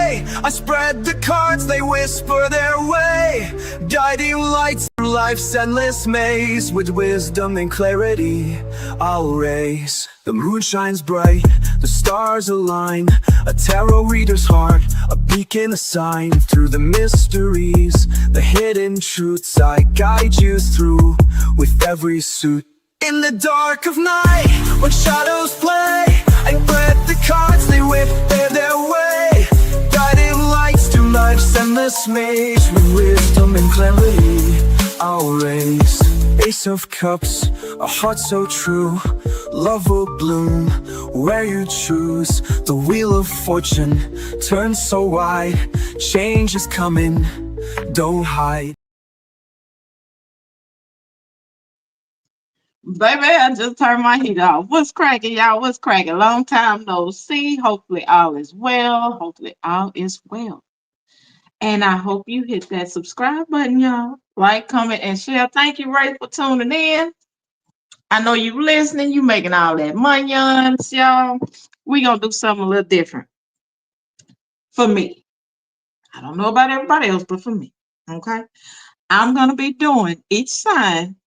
day. I spread the cards, they whisper their way, guiding lights through life's endless maze. With wisdom and clarity, I'll raise. The moon shines bright, the stars align, a tarot reader's heart, a beacon, a sign. Through the mysteries, the hidden truths, I guide you through with every suit. In the dark of night, when shadows play, I read the cards, they whip their way, guiding lights to life's endless maze. With wisdom and clarity, I'll raise. Ace of Cups, a heart so true, love will bloom where you choose. The wheel of fortune turns so wide, change is coming, don't hide. Baby, I just turned my heat off. What's cracking, y'all? What's cracking? Long time no see. Hopefully all is well. Hopefully all is well. And I hope you hit that subscribe button, y'all. Like, comment, and share. Thank you, Ray, for tuning in. I know you listening. You making all that money, y'all. We gonna do something a little different. For me. I don't know about everybody else, but for me. Okay? I'm gonna be doing each sign,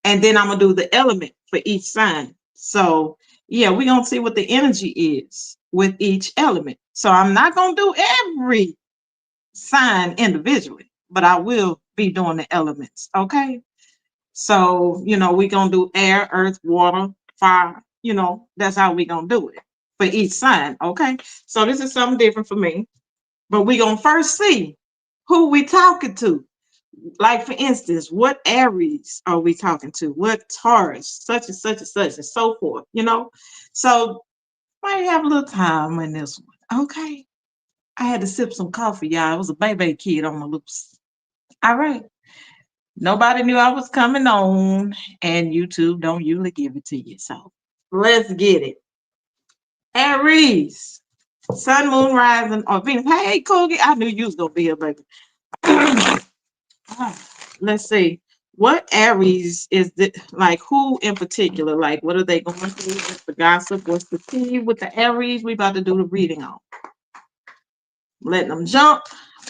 and then I'm going to do the element for each sign. So, yeah, we're going to see what the energy is with each element. So I'm not going to do every sign individually, but I will be doing the elements, okay? So, you know, we're going to do air, earth, water, fire. You know, that's how we're going to do it for each sign, okay? So this is something different for me. But we're going to first see who we talking to. Like, for instance, what Aries are we talking to? What Taurus, such and such and such, and so forth, you know? So, might have a little time in this one, okay? I had to sip some coffee, y'all. I was a baby kid on the loose. All right. Nobody knew I was coming on, and YouTube don't usually give it to you. So, let's get it. Aries, Sun, Moon, Rising, or Venus. Hey, Coogie, I knew you was going to be here, baby. Let's see. What Aries is it? Like, who in particular? Like, what are they going through? What's the gossip? What's the tea with the Aries? We about to do the reading on. Letting them jump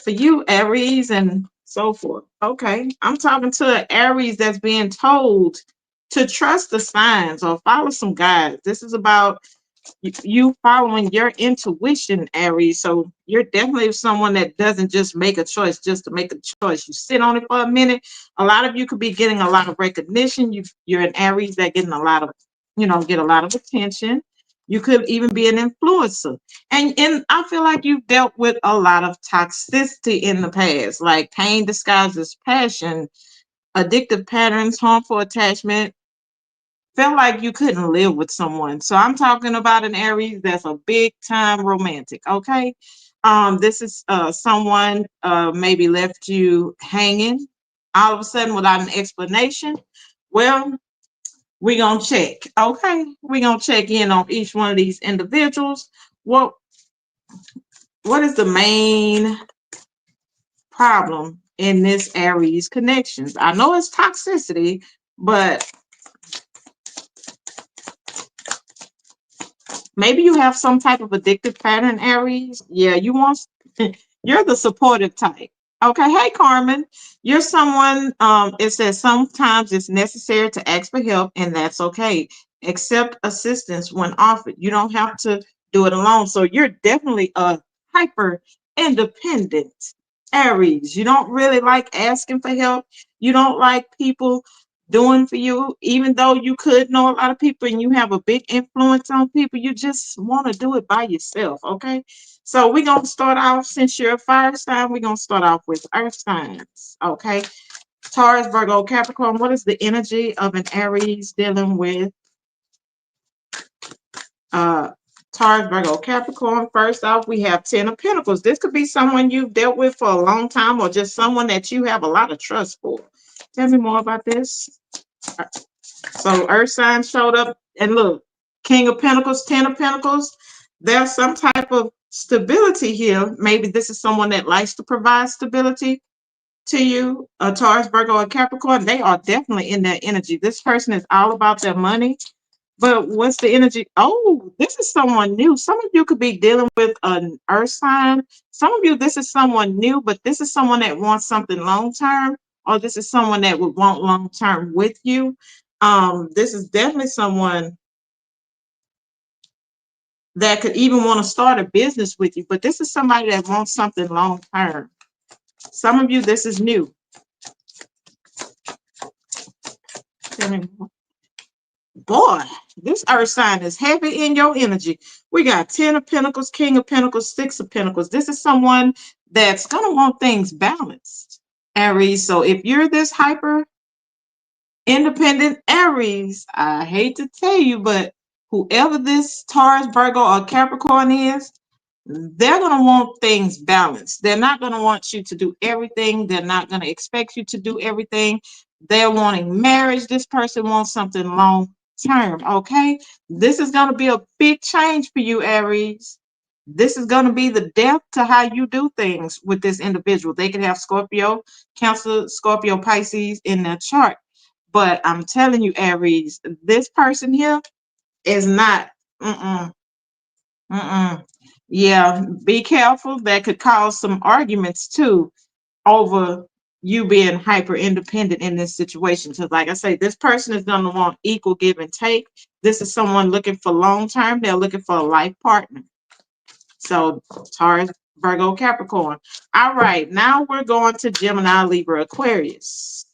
for you, Aries, and so forth. Okay, I'm talking to an Aries that's being told to trust the signs or follow some guides. This is about you following your intuition, Aries. So you're definitely someone that doesn't just make a choice just to make a choice. You sit on it for a minute. A lot of you could be getting a lot of recognition. You're an Aries that getting a lot of, get a lot of attention. You could even be an influencer. And I feel like you've dealt with a lot of toxicity in the past, like pain disguised as passion, addictive patterns, harmful attachment. Felt like you couldn't live with someone. So I'm talking about an Aries that's a big time romantic. Okay. This is someone maybe left you hanging all of a sudden without an explanation. Well, we're gonna check. Okay, we're gonna check in on each one of these individuals. What is the main problem in this Aries connections? I know it's toxicity, but maybe you have some type of addictive pattern, Aries. Yeah, you're the supportive type. Okay, hey Carmen, you're someone, it says sometimes it's necessary to ask for help, and that's okay. Accept assistance when offered. You don't have to do it alone. So you're definitely a hyper independent Aries. You don't really like asking for help. You don't like people doing for you, even though you could know a lot of people and you have a big influence on people. You just want to do it by yourself. Okay. So we're going to start off, since you're a fire sign, we're going to start off with earth signs. Okay. Taurus, Virgo, Capricorn. What is the energy of an Aries dealing with Taurus, Virgo, Capricorn? First off, we have 10 of Pentacles. This could be someone you've dealt with for a long time, or just someone that you have a lot of trust for. Tell me more about this. So earth sign showed up, and look, King of Pentacles, 10 of Pentacles. There's some type of stability here. Maybe this is someone that likes to provide stability to you. Taurus, Virgo, and Capricorn, they are definitely in their energy. This person is all about their money. But what's the energy? Oh, this is someone new. Some of you could be dealing with an earth sign. Some of you, this is someone new, but this is someone that wants something long term, or this is someone that would want long term with you. This is definitely someone that could even want to start a business with you, but this is somebody that wants something long term. Some of you, this is new. Boy, this earth sign is heavy in your energy. We got 10 of Pentacles, King of Pentacles, 6 of Pentacles. This is someone that's going to want things balanced, Aries. So if you're this hyper independent Aries, I hate to tell you, but whoever this Taurus, Virgo, or Capricorn is, they're going to want things balanced. They're not going to want you to do everything. They're not going to expect you to do everything. They're wanting marriage. This person wants something long term. Okay. This is going to be a big change for you, Aries. This is going to be the depth to how you do things with this individual. They could have Scorpio, Cancer, Scorpio, Pisces in their chart. But I'm telling you, Aries, this person here is not. Yeah, be careful. That could cause some arguments too over you being hyper independent in this situation. Because, like I say, this person is going to want equal give and take. This is someone looking for long term. They're looking for a life partner. So, Taurus, Virgo, Capricorn. All right, now we're going to Gemini, Libra, Aquarius.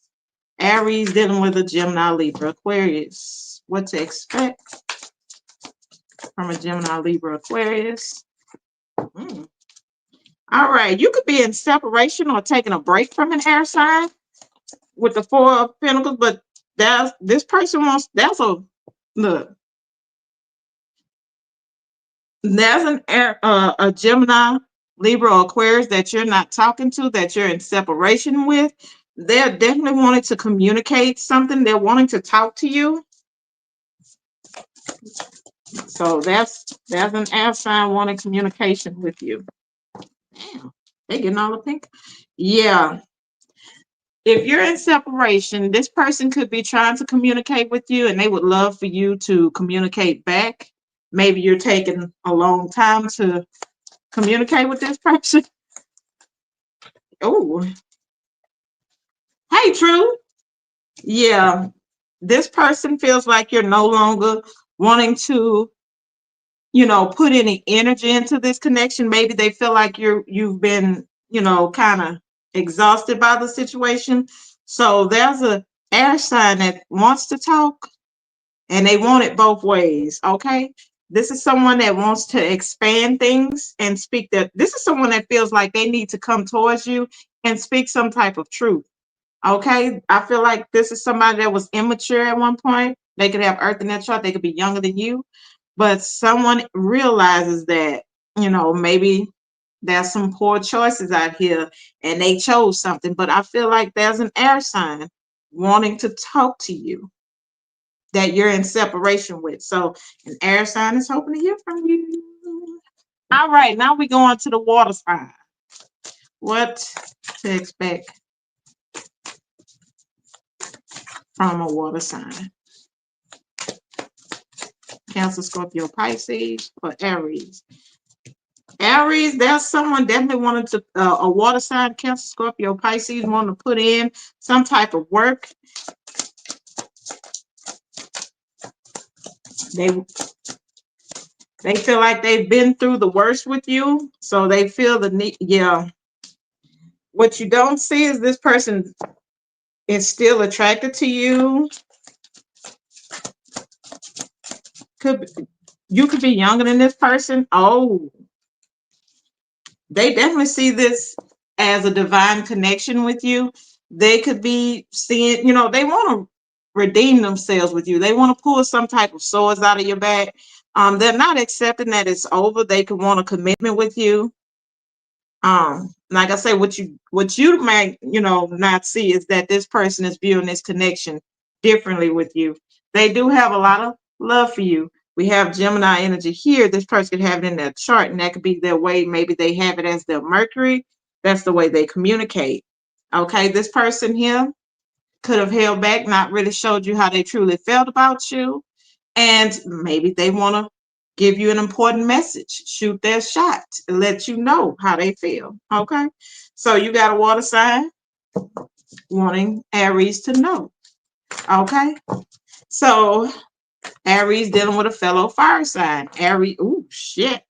Aries dealing with a Gemini, Libra, Aquarius. What to expect from a Gemini, Libra, Aquarius? All right, you could be in separation or taking a break from an air sign with the 4 of Pentacles, but this person wants. That's a look. There's an air, a Gemini, Libra, or Aquarius that you're not talking to, that you're in separation with. They're definitely wanting to communicate something. They're wanting to talk to you. So that's an air sign wanting communication with you. Damn, they getting all the pink. Yeah. If you're in separation, this person could be trying to communicate with you and they would love for you to communicate back. Maybe you're taking a long time to communicate with this person. Oh, hey, True. Yeah, this person feels like you're no longer wanting to, put any energy into this connection. Maybe they feel like you've been, kind of exhausted by the situation. So there's a air sign that wants to talk and they want it both ways. Okay. This is someone that wants to expand things and speak that. This is someone that feels like they need to come towards you and speak some type of truth. Okay. I feel like this is somebody that was immature at one point. They could have earth in their chart. They could be younger than you, but someone realizes that, maybe there's some poor choices out here and they chose something. But I feel like there's an air sign wanting to talk to you that you're in separation with. So an air sign is hoping to hear from you. All right, now we go on to the water sign. What to expect from a water sign? Cancer, Scorpio, Pisces, or Aries. Aries, there's someone definitely wanted to, a water sign, Cancer, Scorpio, Pisces, want to put in some type of work. They feel like they've been through the worst with you, so they feel the need. Yeah. What you don't see is this person is still attracted to you. You could be younger than this person. Oh, they definitely see this as a divine connection with you. They could be seeing, they want to redeem themselves with you. They want to pull some type of swords out of your back. They're not accepting that it's over. They could want a commitment with you. Like I say, what you might, not see is that this person is viewing this connection differently with you. They do have a lot of love for you. We have Gemini energy here. This person could have it in their chart, and that could be their way. Maybe they have it as their Mercury. That's the way they communicate. Okay, this person here could have held back, not really showed you how they truly felt about you. And maybe they want to give you an important message, shoot their shot, and let you know how they feel. Okay. So you got a water sign wanting Aries to know. Okay. So Aries dealing with a fellow fire sign. Aries, ooh, shit.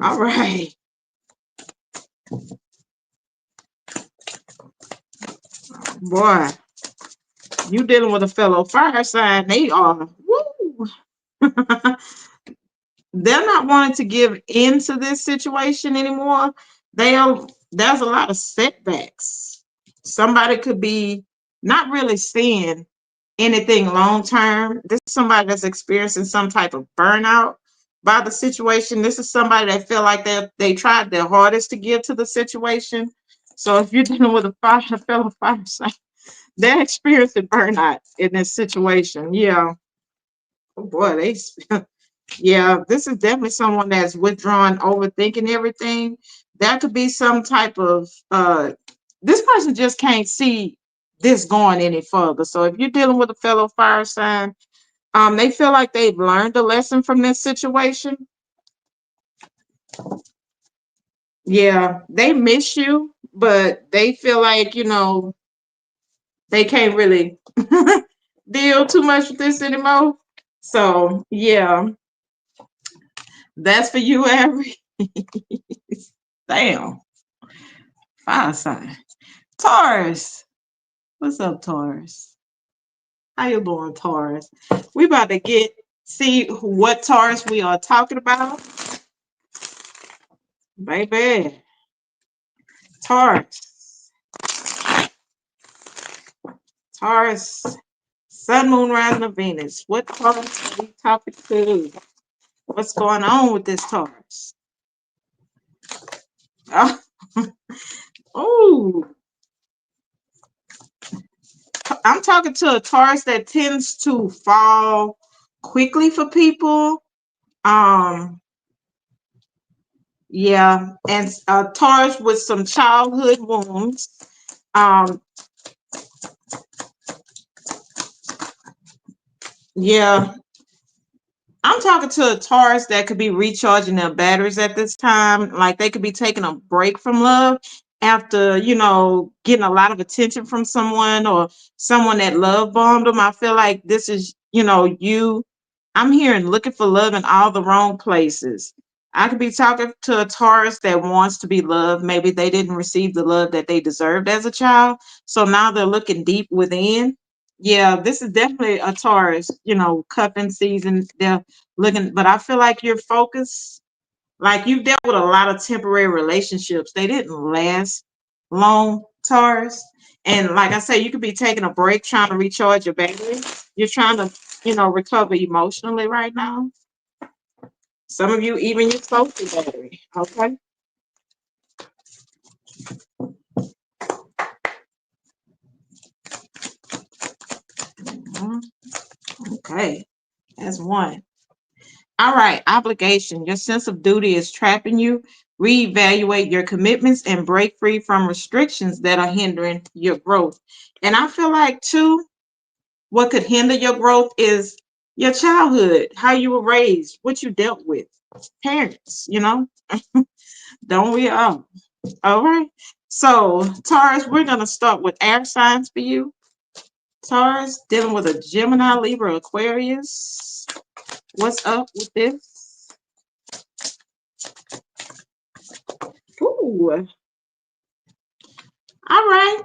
All right. Boy, you dealing with a fellow fire sign. They are, woo. They're not wanting to give into this situation anymore. There's a lot of setbacks. Somebody could be not really seeing anything long term. This is somebody that's experiencing some type of burnout by the situation. This is somebody that feel like they tried their hardest to get to the situation. So if you're dealing with a fellow fire sign, they're experiencing burnout in this situation. Yeah. Oh boy, yeah, this is definitely someone that's withdrawn, overthinking everything. That could be some type of this person just can't see this going any further. So if you're dealing with a fellow fire sign, they feel like they've learned a lesson from this situation. Yeah, they miss you, but they feel like, they can't really deal too much with this anymore. So yeah, that's for you, Avery. Damn. Fire sign. Taurus. What's up, Taurus? How you doing, Taurus? We about to see what Taurus we are talking about. Baby. Taurus. Taurus. Sun, Moon, Rising of Venus. What Taurus are we talking to? What's going on with this Taurus? Oh, I'm talking to a Taurus that tends to fall quickly for people. Yeah, and Taurus with some childhood wounds. Yeah, I'm talking to a Taurus that could be recharging their batteries at this time. Like they could be taking a break from love after, getting a lot of attention from someone or someone that love bombed them. I feel like this is, you. I'm hearing looking for love in all the wrong places. I could be talking to a Taurus that wants to be loved. Maybe they didn't receive the love that they deserved as a child. So now they're looking deep within. Yeah, this is definitely a Taurus, cuffing season. They're looking, but I feel like you're focused. Like you've dealt with a lot of temporary relationships. They didn't last long, Taurus. And like I said, you could be taking a break, trying to recharge your battery. You're trying to, recover emotionally right now. Some of you, even your social battery. Okay. Mhm. Okay. That's one. All right, obligation. Your sense of duty is trapping you. Reevaluate your commitments and break free from restrictions that are hindering your growth. And I feel like, too, what could hinder your growth is your childhood, how you were raised, what you dealt with. Parents, don't we all? All right. So, Taurus, we're going to start with air signs for you. Taurus, dealing with a Gemini, Libra, Aquarius. What's up with this? Ooh. All right.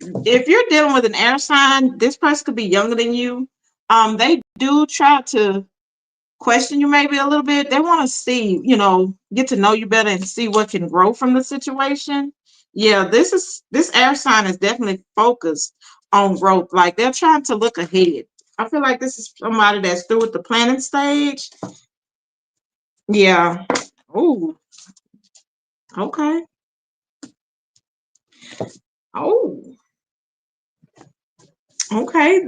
If you're dealing with an air sign, this person could be younger than you. They do try to question you maybe a little bit. They want to see, get to know you better and see what can grow from the situation. Yeah, this air sign is definitely focused on growth. Like they're trying to look ahead. I feel like this is somebody that's through with the planning stage. Yeah. Oh, okay. Oh, okay.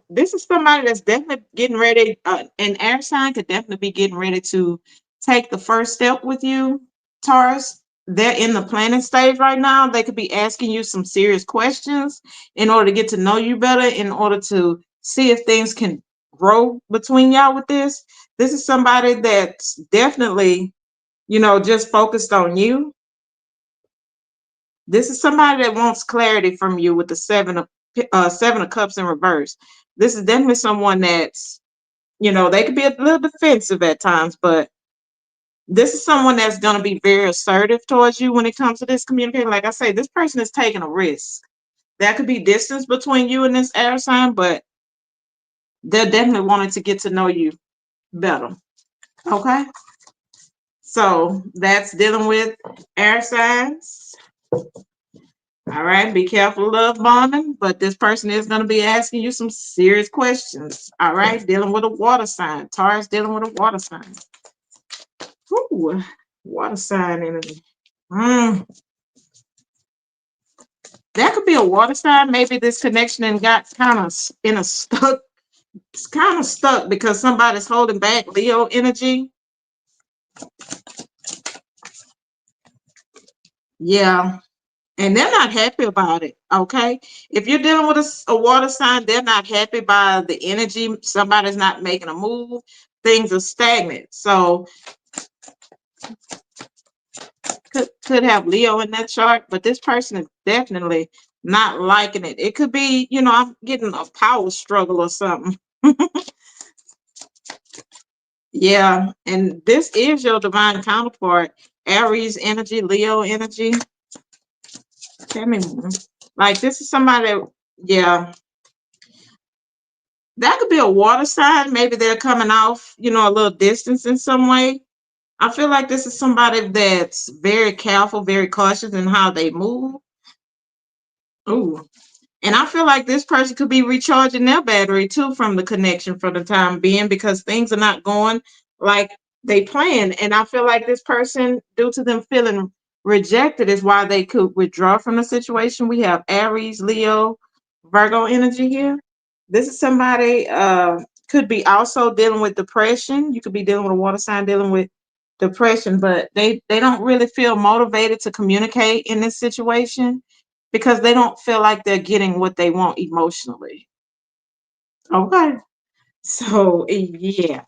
This is somebody that's definitely getting ready. An air sign could definitely be getting ready to take the first step with you, Taurus. They're in the planning stage right now. They could be asking you some serious questions in order to get to know you better, in order to see if things can grow between y'all with this. This is somebody that's definitely, just focused on you. This is somebody that wants clarity from you with the seven of cups in reverse. This is definitely someone that's, they could be a little defensive at times, but this is someone that's going to be very assertive towards you when it comes to this communication. Like I say, this person is taking a risk. There could be distance between you and this air sign, but they're definitely wanting to get to know you better. Okay. So that's dealing with air signs. All right. Be careful, love bombing, but this person is going to be asking you some serious questions. All right. Dealing with a water sign. Taurus dealing with a water sign. Ooh, water sign energy. That could be a water sign. Maybe this connection and got kind of in a stuck. It's kind of stuck because somebody's holding back Leo energy. Yeah. And they're not happy about it. Okay. If you're dealing with a water sign, they're not happy by the energy. Somebody's not making a move. Things are stagnant. So could have Leo in that chart, but this person is definitely not liking it. It could be, I'm getting a power struggle or something. Yeah, and this is your divine counterpart, Aries energy, Leo energy. Tell me more. Like this is somebody that, yeah, that could be a water sign. Maybe they're coming off, a little distance in some way. I feel like this is somebody that's very careful, very cautious in how they move. Ooh. And I feel like this person could be recharging their battery too from the connection for the time being because things are not going like they planned. And I feel like this person, due to them feeling rejected, is why they could withdraw from the situation. We have Aries, Leo, Virgo energy here. This is somebody could be also dealing with depression. You could be dealing with a water sign dealing with depression, but they don't really feel motivated to communicate in this situation because they don't feel like they're getting what they want emotionally. Okay. So yeah,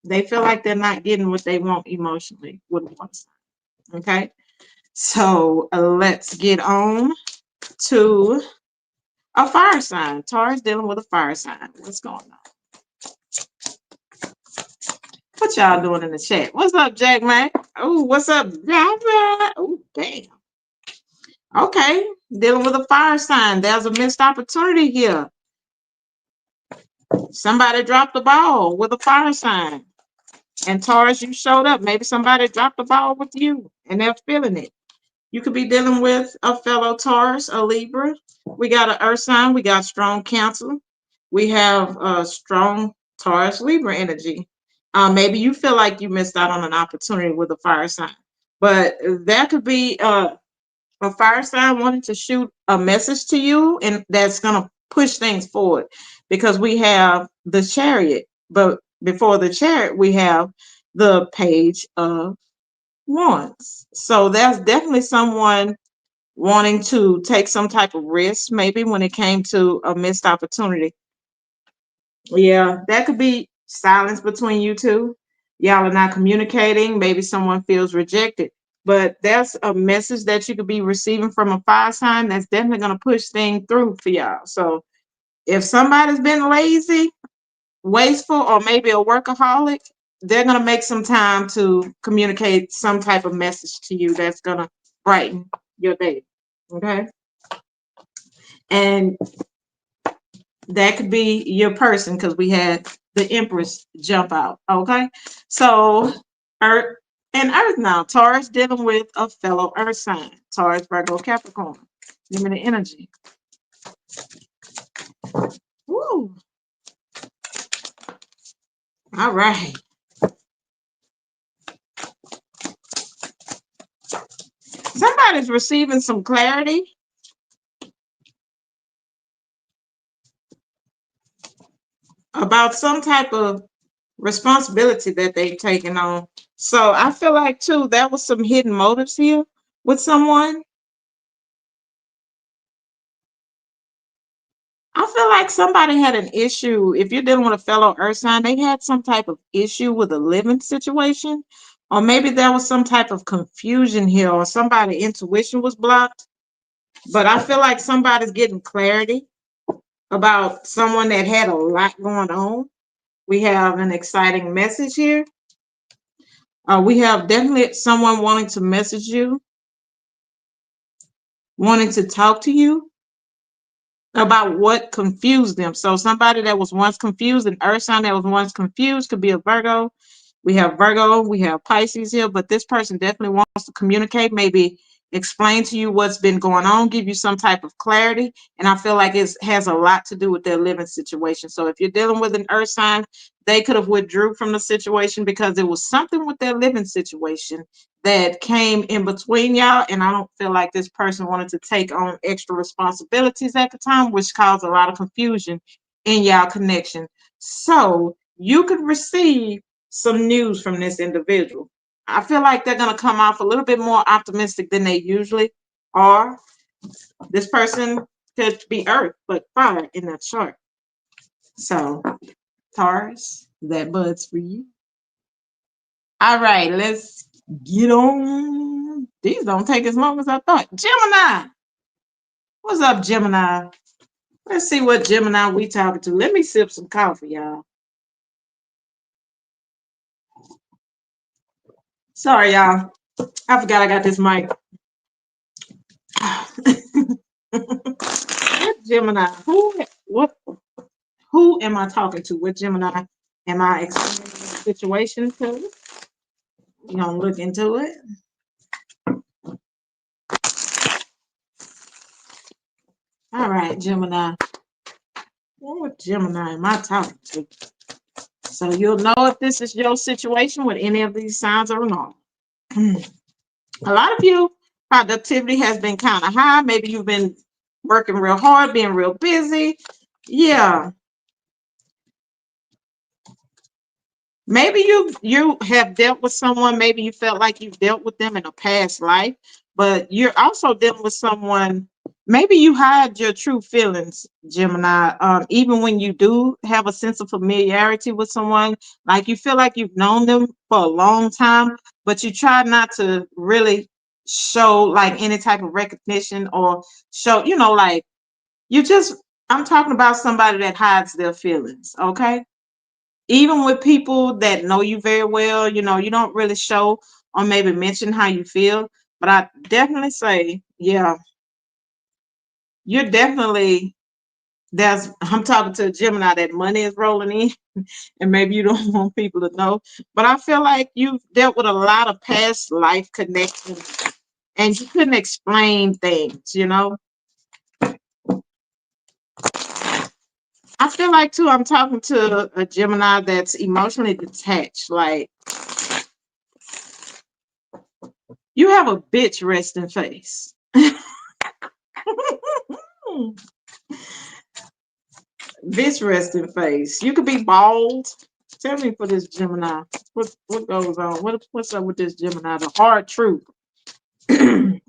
they feel like they're not getting what they want emotionally with one sign. Okay. So let's get on to a fire sign. Taurus dealing with a fire sign. What's going on? What y'all doing in the chat? What's up, Jack Mac? Oh, what's up, Jack? Oh, damn. Okay, dealing with a fire sign. There's a missed opportunity here. Somebody dropped the ball with a fire sign. And Taurus, you showed up. Maybe somebody dropped the ball with you and they're feeling it. You could be dealing with a fellow Taurus, a Libra. We got an Earth sign. We got strong Cancer. We have a strong Taurus Libra energy. Maybe you feel like you missed out on an opportunity with a fire sign. But that could be a fire sign wanting to shoot a message to you, and that's going to push things forward because we have the Chariot, but before the Chariot we have the Page of Wands. So there's definitely someone wanting to take some type of risk, maybe when it came to a missed opportunity. Yeah, that could be silence between you two. Y'all are not communicating. Maybe someone feels rejected. But that's a message that you could be receiving from a fire sign that's definitely going to push things through for y'all. So if somebody's been lazy, wasteful, or maybe a workaholic, they're going to make some time to communicate some type of message to you that's going to brighten your day. Okay. And that could be your person because we had the Empress jump out. Okay. So Earth and Earth now. Taurus dealing with a fellow Earth sign. Taurus, Virgo, Capricorn. Give me the energy. Woo. All right. Somebody's receiving some clarity about some type of responsibility that they've taken on. So I feel like too that was some hidden motives here with someone. I feel like somebody had an issue. If you're dealing with a fellow earth sign, they had some type of issue with a living situation. Or maybe there was some type of confusion here, or somebody's intuition was blocked. But I feel like somebody's getting clarity about someone that had a lot going on. We have an exciting message here. We have definitely someone wanting to message you, wanting to talk to you about what confused them. So somebody that was once confused, an earth sign that was once confused, could be a Virgo. We have Virgo, we have Pisces here, but this person definitely wants to communicate, maybe explain to you what's been going on, give you some type of clarity. And I feel like it has a lot to do with their living situation. So if you're dealing with an earth sign, they could have withdrew from the situation because it was something with their living situation that came in between y'all. And I don't feel like this person wanted to take on extra responsibilities at the time, which caused a lot of confusion in y'all connection. So you could receive some news from this individual. I feel like they're going to come off a little bit more optimistic than they usually are. This person could be earth, but fire in that chart. So, Taurus, that bud's for you. All right, let's get on. These don't take as long as I thought. Gemini. What's up, Gemini? Let's see what Gemini we talking to. Let me sip some coffee, y'all. Sorry, y'all. I forgot I got this mic. What Gemini? Who am I talking to? What Gemini am I explaining the situation to? You gonna look into it? All right, Gemini. What Gemini am I talking to? So you'll know if this is your situation with any of these signs or not. A lot of you, productivity has been kind of high. Maybe you've been working real hard, being real busy. Yeah. Maybe you have dealt with someone, maybe you felt like you've dealt with them in a past life, but you're also dealing with someone, maybe you hide your true feelings, Gemini. Even when you do have a sense of familiarity with someone, like you feel like you've known them for a long time, but you try not to really show like any type of recognition or show, like you just, I'm talking about somebody that hides their feelings, okay? Even with people that know you very well, you don't really show or maybe mention how you feel. But I definitely say, yeah, you're definitely I'm talking to a Gemini that money is rolling in, and maybe you don't want people to know. But I feel like you've dealt with a lot of past life connections and you couldn't explain things. I feel like too, I'm talking to a Gemini that's emotionally detached. Like you have a bitch resting face. Bitch resting face. You could be bald. Tell me for this Gemini. What goes on? What's up with this Gemini? The hard truth. A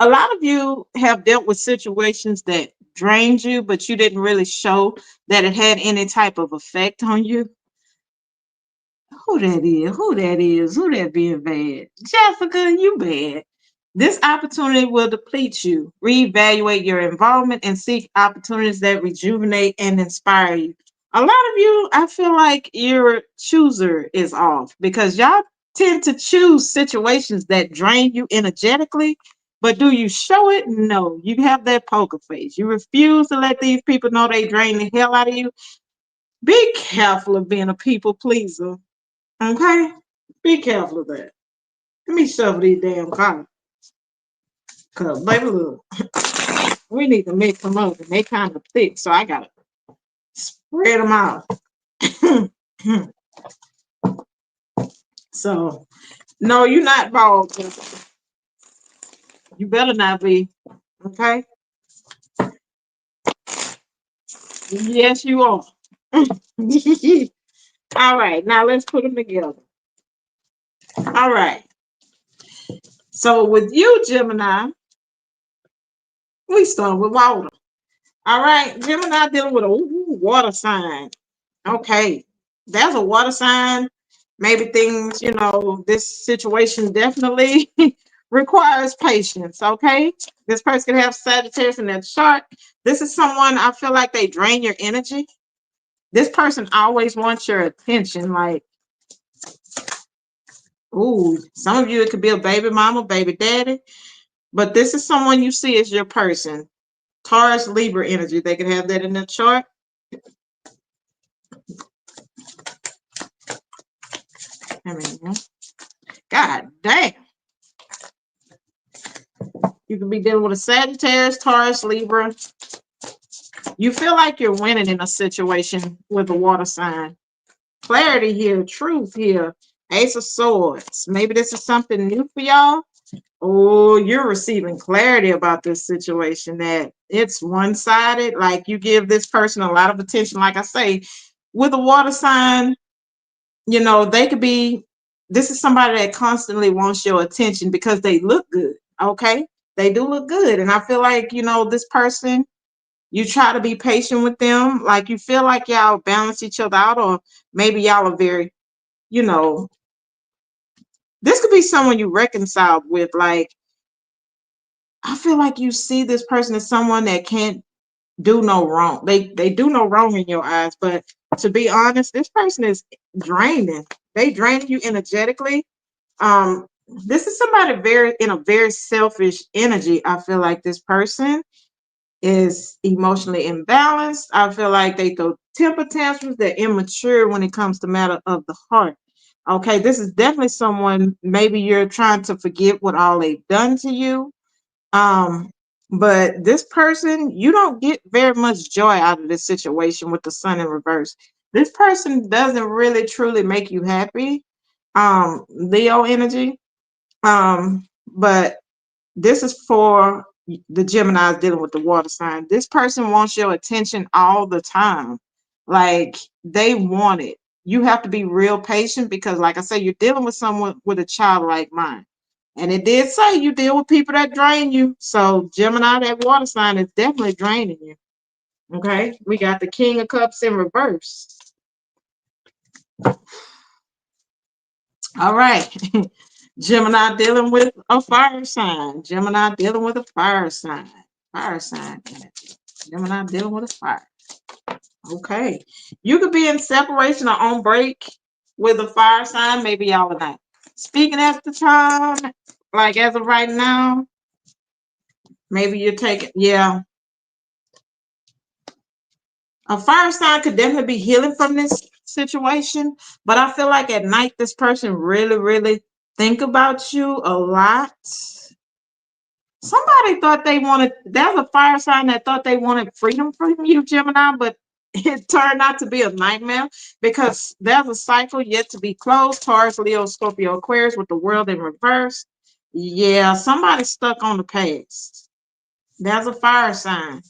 lot of you have dealt with situations that drained you, but you didn't really show that it had any type of effect on you. Who that is? Who that is? Who that being bad? Jessica, you bad. This opportunity will deplete you. Reevaluate your involvement and seek opportunities that rejuvenate and inspire you. A lot of you, I feel like your chooser is off because y'all tend to choose situations that drain you energetically. But do you show it? No. You have that poker face. You refuse to let these people know they drain the hell out of you. Be careful of being a people pleaser. Okay? Be careful of that. Let me shovel these damn cards. Cause baby, look, we need to mix them up, and they kind of thick, so I gotta spread them out. So, no, you're not bald. You better not be. Okay? Yes, you are. All right, now let's put them together. All right. So with you, Gemini, we start with water. All right, Gemini dealing with a water sign. Okay, that's a water sign. Maybe things, this situation definitely requires patience. Okay, this person can have Sagittarius in their chart. This is someone I feel like they drain your energy. This person always wants your attention. Like, ooh, some of you, it could be a baby mama, baby daddy, but this is someone you see as your person. Taurus, Libra energy. They could have that in their chart. I mean, God damn. You could be dealing with a Sagittarius, Taurus, Libra. You feel like you're winning in a situation with a water sign. Clarity here, truth here. Ace of Swords. Maybe this is something new for y'all. Oh, you're receiving clarity about this situation that it's one-sided. Like you give this person a lot of attention. Like I say, with a water sign, they could be, this is somebody that constantly wants your attention because they look good. Okay. They do look good. And I feel like, this person, you try to be patient with them. Like you feel like y'all balance each other out, or maybe y'all are very, this could be someone you reconciled with. Like, I feel like you see this person as someone that can't do no wrong. They do no wrong in your eyes, but to be honest, this person is draining. They drain you energetically. This is somebody very in a very selfish energy. I feel like this person is emotionally imbalanced. I feel like they throw temper tantrums. They're immature when it comes to matter of the heart. Okay, this is definitely someone, maybe you're trying to forget what all they've done to you. Um, but this person, you don't get very much joy out of this situation with the sun in reverse. This person doesn't really truly make you happy. Leo energy. But this is for the Geminis dealing with the water sign. This person wants your attention all the time. Like they want it. You have to be real patient because, like I said, you're dealing with someone with a childlike mind. And it did say you deal with people that drain you. So Gemini, that water sign is definitely draining you. Okay. We got the King of Cups in reverse. All right. Gemini dealing with a fire sign. Gemini dealing with a fire sign. Fire sign. Gemini dealing with a fire. Okay. You could be in separation or on break with a fire sign. Maybe y'all are not speaking at the time. Like as of right now. Maybe you're taking, yeah. A fire sign could definitely be healing from this situation. But I feel like at night, this person really, really think about you a lot. Somebody thought they wanted, there's a fire sign that thought they wanted freedom from you, Gemini, but it turned out to be a nightmare because there's a cycle yet to be closed. Taurus, Leo, Scorpio, Aquarius with the world in reverse. Yeah, somebody's stuck on the past. There's a fire sign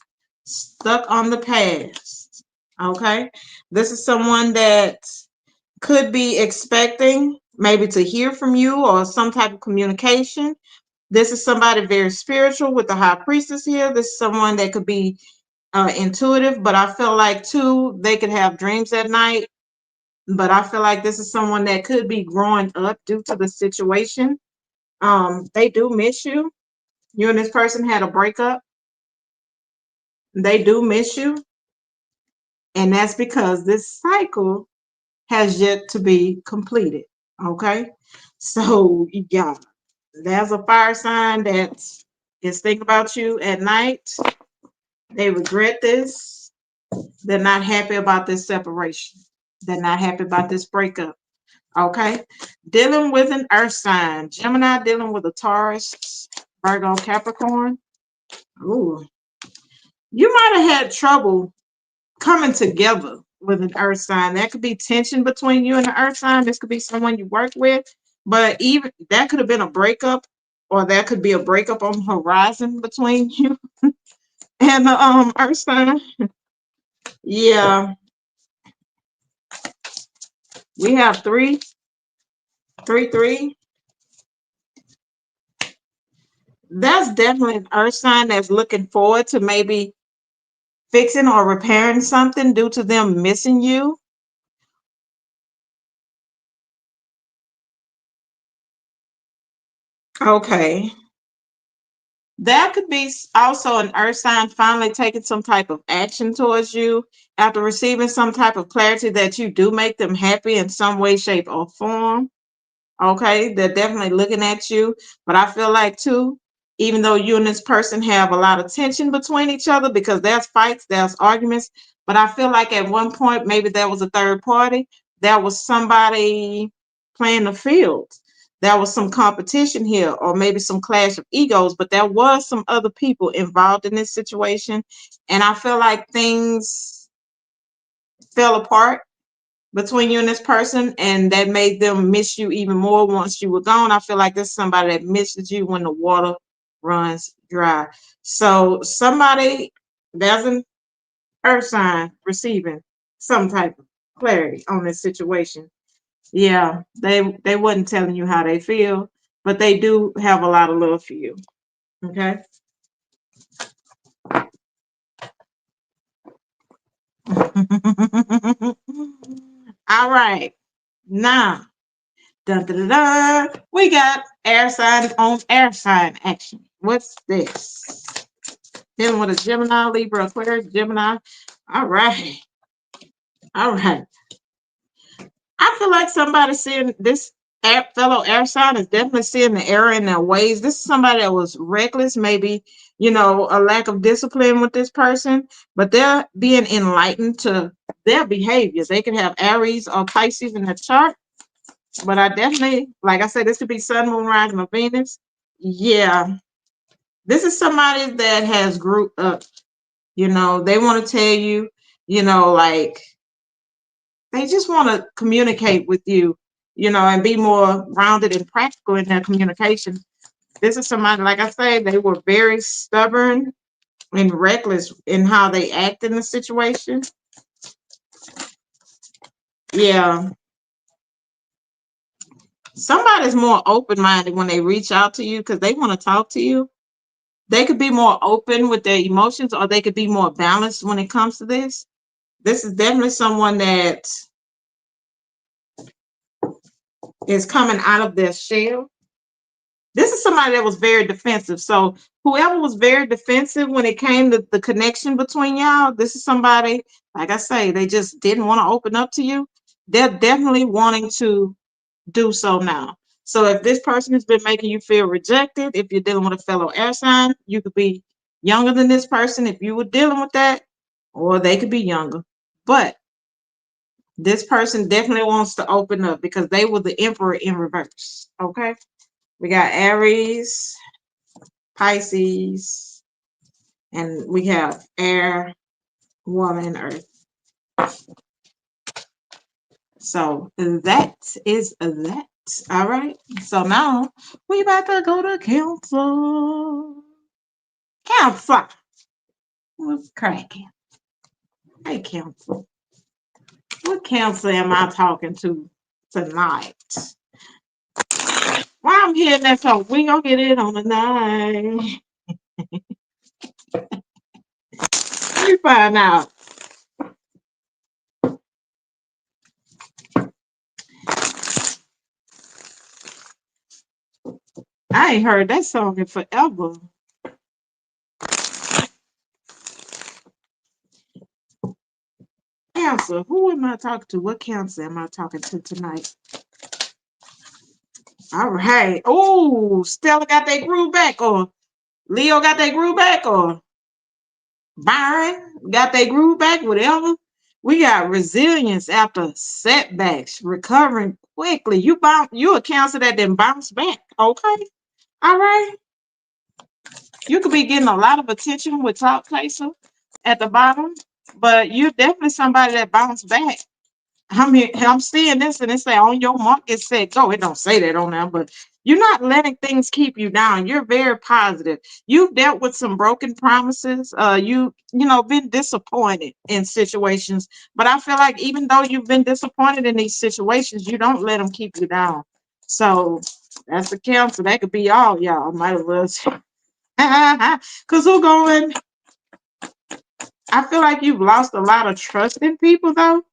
stuck on the past. Okay. This is someone that could be expecting maybe to hear from you or some type of communication. This is somebody very spiritual with the high priestess here. This is someone that could be intuitive, but I feel like too, they could have dreams at night. But I feel like this is someone that could be growing up due to the situation. They do miss you. You and this person had a breakup. They do miss you. And that's because this cycle has yet to be completed. Okay. So, yeah, there's a fire sign that is thinking about you at night. They regret this. They're not happy about this separation. They're not happy about this breakup. Okay. Dealing with an earth sign. Gemini dealing with a Taurus, Virgo, Capricorn. Ooh. You might have had trouble coming together with an earth sign. That could be tension between you and the earth sign. This could be someone you work with, but even that could have been a breakup, or that could be a breakup on the horizon between you and the earth sign. Yeah, we have three. That's definitely an earth sign that's looking forward to maybe fixing or repairing something due to them missing you. Okay. That could be also an earth sign finally taking some type of action towards you after receiving some type of clarity that you do make them happy in some way, shape, or form. Okay, they're definitely looking at you. But I feel like, too, even though you and this person have a lot of tension between each other because there's fights, there's arguments, but I feel like at one point, maybe there was a third party, there was somebody playing the field. There was some competition here, or maybe some clash of egos, but there was some other people involved in this situation. And I feel like things fell apart between you and this person, and that made them miss you even more once you were gone. I feel like this is somebody that misses you when the water runs dry. So somebody, there's an earth sign receiving some type of clarity on this situation. Yeah, they wasn't telling you how they feel, but they do have a lot of love for you. Okay. All right. Now, dun, dun, dun, dun, we got air sign on air sign action. What's this? Dealing with a Gemini, Libra, Aquarius, Gemini. All right. All right. I feel like somebody seeing this fellow air sign is definitely seeing the error in their ways. This is somebody that was reckless, maybe, a lack of discipline with this person, but they're being enlightened to their behaviors. They can have Aries or Pisces in the chart, but I definitely, like I said, this could be Sun, Moon, Rising, or Venus. Yeah, this is somebody that has grew up. They want to tell you, like they just want to communicate with you, and be more rounded and practical in their communication. This is somebody, like I say, they were very stubborn and reckless in how they act in the situation. Yeah. Somebody's more open-minded when they reach out to you because they want to talk to you. They could be more open with their emotions, or they could be more balanced when it comes to this. This is definitely someone that is coming out of their shell. This is somebody that was very defensive. So whoever was very defensive when it came to the connection between y'all, this is somebody, like I say, they just didn't want to open up to you. They're definitely wanting to do so now. So if this person has been making you feel rejected, if you're dealing with a fellow air sign, you could be younger than this person if you were dealing with that, or they could be younger. But this person definitely wants to open up because they were the emperor in reverse. Okay. We got Aries, Pisces, and we have air, water, and earth. So that is that. All right. So now we about to go to Cancer. Cancer. What's cracking? Hey, Cancer. What Cancer am I talking to tonight? Why I'm hearing that song? We gonna get it on the night. Let me find out. I ain't heard that song in forever. Cancer. Who am I talking to? What Cancer am I talking to tonight? All right. Oh, Stella got that groove back, or Leo got that groove back, or Byron got that groove back, whatever. We got resilience after setbacks, recovering quickly. You a Cancer that didn't bounce back. Okay. All right. You could be getting a lot of attention with top placer at the bottom, but you're definitely somebody that bounced back. I'm seeing this and it say on your mark, get set, go. It don't say that on there, but you're not letting things keep you down. You're very positive. You've dealt with some broken promises. Been disappointed in situations, but I feel like even though you've been disappointed in these situations, you don't let them keep you down. So that's a Cancer. That could be all y'all. Might as well. Cause who going? I feel like you've lost a lot of trust in people, though.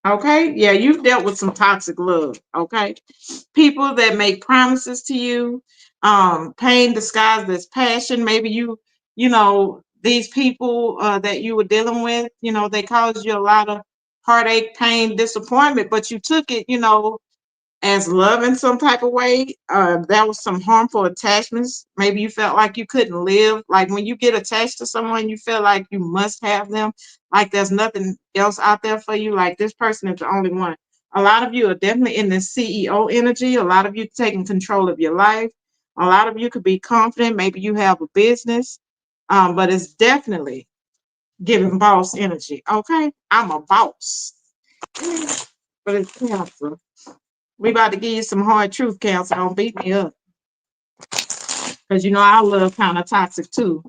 Okay. Yeah, you've dealt with some toxic love. Okay. People that make promises to you, pain disguised as passion. Maybe these people that you were dealing with, they caused you a lot of heartache, pain, disappointment, but you took it, as love in some type of way. There was some harmful attachments. Maybe you felt like you couldn't live. Like when you get attached to someone, you feel like you must have them. Like there's nothing else out there for you. Like this person is the only one. A lot of you are definitely in this CEO energy. A lot of you taking control of your life. A lot of you could be confident. Maybe you have a business, but it's definitely giving boss energy. Okay, I'm a boss, but it's cancer. We about to give you some hard truth, Cancer. Don't beat me up. Because I love kind of toxic too.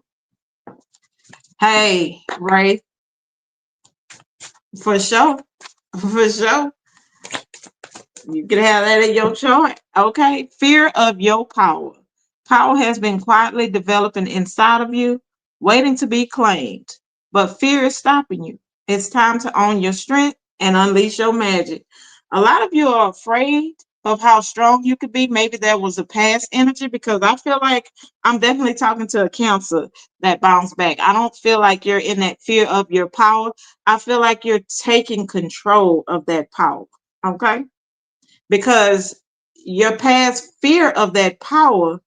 Hey, Ray, for sure. For sure. You can have that in your chart. Okay. Fear of your power. Power has been quietly developing inside of you, waiting to be claimed. But fear is stopping you. It's time to own your strength and unleash your magic. A lot of you are afraid of how strong you could be. Maybe there was a past energy because I feel like I'm definitely talking to a Cancer that bounced back. I don't feel like you're in that fear of your power. I feel like you're taking control of that power. Okay, because your past fear of that power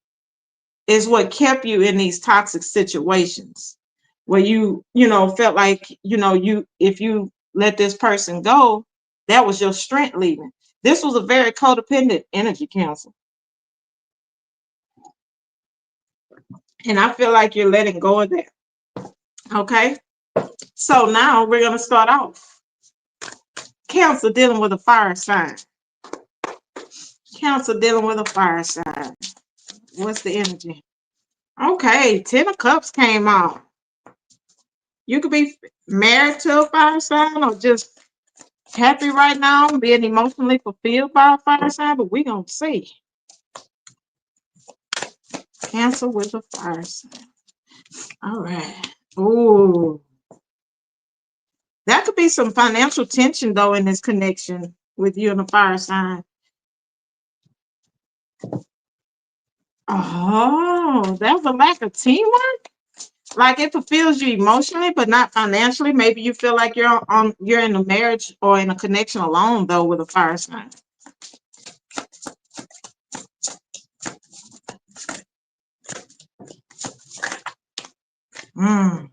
is what kept you in these toxic situations where you felt like you if you let this person go, that was your strength leaving. This was a very codependent energy, Cancer, and I feel like you're letting go of that. Okay, so now we're going to start off. Cancer dealing with a fire sign. Cancer dealing with a fire sign. What's the energy? Okay, 10 of Cups came out. You could be married to a fire sign or just happy right now, being emotionally fulfilled by a fire sign, but we're going to see. Cancer with a fire sign. All right. Ooh. That could be some financial tension, though, in this connection with you and a fire sign. Oh, that's a lack of teamwork? Like it fulfills you emotionally, but not financially. Maybe you feel like you're in a marriage or in a connection alone, though, with a fire sign. Mm.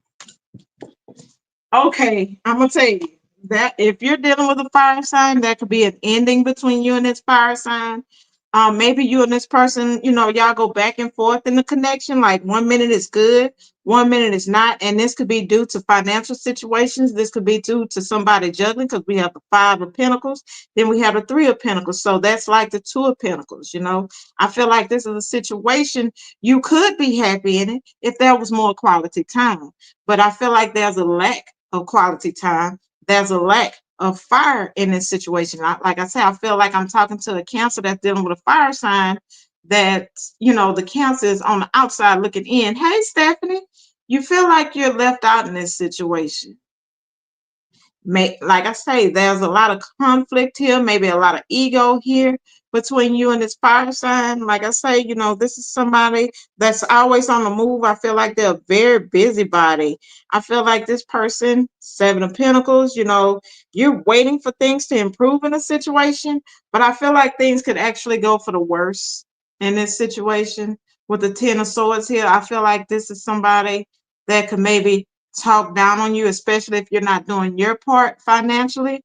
Okay, I'm gonna tell you that if you're dealing with a fire sign, that could be an ending between you and this fire sign. Maybe you and this person, y'all go back and forth in the connection. Like 1 minute is good, 1 minute is not, and this could be due to financial situations. This could be due to somebody juggling because we have the Five of Pentacles, then we have the Three of Pentacles. So that's like the Two of Pentacles. I feel like this is a situation you could be happy in it if there was more quality time, but I feel like there's a lack of quality time. There's a lack of fire in this situation. Like I said, I feel like I'm talking to a Cancer that's dealing with a fire sign that, the Cancer is on the outside looking in. Hey, Stephanie, you feel like you're left out in this situation. Like I say, there's a lot of conflict here, maybe a lot of ego here between you and this fire sign. Like I say, this is somebody that's always on the move. I feel like they're a very busybody. I feel like this person, Seven of Pentacles, you're waiting for things to improve in a situation, but I feel like things could actually go for the worse in this situation. With the Ten of Swords here, I feel like this is somebody that could maybe talk down on you, especially if you're not doing your part financially.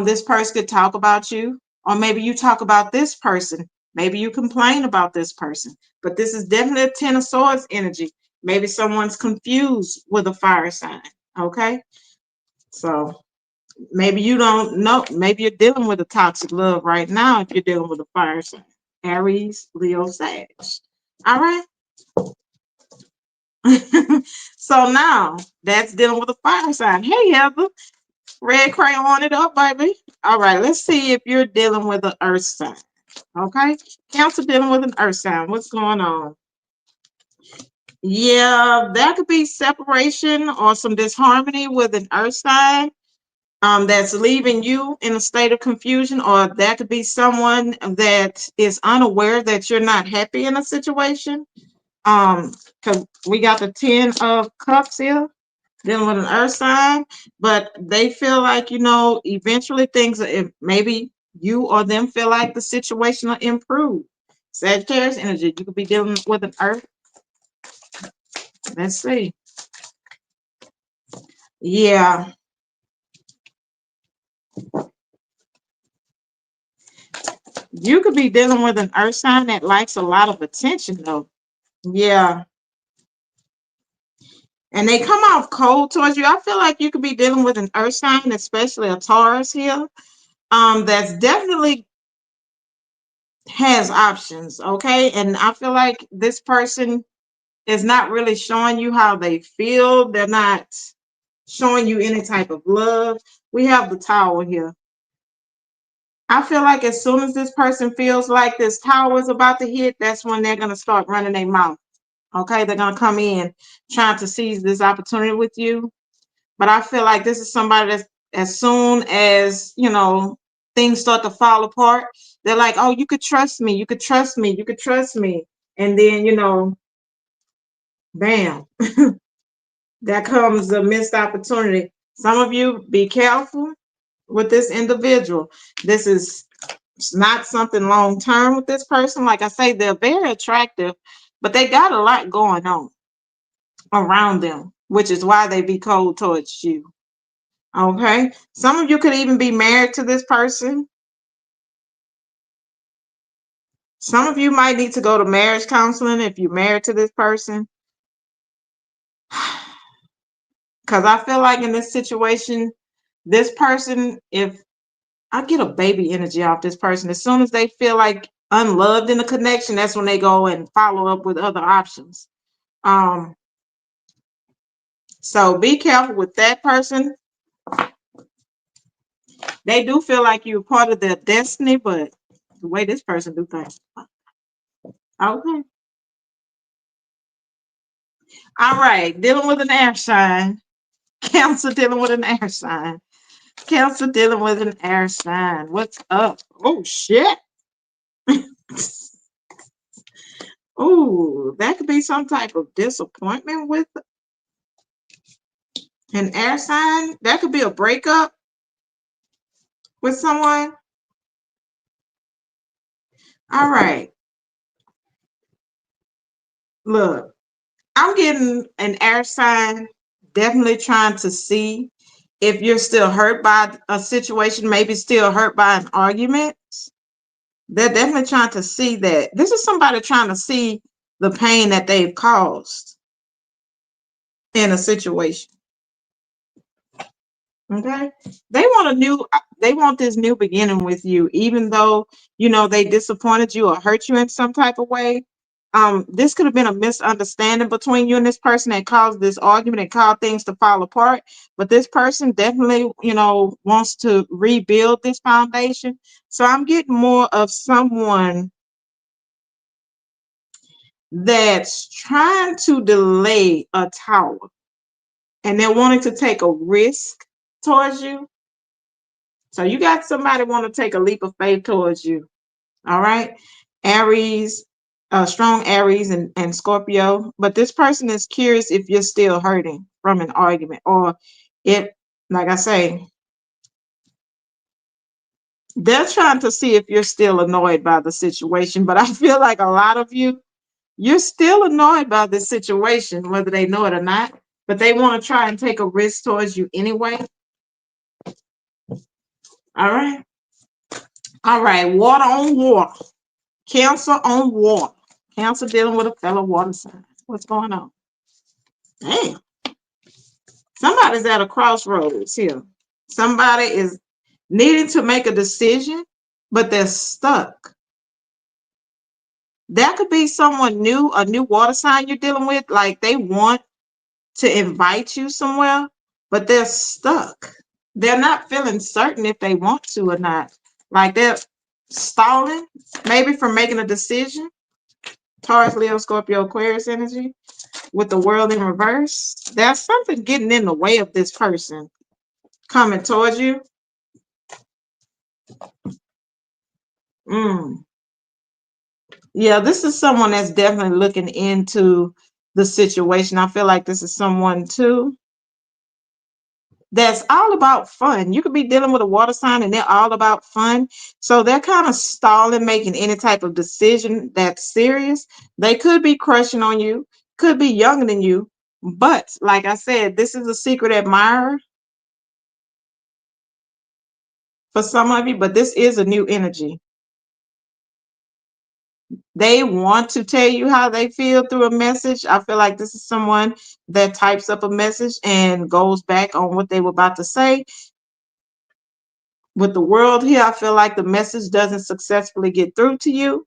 This person could talk about you, or maybe you talk about this person. Maybe you complain about this person, but this is definitely a Ten of Swords energy. Maybe someone's confused with a fire sign. Okay, so maybe you don't know. Maybe you're dealing with a toxic love right now if you're dealing with a fire sign. Aries, Leo, Sag. All right. So now that's dealing with a fire sign. Hey, Heather, red crayon it up, baby. All right, let's see if you're dealing with an earth sign. Okay, Cancer dealing with an earth sign. What's going on? Yeah, that could be separation or some disharmony with an earth sign that's leaving you in a state of confusion, or that could be someone that is unaware that you're not happy in a situation. Because we got the 10 of Cups here, dealing with an earth sign, but they feel like, eventually things are, maybe you or them feel like the situation will improve. Sagittarius energy, you could be dealing with an earth. Let's see. Yeah, you could be dealing with an earth sign that likes a lot of attention, though. Yeah. And they come off cold towards you. I feel like you could be dealing with an earth sign, especially a Taurus here. That's definitely has options, okay? And I feel like this person is not really showing you how they feel. They're not showing you any type of love. We have the Tower here. I feel like as soon as this person feels like this tower is about to hit, that's when they're going to start running their mouth. Okay, they're going to come in trying to seize this opportunity with you. But I feel like this is somebody that's, as soon as, things start to fall apart, they're like, oh, you could trust me. You could trust me. You could trust me. And then, bam, there comes a missed opportunity. Some of you be careful with this individual. This is not something long term with this person. Like I say, they're very attractive, but they got a lot going on around them, which is why they be cold towards you. Okay. Some of you could even be married to this person. Some of you might need to go to marriage counseling if you're married to this person. Because I feel like in this situation, this person, if I get a baby energy off this person, as soon as they feel like unloved in the connection, that's when they go and follow up with other options. So be careful with that person. They do feel like you're part of their destiny, but the way this person do things. Okay. All right. Dealing with an air sign. Cancer dealing with an air sign. Cancer dealing with an air sign. What's up? Oh, shit. Oh, that could be some type of disappointment with an air sign. That could be a breakup with someone. All right. Look, I'm getting an air sign, definitely trying to see if you're still hurt by a situation, maybe still hurt by an argument. They're definitely trying to see that. This is somebody trying to see the pain that they've caused in a situation. Okay. They want this new beginning with you, even though, they disappointed you or hurt you in some type of way. This could have been a misunderstanding between you and this person that caused this argument and caused things to fall apart. But this person definitely, wants to rebuild this foundation. So I'm getting more of someone that's trying to delay a tower and they're wanting to take a risk towards you. So you got somebody want to take a leap of faith towards you. All right. Aries, strong Aries and Scorpio. But this person is curious if you're still hurting from an argument, or if, like I say, they're trying to see if you're still annoyed by the situation. But I feel like a lot of you're still annoyed by this situation, whether they know it or not. But they want to try and take a risk towards you anyway. All right. All right. Water on water. Cancer on water. Cancer dealing with a fellow water sign. What's going on? Damn. Somebody's at a crossroads here. Somebody is needing to make a decision, but they're stuck. That could be someone new, a new water sign you're dealing with. Like they want to invite you somewhere, but they're stuck. They're not feeling certain if they want to or not. Like they're stalling, maybe from making a decision. Taurus, Leo, Scorpio, Aquarius energy. with the world in reverse. There's something getting in the way of this person coming towards you. Yeah, this is someone that's definitely looking into the situation. I feel like this is someone too that's all about fun. You could be dealing with a water sign and they're all about fun. So they're kind of stalling making any type of decision that's serious. They could be crushing on you, could be younger than you. But like I said, this is a secret admirer for some of you, but this is a new energy. They want to tell you how they feel through a message. I feel like this is someone that types up a message and goes back on what they were about to say. With the world here, I feel like the message doesn't successfully get through to you.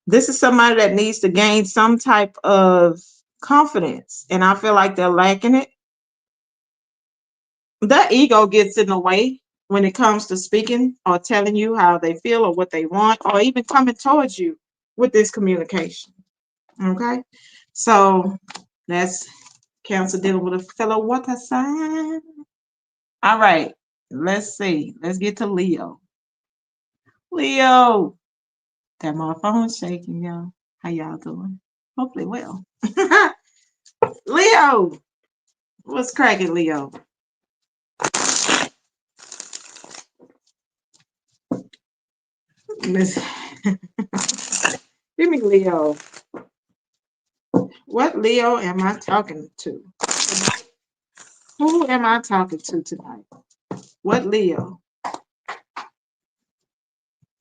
This is somebody that needs to gain some type of confidence, and I feel like they're lacking it. Their ego gets in the way when it comes to speaking or telling you how they feel or what they want, or even coming towards you with this communication. Okay, so that's Cancer dealing with a fellow water sign. All right, let's see. Let's get to Leo. Leo, that my phone's shaking, y'all. How y'all doing? Hopefully well. Leo, what's cracking, Leo? Miss, give me Leo. What Leo am I talking to? Who am I talking to tonight? What Leo?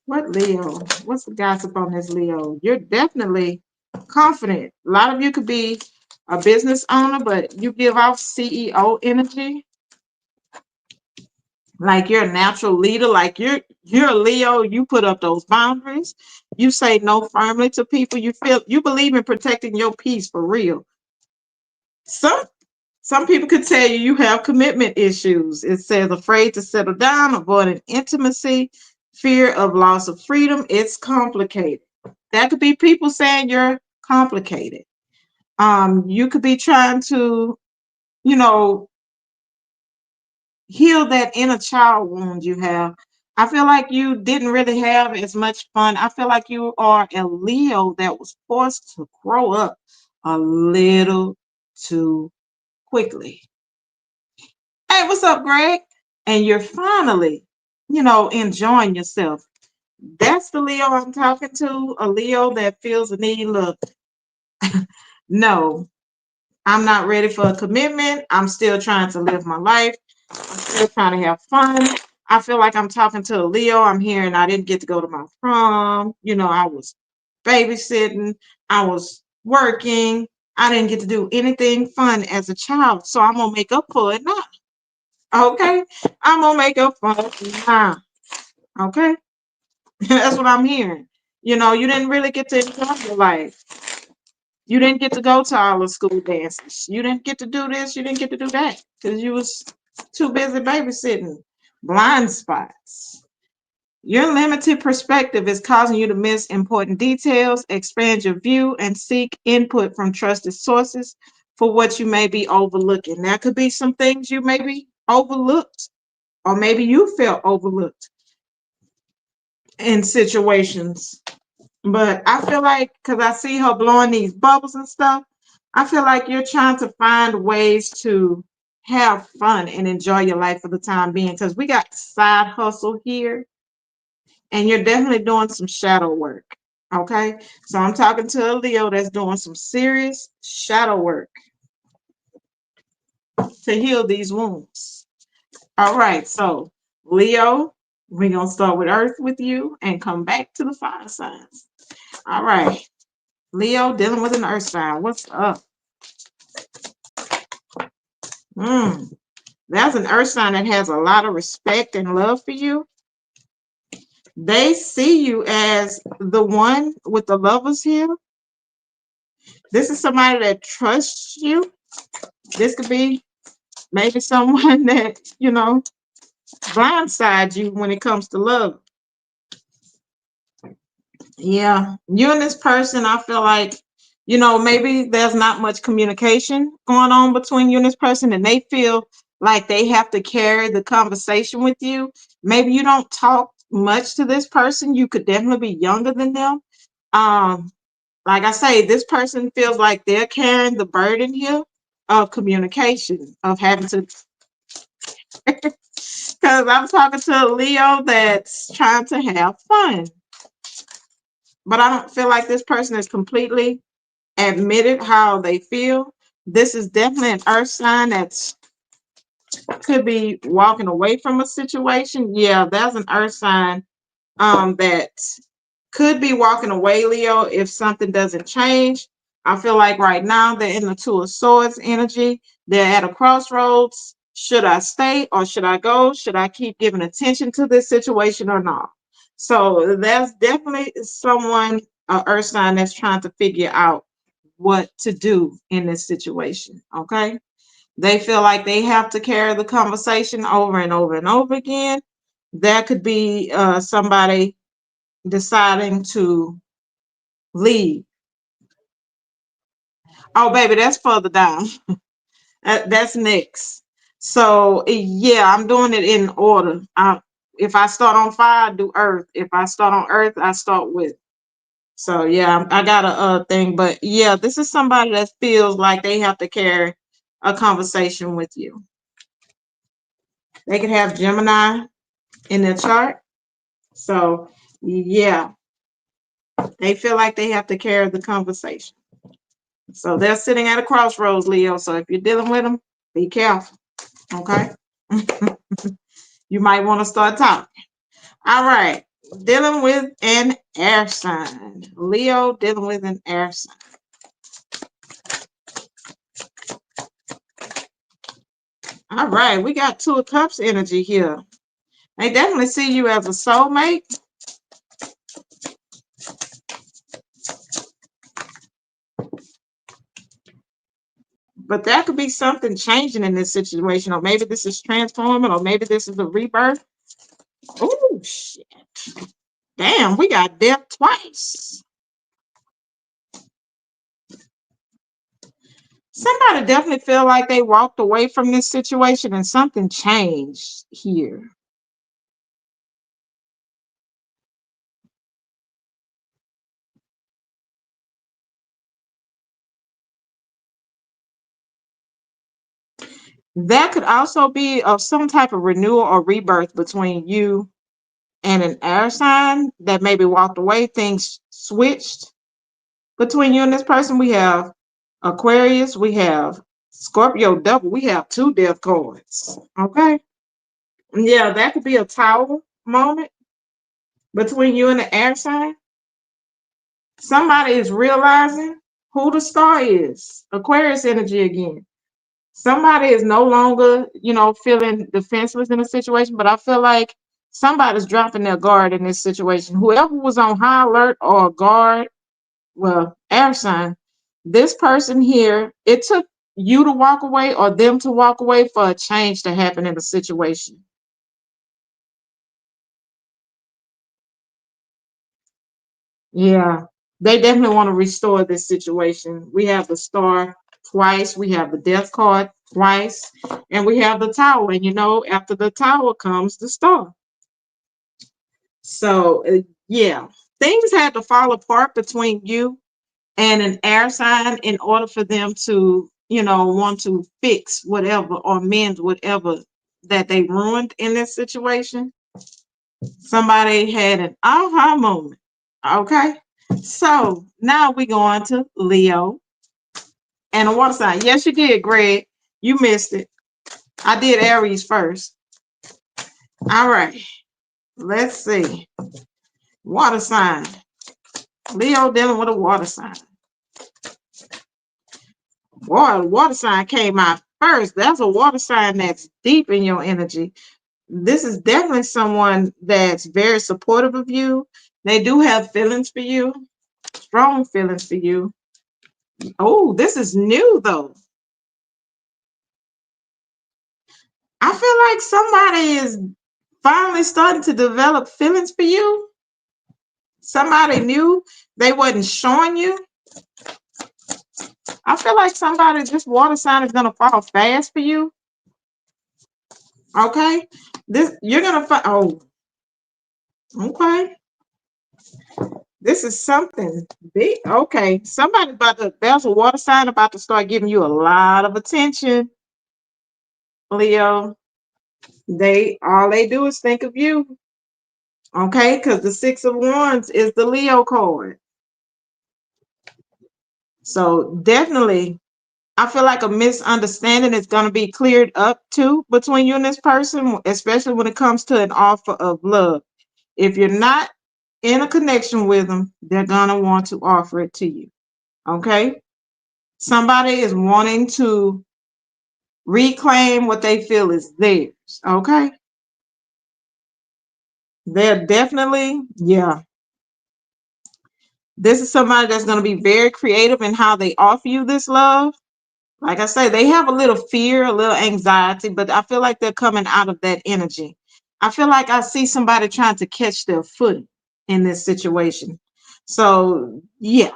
What Leo? What's the gossip on this Leo? You're definitely confident. A lot of you could be a business owner, but you give off CEO energy. Like you're a natural leader, like you're a Leo, you put up those boundaries. You say no firmly to people. You believe in protecting your peace for real. Some people could tell you have commitment issues. It says afraid to settle down, avoiding intimacy, fear of loss of freedom. It's complicated. That could be people saying you're complicated. You could be trying to, you know, heal that inner child wound you have. I feel like you didn't really have as much fun. I feel like you are a Leo that was forced to grow up a little too quickly. Hey, what's up, Greg? And you're finally, enjoying yourself. That's the Leo I'm talking to, a Leo that feels the need. Look, no, I'm not ready for a commitment. I'm still trying to live my life. I'm still trying to have fun. I feel like I'm talking to a Leo. I'm here and I didn't get to go to my prom. I was babysitting. I was working. I didn't get to do anything fun as a child. So I'm going to make up for it now. Okay? I'm going to make up for it now. Okay? That's what I'm hearing. You didn't really get to enjoy your life. You didn't get to go to all the school dances. You didn't get to do this. You didn't get to do that because you was too busy babysitting. Blind spots. Your limited perspective is causing you to miss important details, expand your view, and seek input from trusted sources for what you may be overlooking. There could be some things you may be overlooked, or maybe you felt overlooked in situations. But I feel like, because I see her blowing these bubbles and stuff, I feel like you're trying to find ways to have fun and enjoy your life for the time being. Because we got side hustle here, and you're definitely doing some shadow work. Okay, so I'm talking to a Leo that's doing some serious shadow work to heal these wounds. All right, so Leo, we're gonna start with Earth with you and come back to the fire signs. All right. Leo dealing with an earth sign. What's up? That's an earth sign that has a lot of respect and love for you. They see you as the one with the lovers here. This is somebody that trusts you. This could be maybe someone that, blindsides you when it comes to love. Yeah, you and this person, I feel like, maybe there's not much communication going on between you and this person, and they feel like they have to carry the conversation with you. Maybe you don't talk much to this person. You could definitely be younger than them. Um, like I say, this person feels like they're carrying the burden here of communication, of having to, because I'm talking to a Leo that's trying to have fun. But I don't feel like this person is completely admitted how they feel. This is definitely an earth sign that's could be walking away from a situation. Yeah, that's an earth sign that could be walking away, Leo, if something doesn't change. I feel like right now they're in the Two of Swords energy. They're at a crossroads. Should I stay or should I go? Should I keep giving attention to this situation or not? So that's definitely someone, a earth sign, that's trying to figure out what to do in this situation. Okay. They feel like they have to carry the conversation over and over and over again. That could be somebody deciding to leave. Oh, baby, that's further down. That's next. So, yeah, I'm doing it in order. If I start on fire, I do earth. If I start on earth, I start with. So, yeah, I got a thing. But, yeah, this is somebody that feels like they have to carry a conversation with you. They could have Gemini in their chart. So, yeah, they feel like they have to carry the conversation. So they're sitting at a crossroads, Leo. So if you're dealing with them, be careful. Okay. You might want to start talking. All right. Dealing with an air sign. Leo dealing with an air sign. All right. We got Two of Cups energy here. They definitely see you as a soulmate. But that could be something changing in this situation, or maybe this is transforming, or maybe this is a rebirth. Oh, shit. Damn, we got death twice. Somebody definitely feel like they walked away from this situation and something changed here. That could also be of some type of renewal or rebirth between you and an air sign that maybe walked away. Things switched between you and this person. We have Aquarius, we have Scorpio double, we have two death cards. Okay. Yeah, that could be a tower moment between you and the air sign. Somebody is realizing who the star is. Aquarius energy again. Somebody is no longer, feeling defenseless in a situation, but I feel like somebody's dropping their guard in this situation. Whoever was on high alert or guard, well, air sign, this person here, it took you to walk away or them to walk away for a change to happen in the situation. Yeah, they definitely want to restore this situation. We have the star twice, we have the death card twice, and we have the tower. And after the tower comes the star. So, yeah, things had to fall apart between you and an air sign in order for them to, want to fix whatever or mend whatever that they ruined in this situation. Somebody had an aha moment. Okay. So now we go on to Leo and a water sign. Yes, you did, Greg. You missed it. I did Aries first. All right. Let's see. Water sign. Leo dealing with a water sign. Water sign came out first. That's a water sign that's deep in your energy. This is definitely someone that's very supportive of you. They do have feelings for you, strong feelings for you. Oh, this is new though. I feel like somebody is finally starting to develop feelings for you. somebody knew they wasn't showing you. I feel like somebody, this water sign is gonna fall fast for you. Okay, this you're gonna find. Oh, okay. This is something big. Okay, somebody about to. There's a water sign about to start giving you a lot of attention, Leo. All they do is think of you. Okay, because the Six of Wands is the Leo card. So definitely, I feel like a misunderstanding is going to be cleared up too between you and this person, especially when it comes to an offer of love. If you're not in a connection with them, they're going to want to offer it to you. Okay? Somebody is wanting to reclaim what they feel is theirs. Okay? They're definitely, yeah. This is somebody that's going to be very creative in how they offer you this love. Like I say, they have a little fear, a little anxiety, but I feel like they're coming out of that energy. I feel like I see somebody trying to catch their foot in this situation. So, yeah,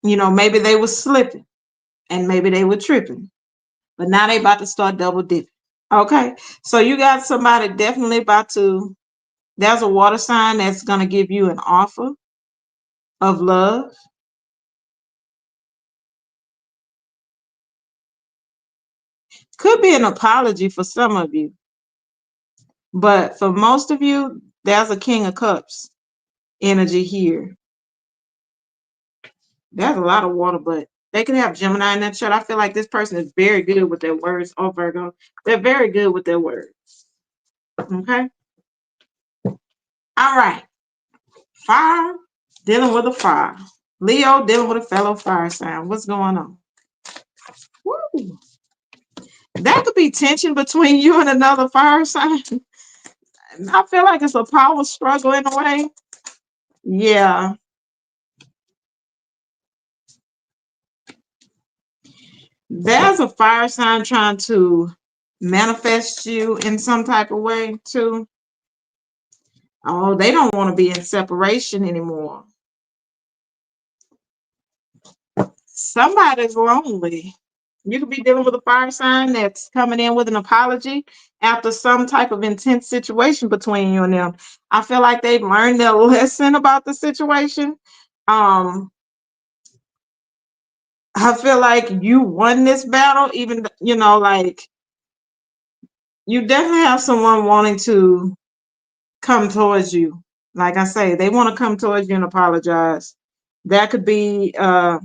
maybe they were slipping and maybe they were tripping, but now they about to start double dipping. Okay, so you got somebody definitely about to, there's a water sign that's going to give you an offer of love. Could be an apology for some of you, but for most of you, there's a King of Cups energy here. There's a lot of water, but they could have Gemini in that chart. I feel like this person is very good with their words. Oh, Virgo, they're very good with their words. Okay. All right. Fire, dealing with a fire. Leo dealing with a fellow fire sign. What's going on? Woo. That could be tension between you and another fire sign. I feel like it's a power struggle in a way. Yeah. There's a fire sign trying to manifest you in some type of way too. Oh, they don't want to be in separation anymore. Somebody's lonely. You could be dealing with a fire sign that's coming in with an apology after some type of intense situation between you and them. I feel like they've learned their lesson about the situation. I feel like you won this battle, even, like you definitely have someone wanting to come towards you. Like I say, they want to come towards you and apologize. That could be, I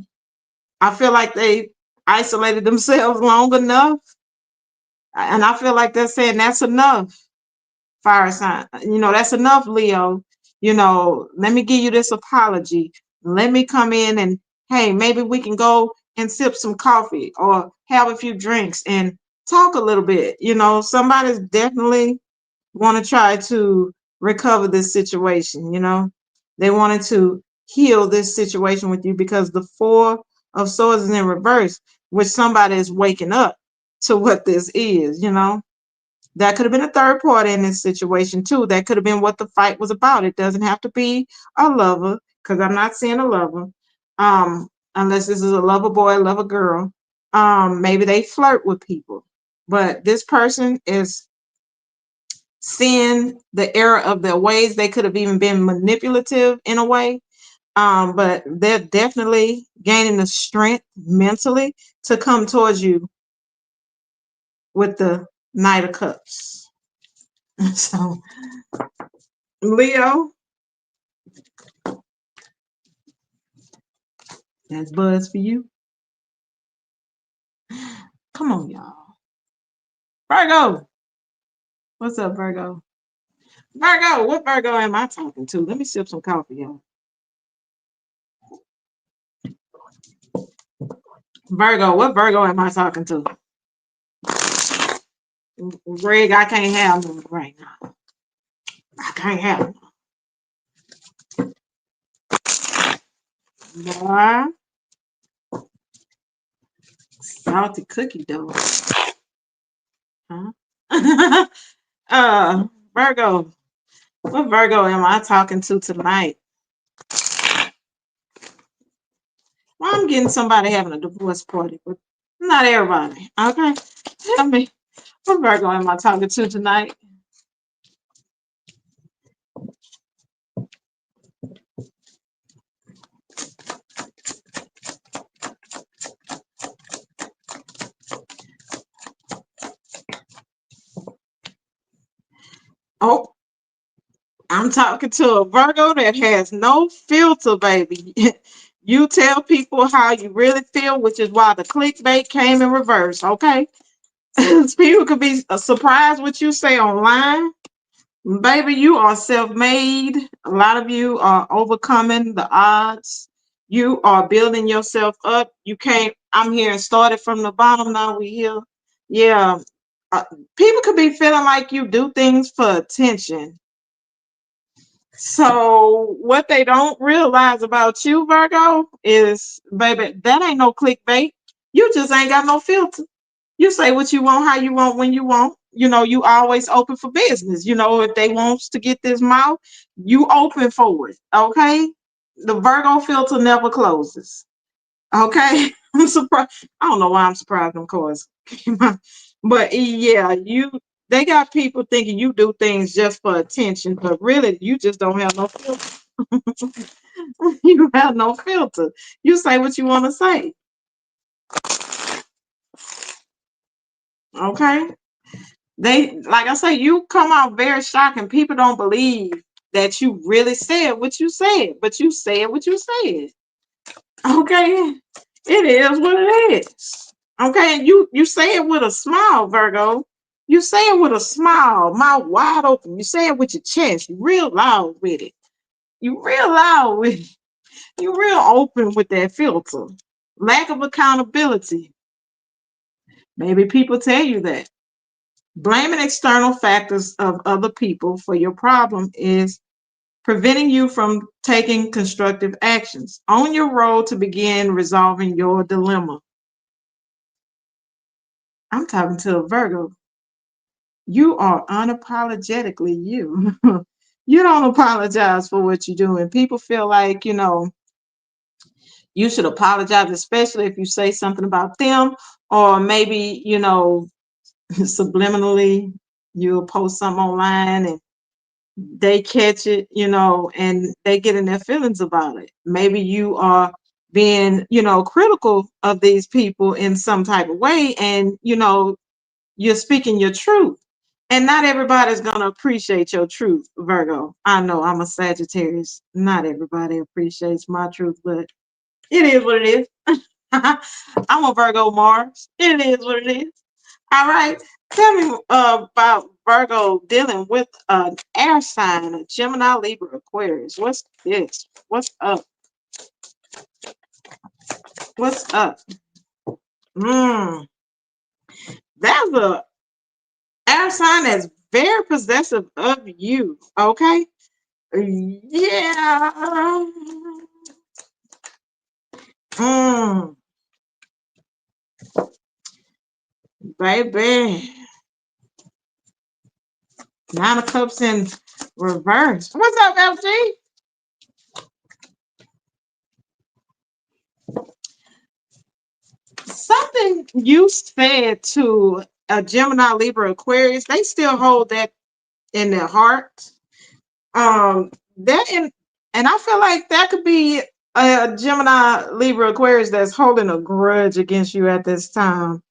feel like they isolated themselves long enough. And I feel like they're saying that's enough, fire sign. That's enough, Leo. Let me give you this apology. Let me come in and, hey, maybe we can go and sip some coffee or have a few drinks and talk a little bit. Somebody's definitely want to try to recover this situation. They wanted to heal this situation with you because the Four of Swords is in reverse, which somebody is waking up to what this is. That could have been a third party in this situation too. That could have been what the fight was about. It doesn't have to be a lover, because I'm not seeing a lover, unless this is a lover boy, a lover girl. Maybe they flirt with people, but this person is seeing the error of their ways. They could have even been manipulative in a way, but they're definitely gaining the strength mentally to come towards you with the Knight of Cups. So, Leo, that's buzz for you. Come on, y'all. Virgo. What's up, Virgo? Virgo, what Virgo am I talking to? Let me sip some coffee, y'all. Virgo, what Virgo am I talking to? Greg, I can't have them right now. I can't have them. Boy. Salty cookie dough. Huh? Virgo. What Virgo am I talking to tonight? Well, I'm getting somebody having a divorce party, but not everybody. Okay. Tell me, what Virgo am I talking to tonight? Oh, I'm talking to a Virgo that has no filter, baby. You tell people how you really feel, which is why the clickbait came in reverse, okay? People could be surprised what you say online. Baby, you are self-made. A lot of you are overcoming the odds. You are building yourself up. You can't, I'm here and started from the bottom. Now we here. Yeah. Uh, People could be feeling like you do things for attention. So what they don't realize about you, Virgo, is, baby, that ain't no clickbait. You just ain't got no filter. You say what you want, how you want, when you want. You know, you always open for business. You know, if they wants to get this mouth, you open for it. Okay. The Virgo filter never closes. Okay. I'm surprised. I don't know why I'm surprised, of course. But yeah, they got people thinking you do things just for attention, but really you just don't have no filter. You have no filter. You say what you want to say. Okay. They, like I say, you come out very shocking. People don't believe that you really said what you said, but you said what you said. Okay, it is what it is. Okay, and you say it with a smile, Virgo. You say it with a smile, mouth wide open. You say it with your chest. You real loud with it. You real loud with it. You real open with that filter. Lack of accountability. Maybe people tell you that. Blaming external factors of other people for your problem is preventing you from taking constructive actions on your road to begin resolving your dilemma. I'm talking to a Virgo. You are unapologetically you. You don't apologize for what you're doing. People feel like, you should apologize, especially if you say something about them, or maybe, subliminally you'll post something online and they catch it, and they get in their feelings about it. Maybe you are being, critical of these people in some type of way, and you're speaking your truth. And not everybody's gonna appreciate your truth, Virgo. I know I'm a Sagittarius. Not everybody appreciates my truth, but it is what it is. I'm a Virgo Mars. It is what it is. All right. Tell me about Virgo dealing with an air sign, a Gemini, Libra, Aquarius. What's this? What's up? What's up? Mm, that's a air sign that's very possessive of you. Okay. Yeah. Mm, baby. Nine of Cups in reverse. What's up, FG? Something you said to a Gemini, Libra, Aquarius, they still hold that in their heart. That and I feel like that could be a Gemini, Libra, Aquarius that's holding a grudge against you at this time.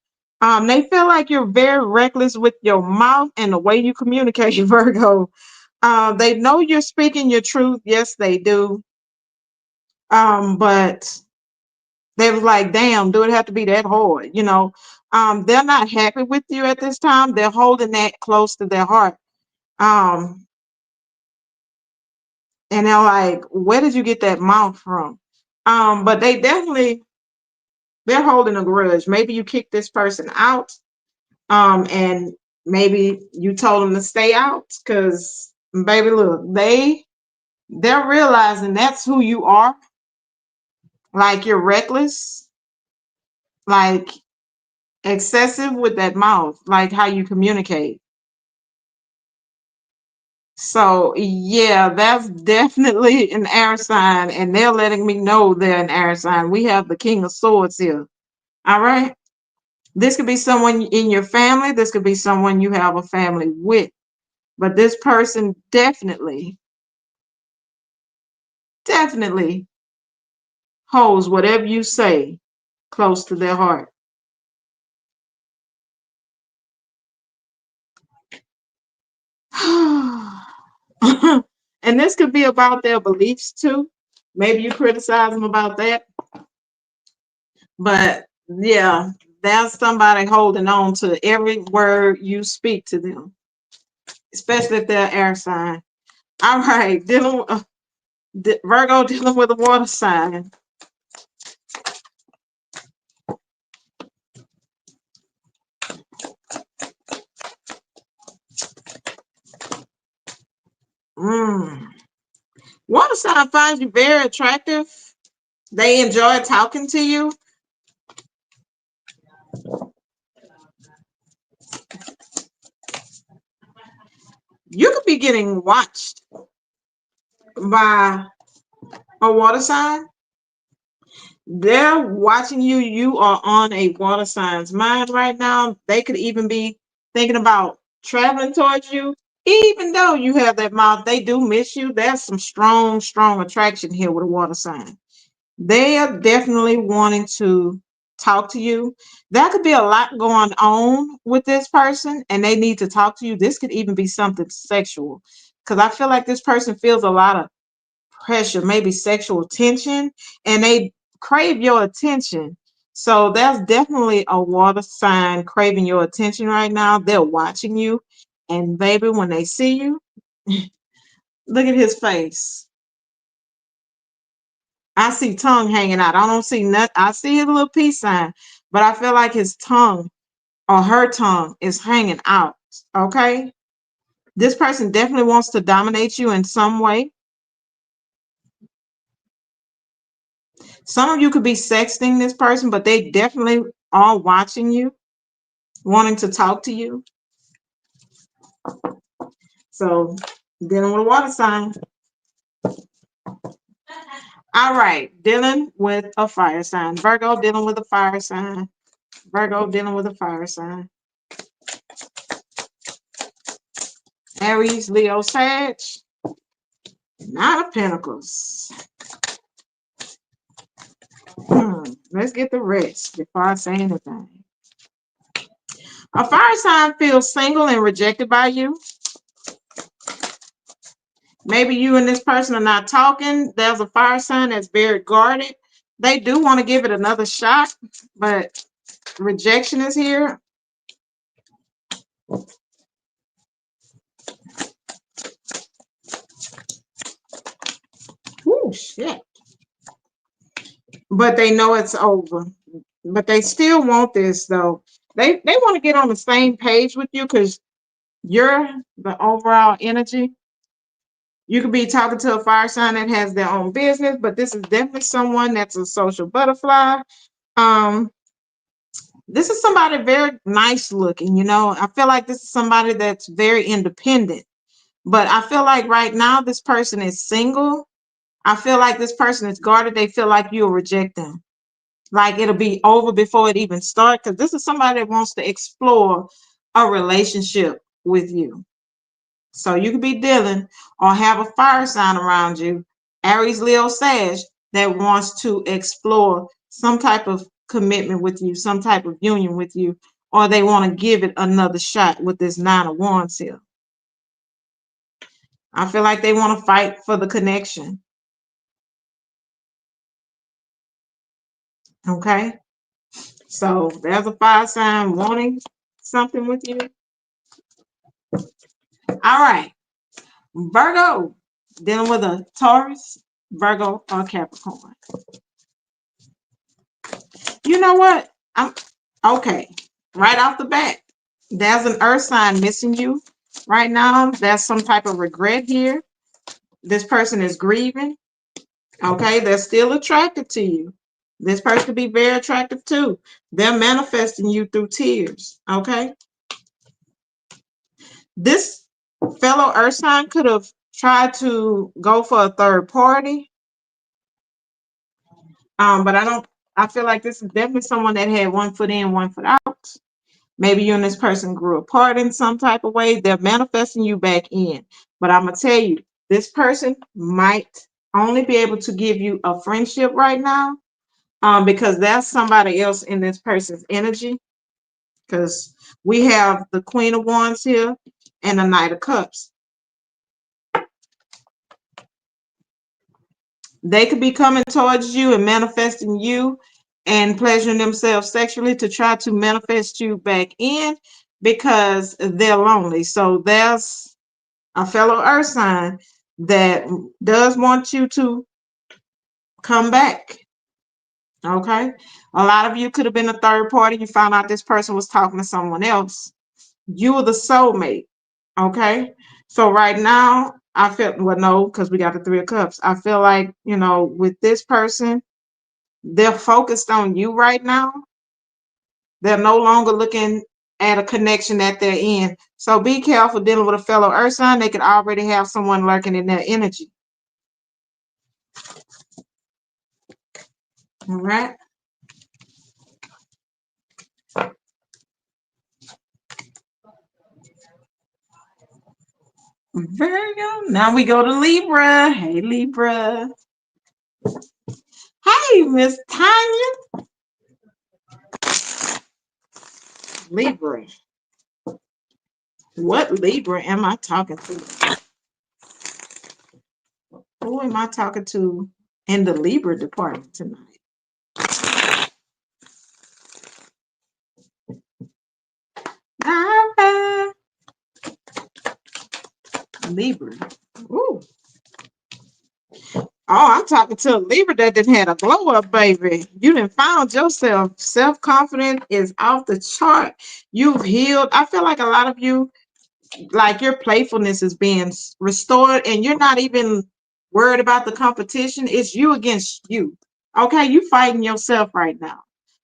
They feel like you're very reckless with your mouth and the way you communicate, Virgo. They know you're speaking your truth. Yes, they do. But they was like, damn, do it have to be that hard? They're not happy with you at this time. They're holding that close to their heart. Um, and they're like, where did you get that mouth from? But they're holding a grudge. Maybe you kicked this person out, and maybe you told them to stay out, because baby, look, they're realizing that's who you are. Like, you're reckless, like excessive with that mouth, like how you communicate. So yeah, that's definitely an air sign, and they're letting me know they're an air sign. We have the King of Swords here. All right. This could be someone in your family. This could be someone you have a family with. But this person definitely holds whatever you say close to their heart. And this could be about their beliefs too. Maybe you criticize them about that. But yeah, that's somebody holding on to every word you speak to them, especially if they're air sign. All right, Virgo dealing with a water sign. Mm. Water sign finds you very attractive. They enjoy talking to you. You could be getting watched by a water sign. They're watching you. You are on a water sign's mind right now. They could even be thinking about traveling towards you. Even though you have that mouth, they do miss you. There's some strong, strong attraction here with a water sign. They are definitely wanting to talk to you. That could be a lot going on with this person, and they need to talk to you. This could even be something sexual, because I feel like this person feels a lot of pressure, maybe sexual tension, and they crave your attention. So that's definitely a water sign craving your attention right now. They're watching you, and baby, when they see you, look at his face. I see tongue hanging out. I don't see nothing. I see a little peace sign, but I feel like his tongue or her tongue is hanging out. Okay. This person definitely wants to dominate you in some way. Some of you could be sexting this person, but they definitely are watching you, wanting to talk to you. So, dealing with a water sign. All right, dealing with a fire sign. Virgo dealing with a fire sign. Virgo dealing with a fire sign. Aries, Leo, Sag. Nine of Pentacles. Let's get the rest before I say anything. A fire sign feels single and rejected by you. Maybe you and this person are not talking. There's a fire sign that's very guarded. They do want to give it another shot, but rejection is here. Oh, shit. But they know it's over. But they still want this, though. They want to get on the same page with you because you're the overall energy. You could be talking to a fire sign that has their own business, but this is definitely someone that's a social butterfly. Um, this is somebody very nice looking, you know. I feel like this is somebody that's very independent. But I feel like right now this person is single. I feel like this person is guarded. They feel like you'll reject them. Like it'll be over before it even starts. Because this is somebody that wants to explore a relationship with you. So you could be dealing or have a fire sign around you, Aries, Leo, Sag, that wants to explore some type of commitment with you, some type of union with you, or they want to give it another shot with this Nine of Wands here. I feel like they want to fight for the connection. Okay. So there's a fire sign wanting something with you. All right. Virgo, dealing with a Taurus, Virgo, or Capricorn. You know what? I'm okay. Right off the bat, there's an earth sign missing you right now. There's some type of regret here. This person is grieving. Okay, they're still attracted to you. This person could be very attractive too. They're manifesting you through tears. Okay. This Fellow Earth sign could have tried to go for a third party. But I feel like this is definitely someone that had one foot in, one foot out. Maybe you and this person grew apart in some type of way. They're manifesting you back in. But I'm going to tell you, this person might only be able to give you a friendship right now, because there's somebody else in this person's energy. Because we have the Queen of Wands here and the Knight of Cups. They could be coming towards you and manifesting you and pleasuring themselves sexually to try to manifest you back in because they're lonely. So there's a fellow earth sign that does want you to come back. Okay. A lot of you could have been a third party. You found out this person was talking to someone else. You were the soulmate. Okay. So right now, I feel, well, no, because we got the Three of Cups. I feel like, with this person, they're focused on you right now. They're no longer looking at a connection that they're in. So be careful dealing with a fellow earth sign. They could already have someone lurking in their energy. All right. Virgo. Now we go to Libra. Hey, Libra. Hey, Miss Tonya. Libra. What Libra am I talking to? Who am I talking to in the Libra department tonight? Libra. Ooh. Oh, I'm talking to a Libra that didn't had a glow up, baby. You didn't found yourself. Self-confidence is off the chart. You've healed. I feel like a lot of you, like your playfulness is being restored and you're not even worried about the competition. It's you against you. Okay, you fighting yourself right now.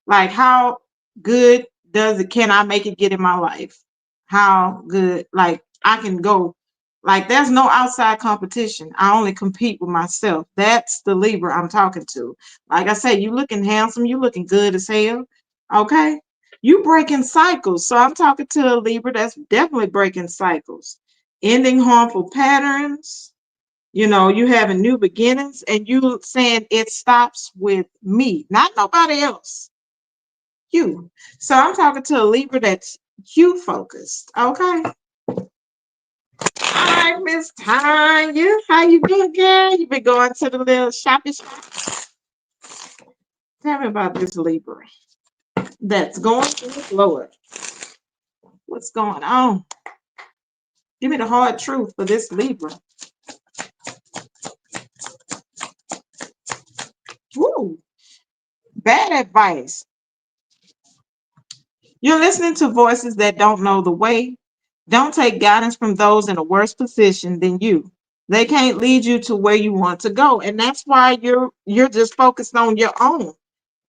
Like, how good can I make it get in my life? How good, like, I can go, like, there's no outside competition. I only compete with myself. That's the Libra I'm talking to. Like I said, you looking handsome, you looking good as hell. Okay, you breaking cycles. So I'm talking to a Libra that's definitely breaking cycles, ending harmful patterns. You having new beginnings, and you saying it stops with me, not nobody else. You. So I'm talking to a Libra that's you focused. Okay. All right, Miss Tanya. How you doing, girl? You been going to the little shopping shop? Tell me about this Libra that's going through the floor. What's going on? Give me the hard truth for this Libra. Woo. Bad advice. You're listening to voices that don't know the way. Don't take guidance from those in a worse position than you. They can't lead you to where you want to go. And that's why you're just focused on your own.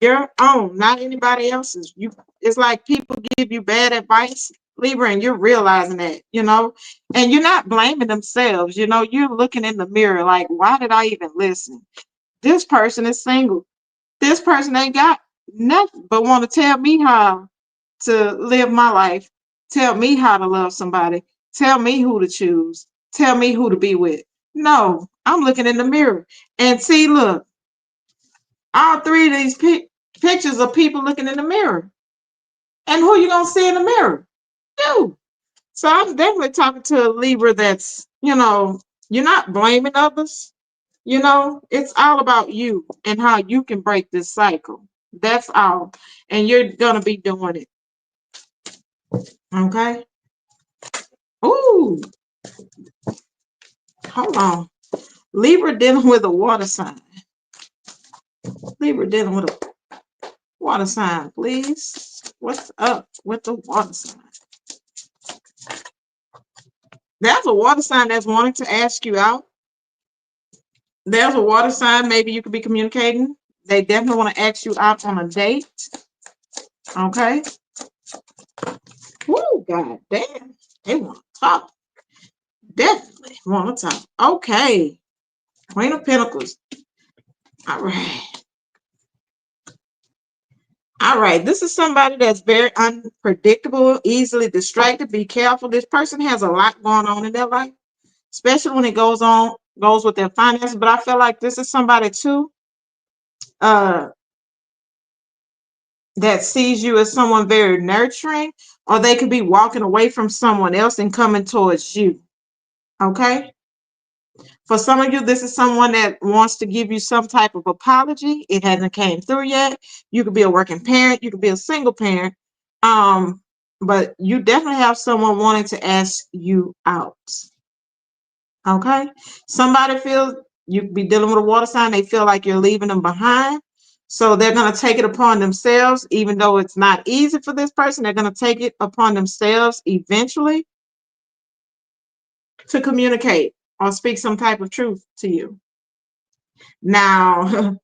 Your own, not anybody else's. It's like people give you bad advice, Libra, and you're realizing that, and you're not blaming themselves. You're looking in the mirror like, why did I even listen? This person is single. This person ain't got nothing but want to tell me how to live my life, tell me how to love somebody, tell me who to choose, tell me who to be with. No, I'm looking in the mirror and see, look, all three of these pictures of people looking in the mirror. And who you gonna see in the mirror? You. So I'm definitely talking to a Libra that's, you're not blaming others. It's all about you and how you can break this cycle. That's all. And you're gonna be doing it. Okay. Ooh, hold on. Libra dealing with a water sign. Libra dealing with a water sign, please. What's up with the water sign? There's a water sign that's wanting to ask you out. There's a water sign, maybe you could be communicating. They definitely want to ask you out on a date. Okay. Woo, God damn. They want to talk. Definitely want to talk. Okay. Queen of Pentacles. All right. All right. This is somebody that's very unpredictable, easily distracted. Be careful. This person has a lot going on in their life, especially when it goes with their finances. But I feel like this is somebody too that sees you as someone very nurturing, or they could be walking away from someone else and coming towards you. Okay. For some of you, this is someone that wants to give you some type of apology. It hasn't came through yet. You could be a working parent. You could be a single parent. But you definitely have someone wanting to ask you out. Okay. Somebody feels you could be dealing with a water sign. They feel like you're leaving them behind. So they're going to take it upon themselves, even though it's not easy for this person. They're going to take it upon themselves eventually to communicate or speak some type of truth to you. Now,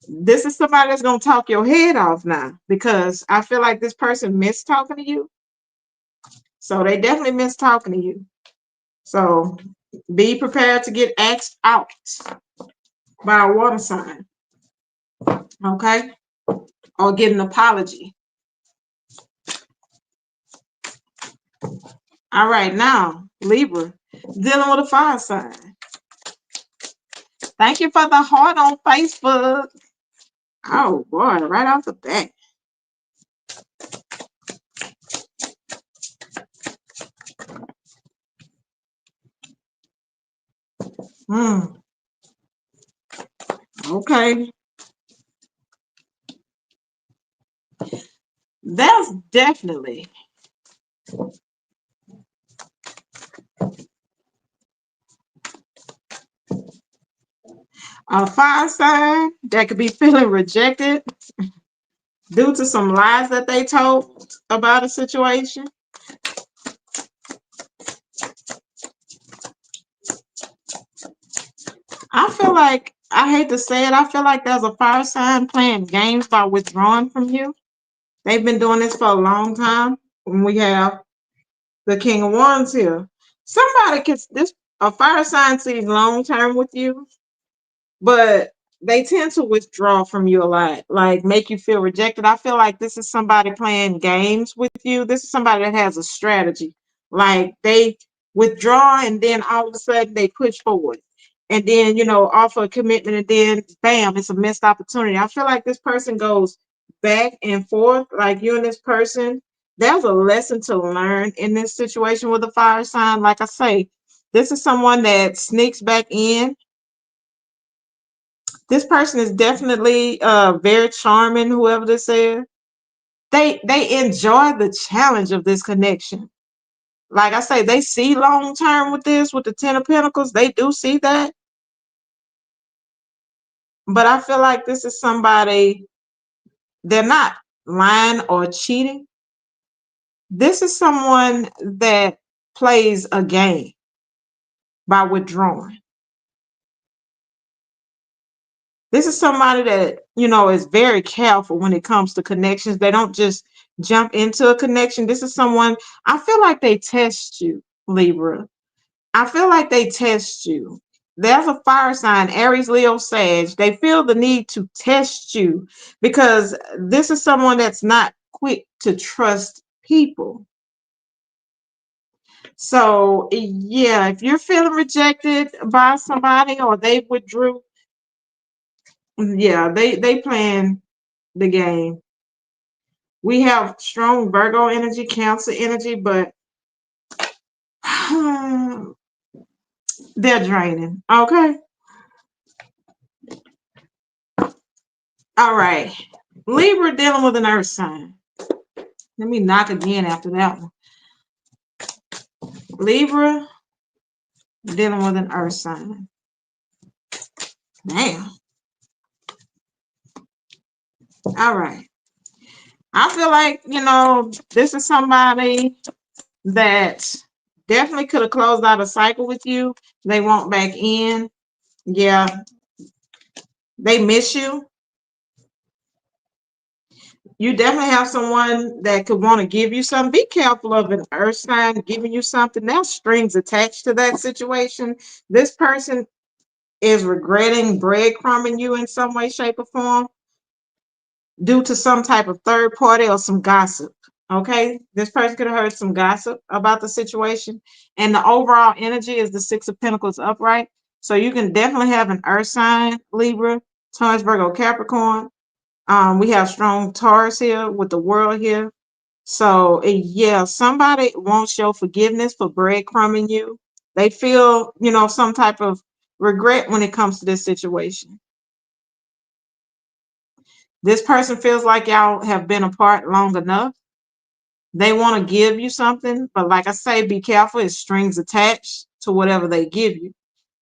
this is somebody that's going to talk your head off now, because I feel like this person missed talking to you. So they definitely missed talking to you. So be prepared to get asked out by a water sign. Okay? Or get an apology. All right, now, Libra, dealing with a fire sign. Thank you for the heart on Facebook. Oh, boy, right off the bat. Okay. That's definitely a fire sign that could be feeling rejected due to some lies that they told about a situation. I feel like, I hate to say it, I feel like there's a fire sign playing games by withdrawing from you. They've been doing this for a long time. When we have the King of Wands here, somebody a fire sign sees long term with you, but they tend to withdraw from you a lot, like make you feel rejected. I feel like this is somebody playing games with you. This is somebody that has a strategy. Like they withdraw and then all of a sudden they push forward. And then, offer a commitment, and then bam, it's a missed opportunity. I feel like this person goes back and forth, like you and this person. There's a lesson to learn in this situation with a fire sign. Like I say, this is someone that sneaks back in. This person is definitely very charming, whoever this is. They enjoy the challenge of this connection. Like I say, they see long term with this, with the Ten of Pentacles. They do see that. But I feel like this is somebody, they're not lying or cheating. This is someone that plays a game by withdrawing. This is somebody that, is very careful when it comes to connections. They don't just jump into a connection. This is someone, I feel like they test you, Libra. I feel like they test you. There's a fire sign, Aries, Leo, Sag. They feel the need to test you because this is someone that's not quick to trust people. So, yeah, if you're feeling rejected by somebody or they withdrew, yeah, they playing the game. We have strong Virgo energy, Cancer energy, but they're draining. Okay. All right. Libra dealing with an earth sign. Let me knock again after that one. Libra dealing with an earth sign. Damn. All right. I feel like, this is somebody that definitely could have closed out a cycle with you. They want back in. Yeah. They miss you. You definitely have someone that could want to give you something. Be careful of an earth sign giving you something. There's strings attached to that situation. This person is regretting breadcrumbing you in some way, shape, or form due to some type of third party or some gossip. Okay, this person could have heard some gossip about the situation, and the overall energy is the Six of Pentacles upright. So you can definitely have an earth sign, Libra, Taurus, Virgo, Capricorn. We have strong Taurus here with the world here. So yeah, somebody wants your forgiveness for breadcrumbing you. They feel, some type of regret when it comes to this situation. This person feels like y'all have been apart long enough. They want to give you something, but like I say, be careful. It's strings attached to whatever they give you.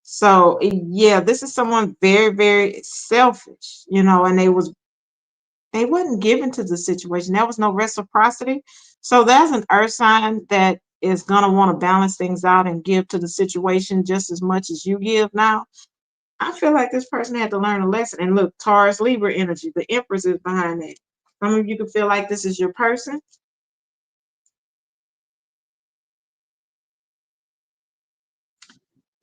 So yeah, this is someone very, very selfish, and they wasn't given to the situation. There was no reciprocity. So there's an earth sign that is gonna want to balance things out and give to the situation just as much as you give now. I feel like this person had to learn a lesson. And look, Taurus Libra energy, the Empress is behind that. Some of you can feel like this is your person.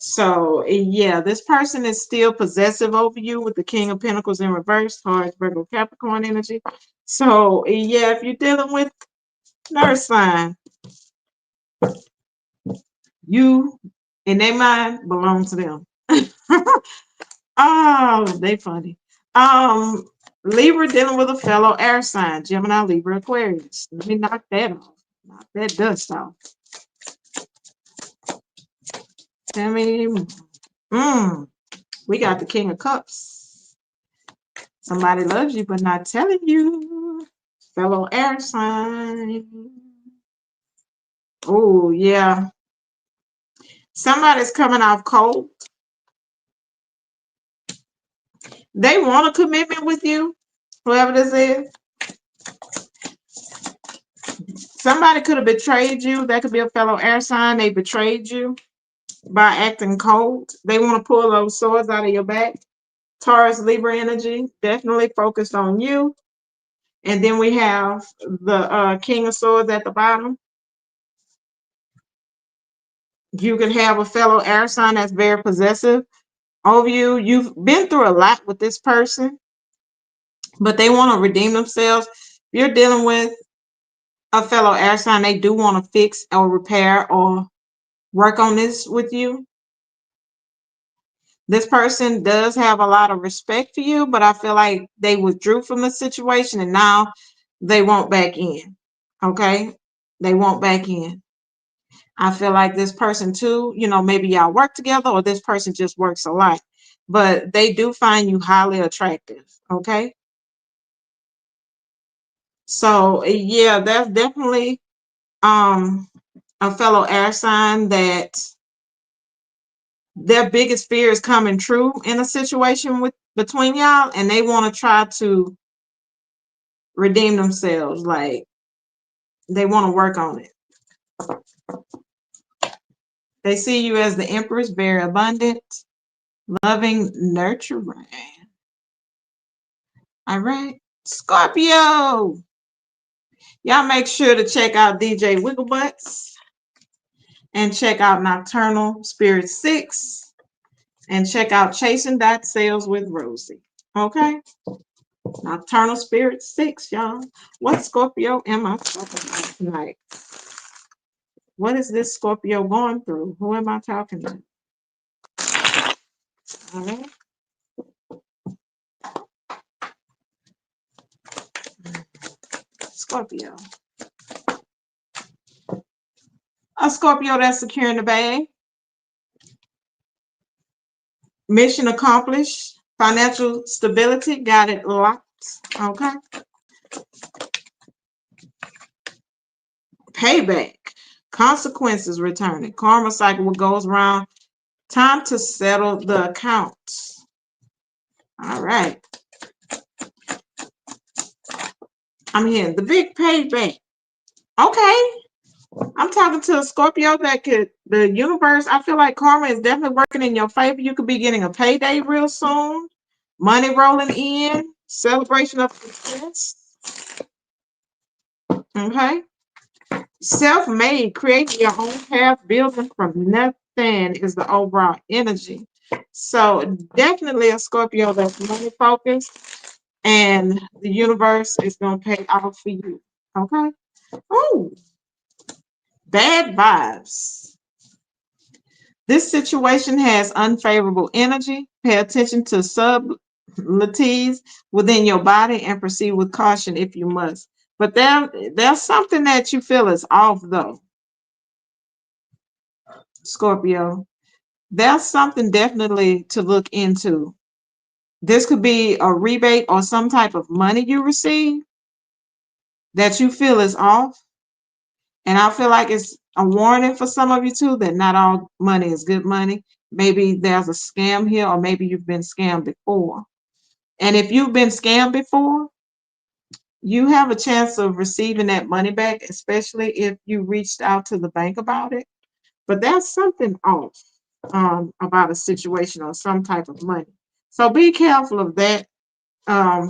So yeah, this person is still possessive over you with the King of Pentacles in reverse, Taurus, Virgo, Capricorn energy. So yeah, if you're dealing with an earth sign, you in their mind belong to them. Oh, they funny. Libra dealing with a fellow air sign, Gemini, Libra, Aquarius. Let me knock that off. Knock that dust off. Tell me, we got the King of Cups. Somebody loves you, but not telling you. Fellow air sign. Oh, yeah. Somebody's coming off cold. They want a commitment with you, whoever this is. Somebody could have betrayed you. That could be a fellow air sign. They betrayed you by acting cold. They want to pull those swords out of your back. Taurus, Libra energy, definitely focused on you. And then we have the King of Swords at the bottom. You can have a fellow air sign that's very possessive over you. You've been through a lot with this person, but they want to redeem themselves. If you're dealing with a fellow air sign, they do want to fix or repair or work on this with you. This person does have a lot of respect for you, but I feel like they withdrew from the situation and now they won't back in. Okay? They won't back in. I feel like this person too, maybe y'all work together or this person just works a lot, but they do find you highly attractive. Okay? So yeah, that's definitely a fellow air sign that their biggest fear is coming true in a situation between y'all, and they want to try to redeem themselves. Like they want to work on it. They see you as the Empress, very abundant, loving, nurturing. All right, Scorpio. Y'all make sure to check out DJ Wigglebutts and check out Nocturnal Spirit 6 and check out Chasing Dot Sales with Rosie. Okay? Nocturnal Spirit 6, y'all. What Scorpio am I talking about tonight? What is this Scorpio going through? Who am I talking to? All right. Scorpio. A Scorpio that's securing the bag. Mission accomplished. Financial stability. Got it locked. Okay. Payback. Consequences returning. Karma cycle, what goes around. Time to settle the accounts. All right. I'm here. The big payback. Okay. I'm talking to a Scorpio that the universe, I feel like karma is definitely working in your favor. You could be getting a payday real soon. Money rolling in. Celebration of success. Okay. Self-made, creating your own path, building from nothing is the overall energy. So definitely a Scorpio that's money focused, and the universe is going to pay off for you. Okay. Oh, bad vibes. This situation has unfavorable energy. Pay attention to subtleties within your body and proceed with caution if you must. But there's something that you feel is off though, Scorpio. There's something definitely to look into. This could be a rebate or some type of money you receive that you feel is off. And I feel like it's a warning for some of you too that not all money is good money. Maybe there's a scam here, or maybe you've been scammed before. And if you've been scammed before, you have a chance of receiving that money back, especially if you reached out to the bank about it. But there's something off about a situation or some type of money. So be careful of that,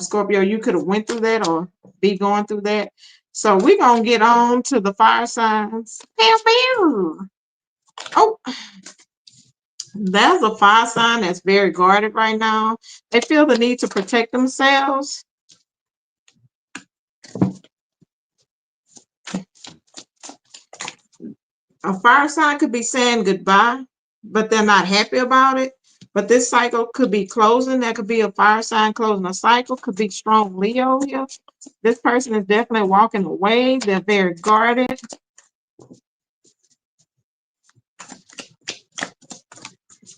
Scorpio. You could have went through that or be going through that. So we're going to get on to the fire signs. Pew, pew. Oh, there's a fire sign that's very guarded right now. They feel the need to protect themselves. A fire sign could be saying goodbye, but they're not happy about it. But this cycle could be closing. That could be a fire sign closing a cycle. Could be strong Leo here. This person is definitely walking away. They're very guarded.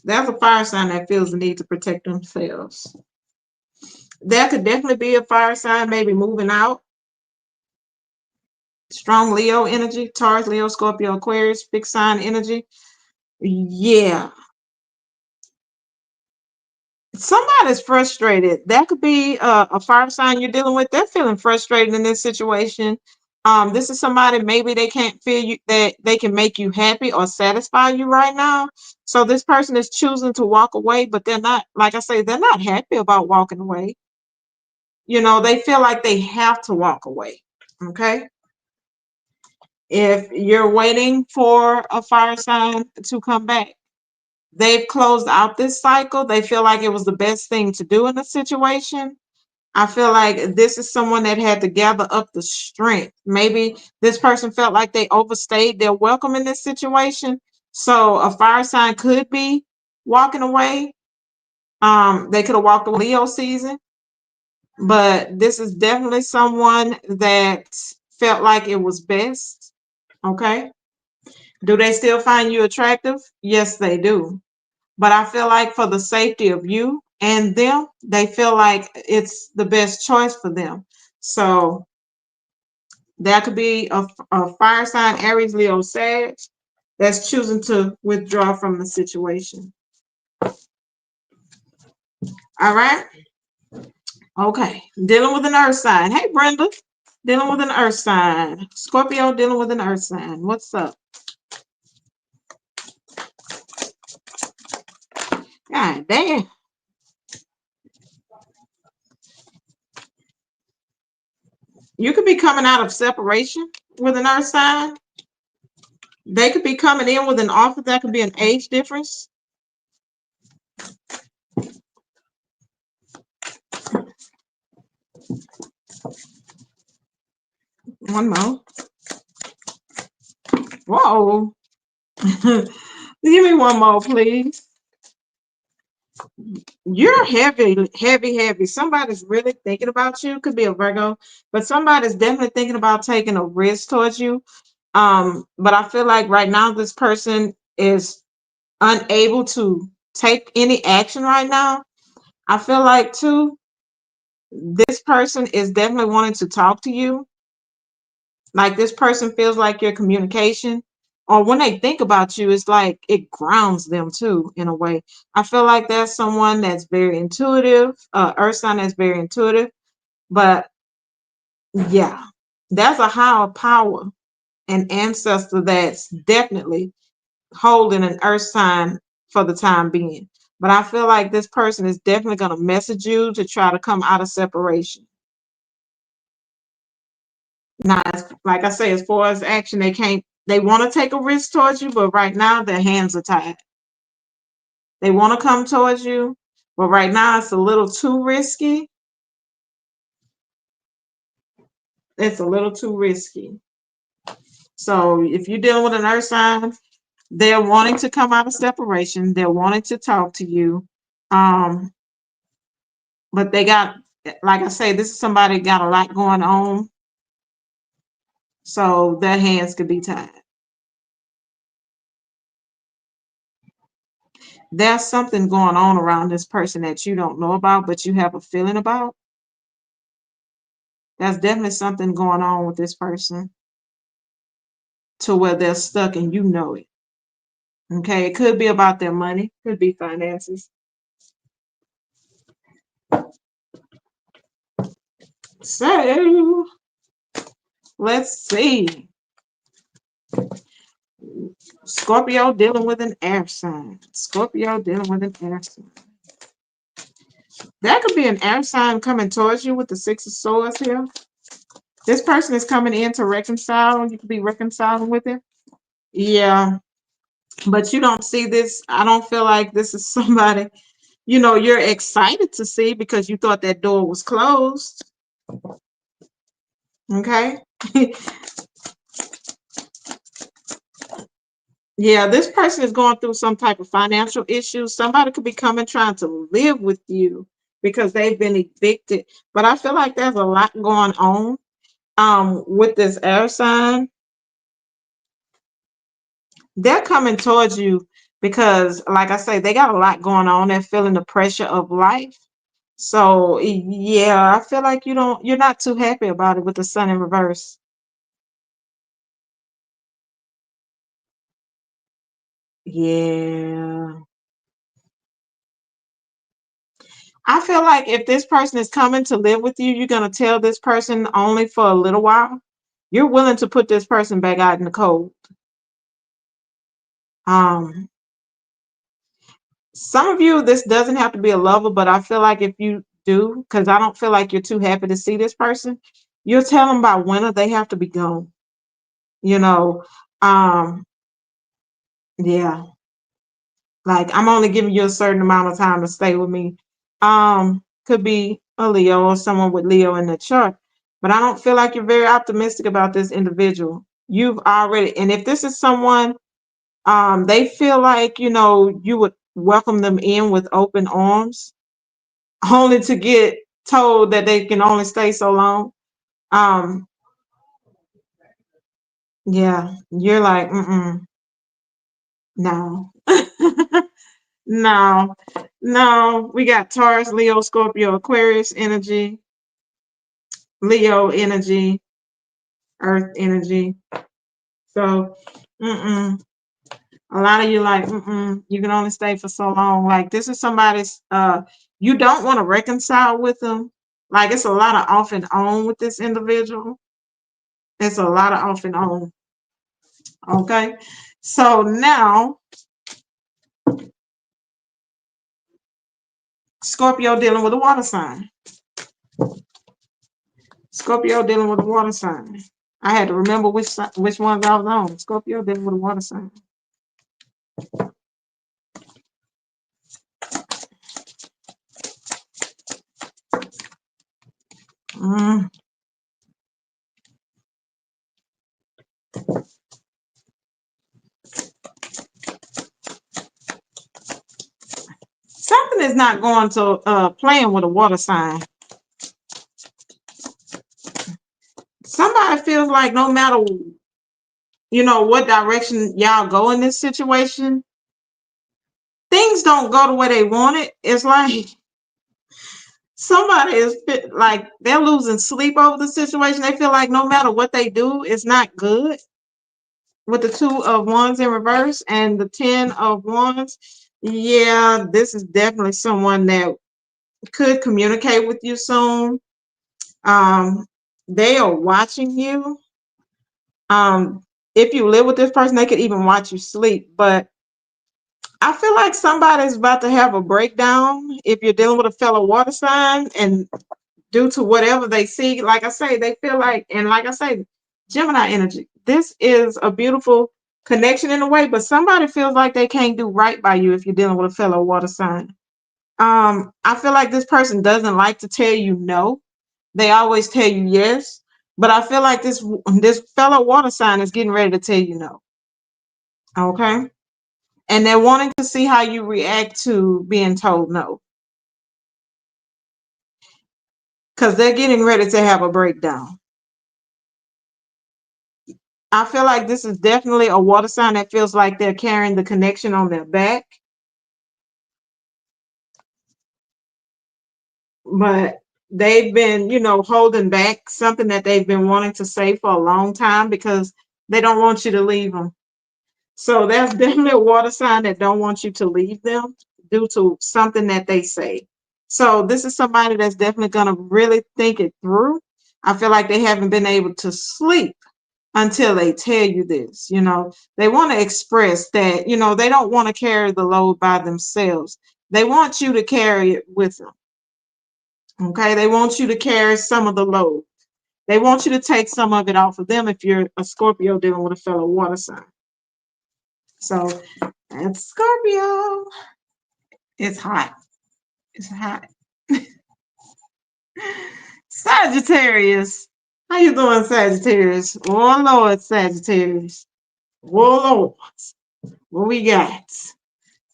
There's a fire sign that feels the need to protect themselves. There could definitely be a fire sign maybe moving out. Strong Leo energy, Taurus, Leo, Scorpio, Aquarius, big sign energy. Yeah. Somebody's frustrated. That could be a fire sign you're dealing with. They're feeling frustrated in this situation. This is somebody, maybe they can't feel you that they can make you happy or satisfy you right now. So this person is choosing to walk away, but they're not, like I say, they're not happy about walking away. You know, they feel like they have to walk away. Okay. If you're waiting for a fire sign to come back, they've closed out this cycle. They feel like it was the best thing to do in the situation. I feel like this is someone that had to gather up the strength. Maybe this person felt like they overstayed their welcome in this situation. So a fire sign could be walking away. They could have walked away Leo season, but this is definitely someone that felt like it was best. Okay. Do they still find you attractive? Yes, they do. But I feel like for the safety of you and them, they feel like it's the best choice for them. So that could be a fire sign, Aries, Leo, Sag, that's choosing to withdraw from the situation. All right. Okay. Dealing with an earth sign. Hey, Brenda. Dealing with an earth sign. Scorpio dealing with an earth sign. What's up? God damn. You could be coming out of separation with an earth sign. They could be coming in with an offer that could be an age difference. One more. Whoa. Give me one more, please. You're heavy, heavy, heavy. Somebody's really thinking about you. Could be a Virgo, but somebody's definitely thinking about taking a risk towards you. But I feel like right now this person is unable to take any action right now. I feel like too, this person is definitely wanting to talk to you. Like this person feels like your communication, or when they think about you, it's like it grounds them too in a way. I feel like there's someone that's very intuitive, earth sign that's very intuitive, but yeah, that's a higher power, an ancestor that's definitely holding an earth sign for the time being. But I feel like this person is definitely going to message you to try to come out of separation. Now, like I say, as far as action, they want to take a risk towards you, but right now their hands are tied. They want to come towards you, but right now it's a little too risky. It's a little too risky. So if you're dealing with an earth sign, they're wanting to come out of separation. They're wanting to talk to you. But they got, like I say, this is somebody got a lot going on. So their hands could be tied. There's something going on around this person that you don't know about, but you have a feeling about. There's definitely something going on with this person to where they're stuck and you know it. Okay, it could be about their money, could be finances. So let's see. Scorpio dealing with an air sign. Scorpio dealing with an air sign. That could be an air sign coming towards you with the Six of Swords here. This person is coming in to reconcile. You could be reconciling with him. Yeah, but you don't see this. I don't feel like this is somebody, you're excited to see because you thought that door was closed. Okay. Yeah, this person is going through some type of financial issues. Somebody could be coming trying to live with you because they've been evicted. But I feel like there's a lot going on with this air sign. They're coming towards you because, like I say, they got a lot going on. They're feeling the pressure of life. So yeah, I feel like you're not too happy about it with the sun in reverse. Yeah. I feel like if this person is coming to live with you, you're going to tell this person only for a little while. You're willing to put this person back out in the cold. Um, some of you, this doesn't have to be a lover, but I feel like if you do, because I don't feel like you're too happy to see this person, you'll tell them by when they have to be gone. You know, um, yeah, like I'm only giving you a certain amount of time to stay with me. Could be a Leo or someone with Leo in the chart, but I don't feel like you're very optimistic about this individual. You've already, and if this is someone, they feel like you would welcome them in with open arms, only to get told that they can only stay so long. Um, yeah, you're like, no. No, no, we got Taurus, Leo, Scorpio, Aquarius energy, Leo energy, Earth energy. So, a lot of you like, you can only stay for so long. Like this is somebody's, you don't want to reconcile with them. Like it's a lot of off and on with this individual. It's a lot of off and on. Okay. So now, Scorpio dealing with a water sign. Scorpio dealing with a water sign. I had to remember which ones I was on. Scorpio dealing with a water sign. Mm. Something is not going to playing with a water sign. Somebody feels like no matter what direction y'all go in this situation, things don't go the way they want it. It's like somebody is like they're losing sleep over the situation. They feel like no matter what they do, it's not good. With the Two of Wands in reverse and the 10 of Wands, yeah, this is definitely someone that could communicate with you soon. They are watching you. If you live with this person, they could even watch you sleep. But I feel like somebody's about to have a breakdown if you're dealing with a fellow water sign, and due to whatever they see. Like I say, they feel like, and like I say, Gemini energy. This is a beautiful connection in a way, but somebody feels like they can't do right by you if you're dealing with a fellow water sign. I feel like this person doesn't like to tell you no. They always tell you yes. But I feel like this fellow water sign is getting ready to tell you no. Okay? And they're wanting to see how you react to being told no. Because they're getting ready to have a breakdown. I feel like this is definitely a water sign that feels like they're carrying the connection on their back. But they've been, holding back something that they've been wanting to say for a long time because they don't want you to leave them. So that's definitely a water sign that don't want you to leave them due to something that they say. So this is somebody that's definitely going to really think it through. I feel like they haven't been able to sleep until they tell you this. They want to express that, they don't want to carry the load by themselves. They want you to carry it with them. Okay, they want you to carry some of the load. They want you to take some of it off of them if you're a Scorpio dealing with a fellow water sign. So that's Scorpio. It's hot. It's hot. Sagittarius. How you doing, Sagittarius? Oh, Lord, Sagittarius. Oh, Lord. What we got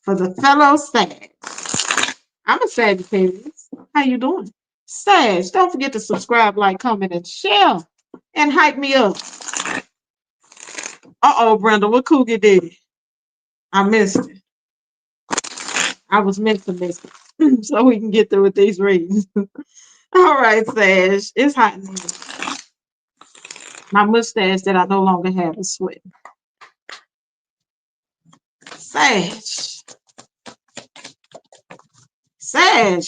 for the fellow Sag? I'm a Sagittarius. How you doing? Sag, don't forget to subscribe, like, comment, and share. And hype me up. Uh-oh, Brenda, what Cougar did? I missed it. I was meant to miss it. So we can get through with these readings. All right, Sag. It's hot in here. My mustache that I no longer have is sweating. Sag. Sag.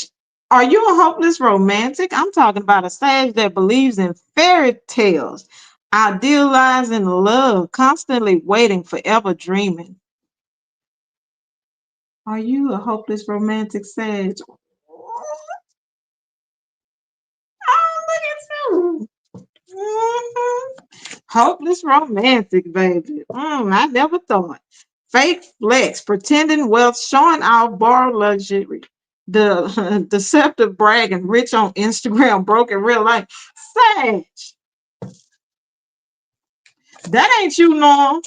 Are you a hopeless romantic? I'm talking about a Sag that believes in fairy tales, idealizing love, constantly waiting, forever dreaming. Are you a hopeless romantic, Sag? Oh, look at you. Hopeless romantic, baby. I never thought. Fake flex, pretending wealth, showing off borrowed luxury, the deceptive bragging, rich on Instagram, broke in real life. Sag, that ain't you, Norm.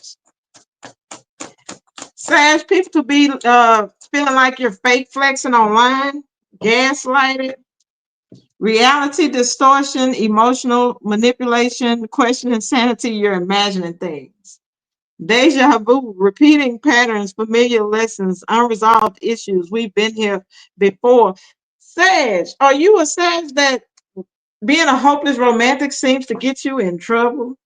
Sag, people to be feeling like you're fake flexing online, gaslighted, reality distortion, emotional manipulation, questioning sanity, you're imagining things. Deja vu, repeating patterns, familiar lessons, unresolved issues. We've been here before. Sag, are you a Sag that being a hopeless romantic seems to get you in trouble?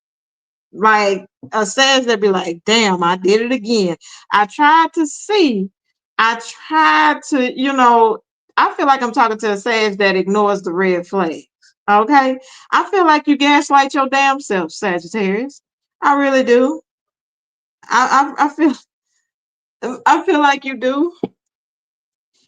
Like a Sag that be like, damn, I did it again. I tried to see. I tried to, I feel like I'm talking to a Sag that ignores the red flag. Okay? I feel like you gaslight your damn self, Sagittarius. I really do. I feel like you do.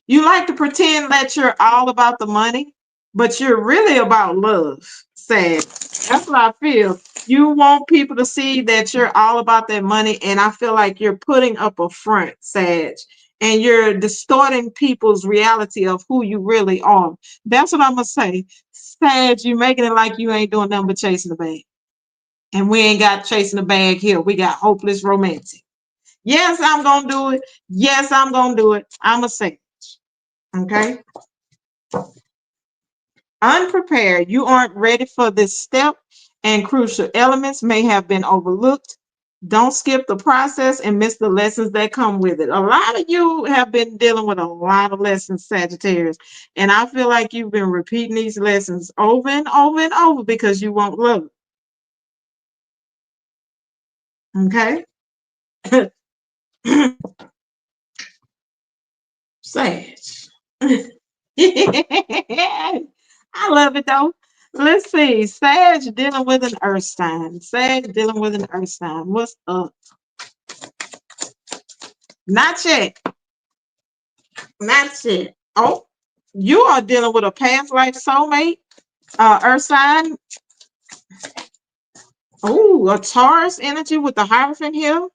You like to pretend that you're all about the money, but you're really about love. Sad. That's what I feel. You want people to see that you're all about that money, and I feel like you're putting up a front, Sag, and you're distorting people's reality of who you really are. That's what I'm gonna say. Sag, you making it like you ain't doing nothing but chasing the bag. And we ain't got chasing the bag here. We got hopeless romantic. Yes, I'm gonna do it. Yes, I'm gonna do it. I'm a Sag. Okay. Unprepared. You aren't ready for this step, and crucial elements may have been overlooked. Don't skip the process and miss the lessons that come with it. A lot of you have been dealing with a lot of lessons, Sagittarius, and I feel like you've been repeating these lessons over and over and over because you won't love it. Okay. Sag. I love it though. Let's see. Sag dealing with an earth sign. Sag dealing with an earth sign. What's up? Not yet. Not yet. Oh, you are dealing with a past life soulmate. Earth sign. Oh, a Taurus energy with the Hierophant here.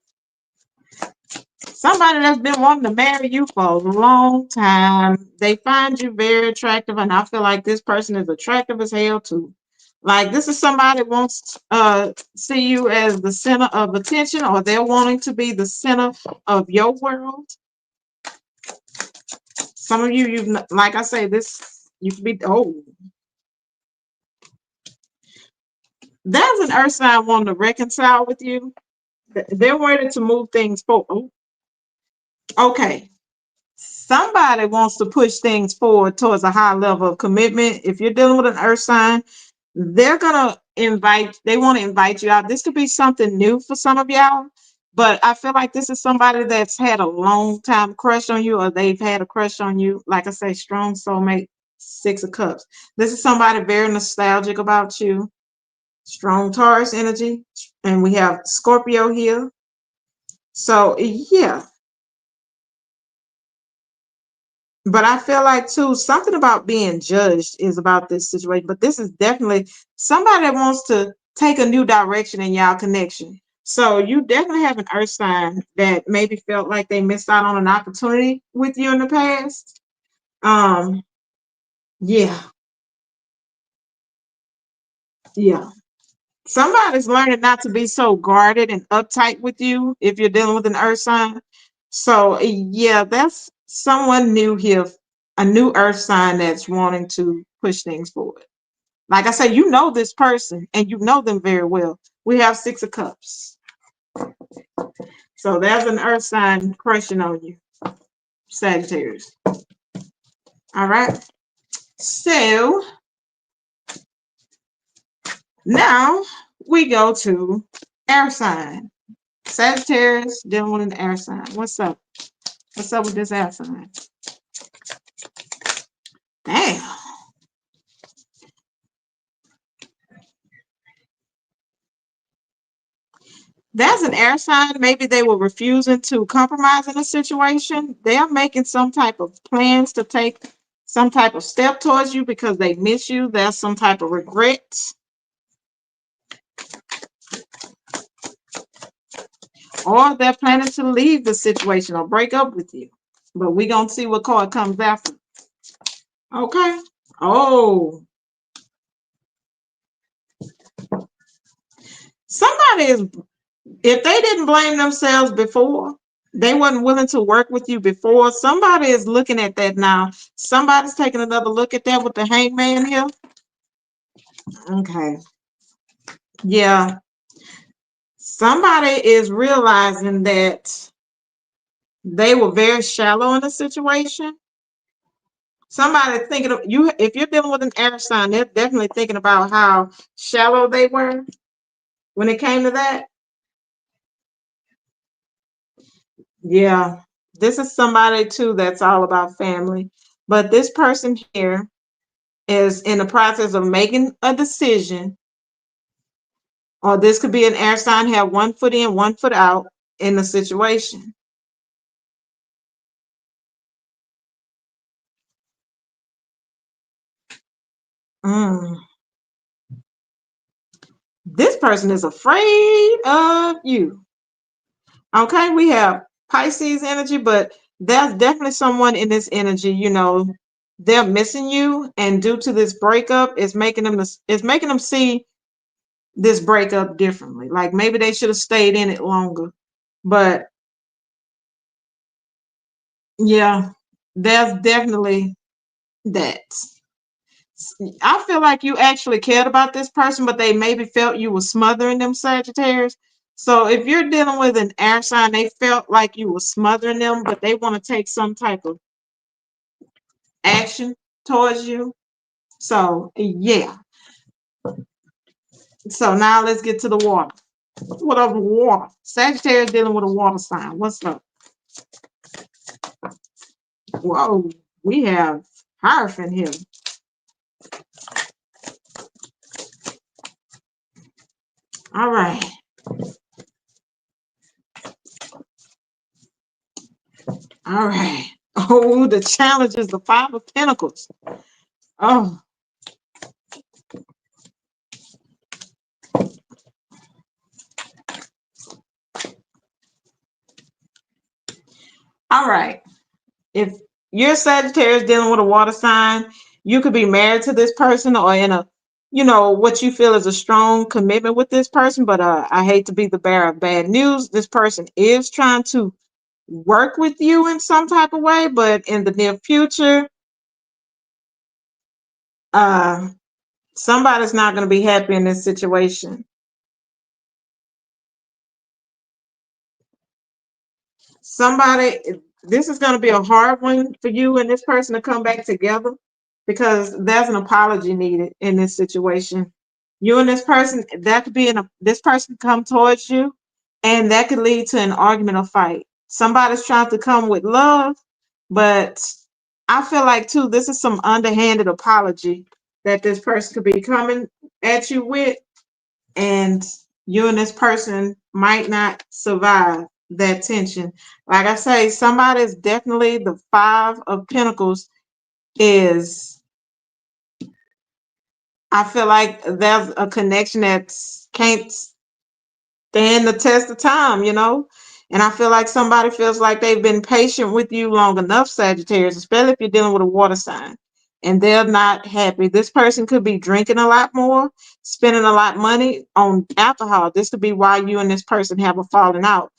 Somebody that's been wanting to marry you for a long time. They find you very attractive, and I feel like this person is attractive as hell too. Like this is somebody that wants to see you as the center of attention, or they're wanting to be the center of your world. Some of you, like I say, this you could be. Oh, there's an Earth sign wanting to reconcile with you. They're ready to move things forward. Okay. Somebody wants to push things forward towards a high level of commitment. If you're dealing with an earth sign, they want to invite you out. This could be something new for some of y'all, but I feel like this is somebody that's had a long time crush on you, or they've had a crush on you. Like I say, strong soulmate, 6 of Cups. This is somebody very nostalgic about you. Strong Taurus energy, and we have Scorpio here. So yeah, but I feel like too something about being judged is about this situation. But this is definitely somebody that wants to take a new direction in y'all connection. So you definitely have an earth sign that maybe felt like they missed out on an opportunity with you in the past. Yeah, yeah. Somebody's learning not to be so guarded and uptight with you if you're dealing with an earth sign. So yeah, that's someone new here, a new earth sign that's wanting to push things forward. Like I said, you know this person and you know them very well. We have 6 of Cups. So there's an earth sign crushing on you, Sagittarius. All right. So now we go to air sign. Sagittarius dealing with an air sign. What's up? What's up with this air sign? Damn. That's an air sign. Maybe they were refusing to compromise in a situation. They are making some type of plans to take some type of step towards you because they miss you. There's some type of regret. Or they're planning to leave the situation or break up with you. But we're going to see what card comes after. Okay. Oh. Somebody is, if they didn't blame themselves before, they wasn't willing to work with you before, somebody is looking at that now. Somebody's taking another look at that with the hangman here. Okay. Yeah. Somebody is realizing that they were very shallow in the situation. Somebody thinking of you, if you're dealing with an air sign, they're definitely thinking about how shallow they were when it came to that. Yeah. This is somebody too that's all about family. But this person here is in the process of making a decision, or this could be an air sign, have one foot in, one foot out in the situation. Mm. This person is afraid of you. Okay, we have Pisces energy, but there's definitely someone in this energy, they're missing you, and due to this breakup, it's making them see this breakup differently. Like maybe they should have stayed in it longer. But yeah, there's definitely that. I feel like you actually cared about this person, but they maybe felt you were smothering them, Sagittarius. So if you're dealing with an air sign, they felt like you were smothering them, but they want to take some type of action towards you. So yeah. So now let's get to the water. What of the water? Sagittarius dealing with a water sign. What's up? Whoa, we have Hierophant here. All right. All right. Oh, the challenge is the 5 of Pentacles. Oh, All right. If you're Sagittarius dealing with a water sign, you could be married to this person or in a, what you feel is a strong commitment with this person. But I hate to be the bearer of bad news. This person is trying to work with you in some type of way, but in the near future, somebody's not going to be happy in this situation. This is going to be a hard one for you and this person to come back together because there's an apology needed in this situation. You and this person, that could be this person come towards you and that could lead to an argument or fight. Somebody's trying to come with love, but I feel like too, this is some underhanded apology that this person could be coming at you with, and you and this person might not survive that tension. Like I say, somebody is definitely the Five of Pentacles is, I feel like there's a connection that can't stand the test of time, And I feel like somebody feels like they've been patient with you long enough, Sagittarius, especially if you're dealing with a water sign, and they're not happy. This person could be drinking a lot more, spending a lot of money on alcohol. This could be why you and this person have a falling out.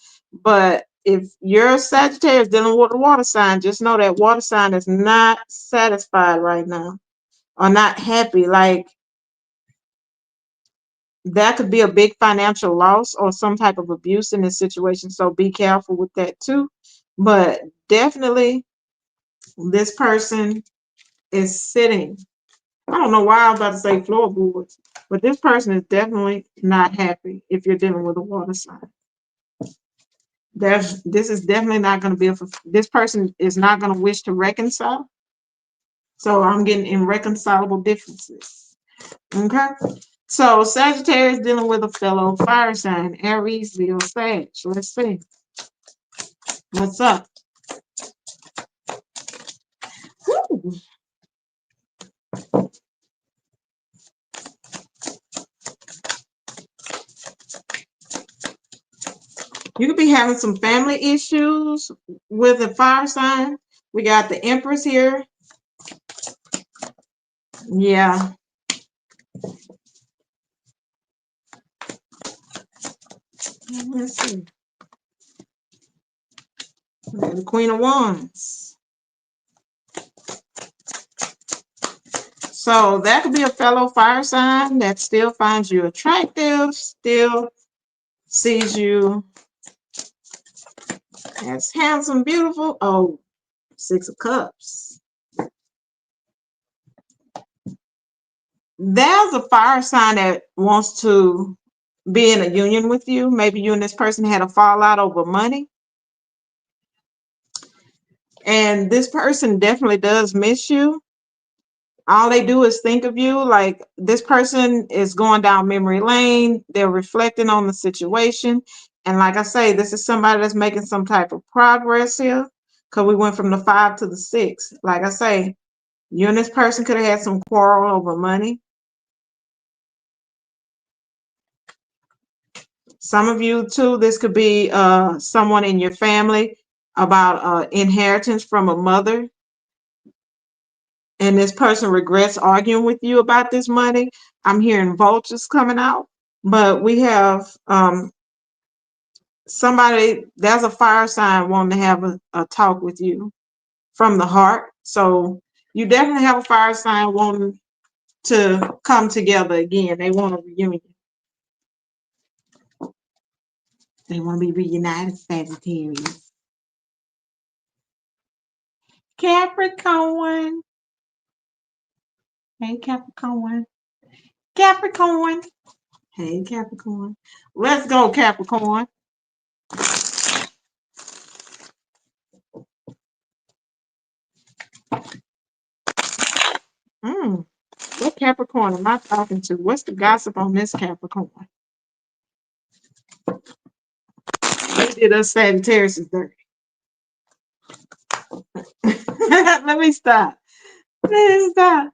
But if you're a Sagittarius dealing with a water sign, just know that water sign is not satisfied right now or not happy. Like, that could be a big financial loss or some type of abuse in this situation. So be careful with that too. But definitely, this person is sitting. I don't know why I'm about to say floorboards, but this person is definitely not happy if you're dealing with a water sign. This is definitely not going to be this person is not going to wish to reconcile. So I'm getting irreconcilable differences. Okay. So Sagittarius dealing with a fellow fire sign, Aries, Leo, Sag. Let's see. What's up? Woo. You could be having some family issues with a fire sign. We got the Empress here. Yeah. Let's see. The Queen of Wands. So that could be a fellow fire sign that still finds you attractive, still sees you as handsome, beautiful. Oh, Six of Cups. There's a fire sign that wants to be in a union with you. Maybe you and this person had a fallout over money. And this person definitely does miss you. All they do is think of you. Like, this person is going down memory lane. They're reflecting on the situation. And like I say, this is somebody that's making some type of progress here, because we went from the 5 to the 6. Like I say, you and this person could have had some quarrel over money. Some of you too, this could be someone in your family about inheritance from a mother. And this person regrets arguing with you about this money. I'm hearing vultures coming out. But we have somebody, there's a fire sign wanting to have a talk with you from the heart. So you definitely have a fire sign wanting to come together again. They want a reunion. They want to be reunited, Sagittarius. Capricorn. Hey, Capricorn. Capricorn. Hey, Capricorn. Let's go, Capricorn. What Capricorn am I talking to? What's the gossip on this Capricorn? They did us Sagittarius is dirty. Let me stop. Let me stop.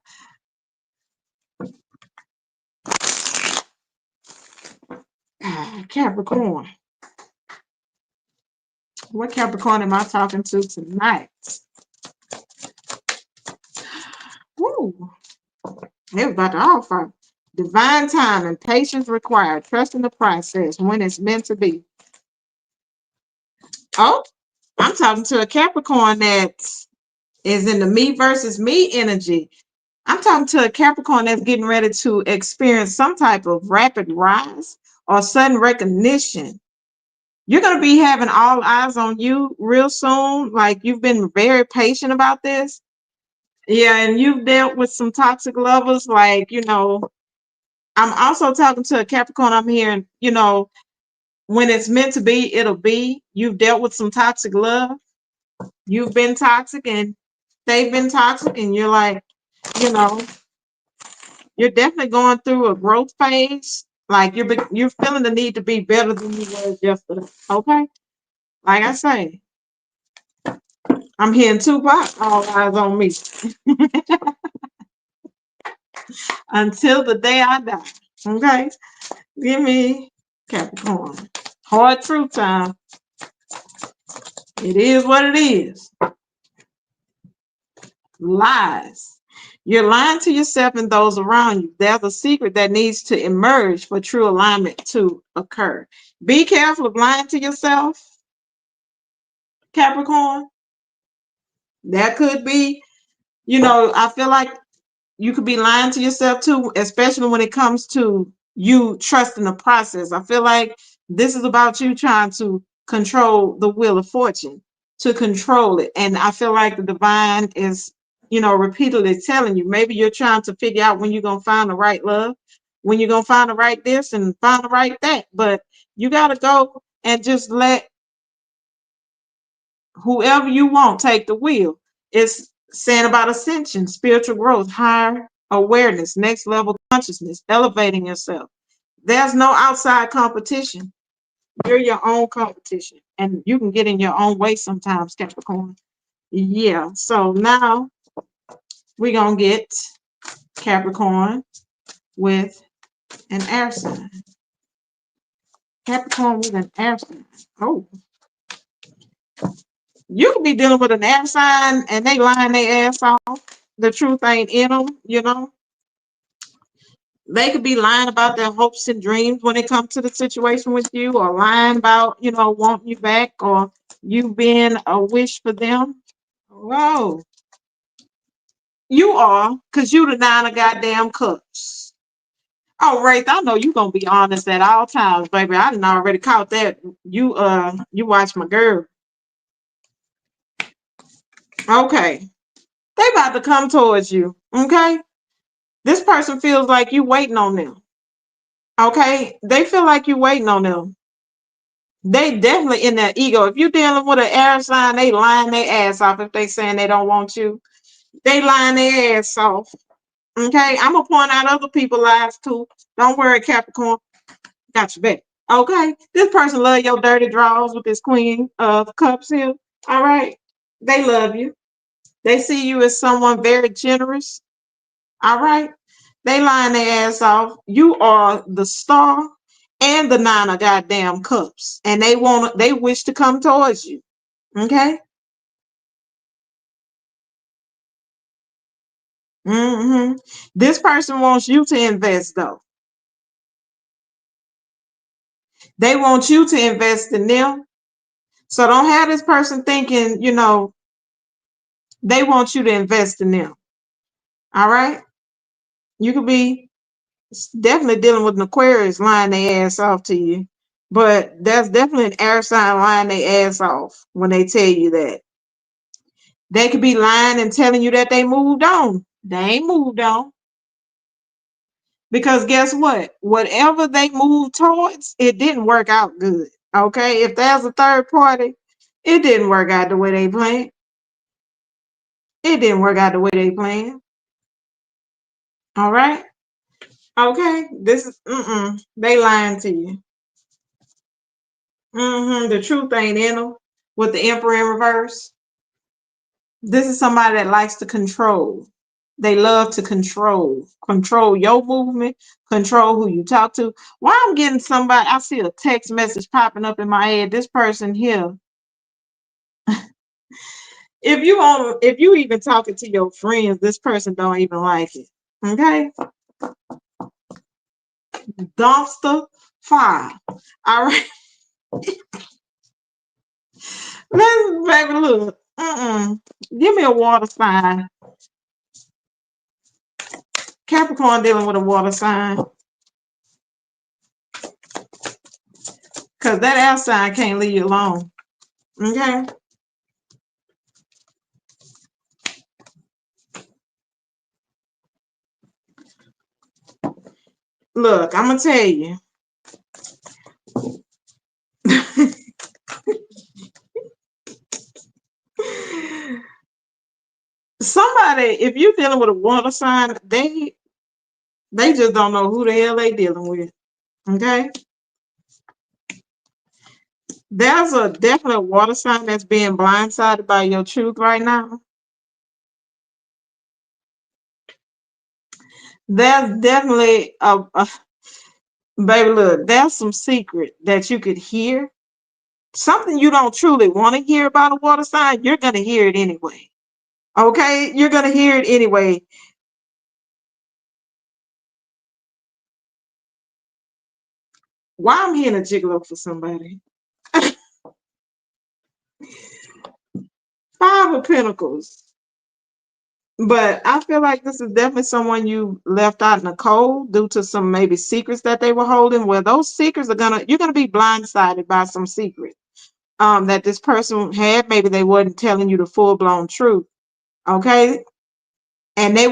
Capricorn. What Capricorn am I talking to tonight? Woo. It was about to offer. Divine time and patience required. Trust in the process when it's meant to be. Oh, I'm talking to a Capricorn that is in the me versus me energy. I'm talking to a Capricorn that's getting ready to experience some type of rapid rise or sudden recognition. You're going to be having all eyes on you real soon. Like, you've been very patient about this. Yeah, and you've dealt with some toxic lovers. Like, I'm also talking to a Capricorn. I'm hearing, when it's meant to be, it'll be. You've dealt with some toxic love. You've been toxic and they've been toxic, and you're like, you know, you're definitely going through a growth phase. Like, you're feeling the need to be better than you was yesterday. Okay, like I say, I'm hearing Tupac. All eyes on me until the day I die. Okay, give me Capricorn. Hard truth time. It is what it is. Lies. You're lying to yourself and those around you. There's a secret that needs to emerge for true alignment to occur. Be careful of lying to yourself, Capricorn. That could be, I feel like you could be lying to yourself too, especially when it comes to you trusting the process. I feel like this is about you trying to control the wheel of fortune, to control it. And I feel like the divine is, repeatedly telling you, maybe you're trying to figure out when you're going to find the right love, when you're going to find the right this and find the right that. But you got to go and just let whoever you want take the wheel. It's saying about ascension, spiritual growth, higher awareness, next level consciousness, elevating yourself. There's no outside competition. You're your own competition, and you can get in your own way sometimes, Capricorn. Yeah, so now we're going to get Capricorn with an air sign. Capricorn with an air sign. Oh, you could be dealing with an air sign and they lying their ass off. The truth ain't in them. They could be lying about their hopes and dreams when it comes to the situation with you, or lying about, wanting you back, or you being a wish for them. Whoa. You are, because you the 9 of goddamn cups. Oh, Wraith, I know you gonna be honest at all times, baby. I done already caught that. You watch my girl. Okay. They about to come towards you. Okay. This person feels like you waiting on them. Okay. They feel like you waiting on them. They definitely in their ego. If you're dealing with an air sign, they lying their ass off. If they saying they don't want you, they lying their ass off. Okay. I'm gonna point out other people's lies too. Don't worry, Capricorn. Got your back. Okay. This person love your dirty draws with this Queen of Cups here. All right. They love you. They see you as someone very generous. All right. They lying their ass off. You are the star and the 9 of goddamn cups. And they wish to come towards you. Okay. This person wants you to invest though. They want you to invest in them. So don't have this person thinking, they want you to invest in them. All right. You could be definitely dealing with an Aquarius lying their ass off to you. But that's definitely an air sign lying their ass off when they tell you that. They could be lying and telling you that they moved on. They ain't moved on. Because guess what? Whatever they moved towards, it didn't work out good. Okay? If there's a third party, it didn't work out the way they planned. It didn't work out the way they planned. All right? Okay? This is, they lying to you. The truth ain't in them with the Emperor in reverse. This is somebody that likes to control. They love to control your movement, control who you talk to. Why I'm getting somebody, I see a text message popping up in my head. This person here if you even talking to your friends, this person don't even like it. Okay, dumpster fire. All right, let's baby look. Give me a water sign. Capricorn dealing with a water sign because that air sign can't leave you alone. Okay. Look, I'm gonna tell you. Somebody, if you're dealing with a water sign, they just don't know who the hell they dealing with. Okay. There's a definite water sign that's being blindsided by your truth right now. There's definitely a baby, look, there's some secret that you could hear. Something you don't truly want to hear about a water sign, you're gonna hear it anyway. Okay, you're gonna hear it anyway. Why I'm hearing a gigolo for somebody? Five of Pentacles. But I feel like this is definitely someone you left out in the cold due to some maybe secrets that they were holding. Where those secrets you're gonna be blindsided by some secret that this person had. Maybe they wasn't telling you the full-blown truth. Okay. And they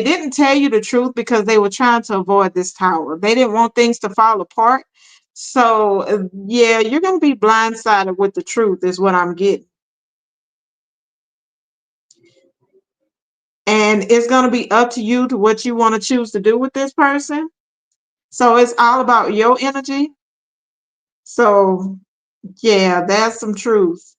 didn't tell you the truth because they were trying to avoid this tower. They didn't want things to fall apart. So yeah, you're gonna be blindsided with the truth, is what I'm getting. And it's going to be up to you to what you want to choose to do with this person. So it's all about your energy. So yeah, that's some truth.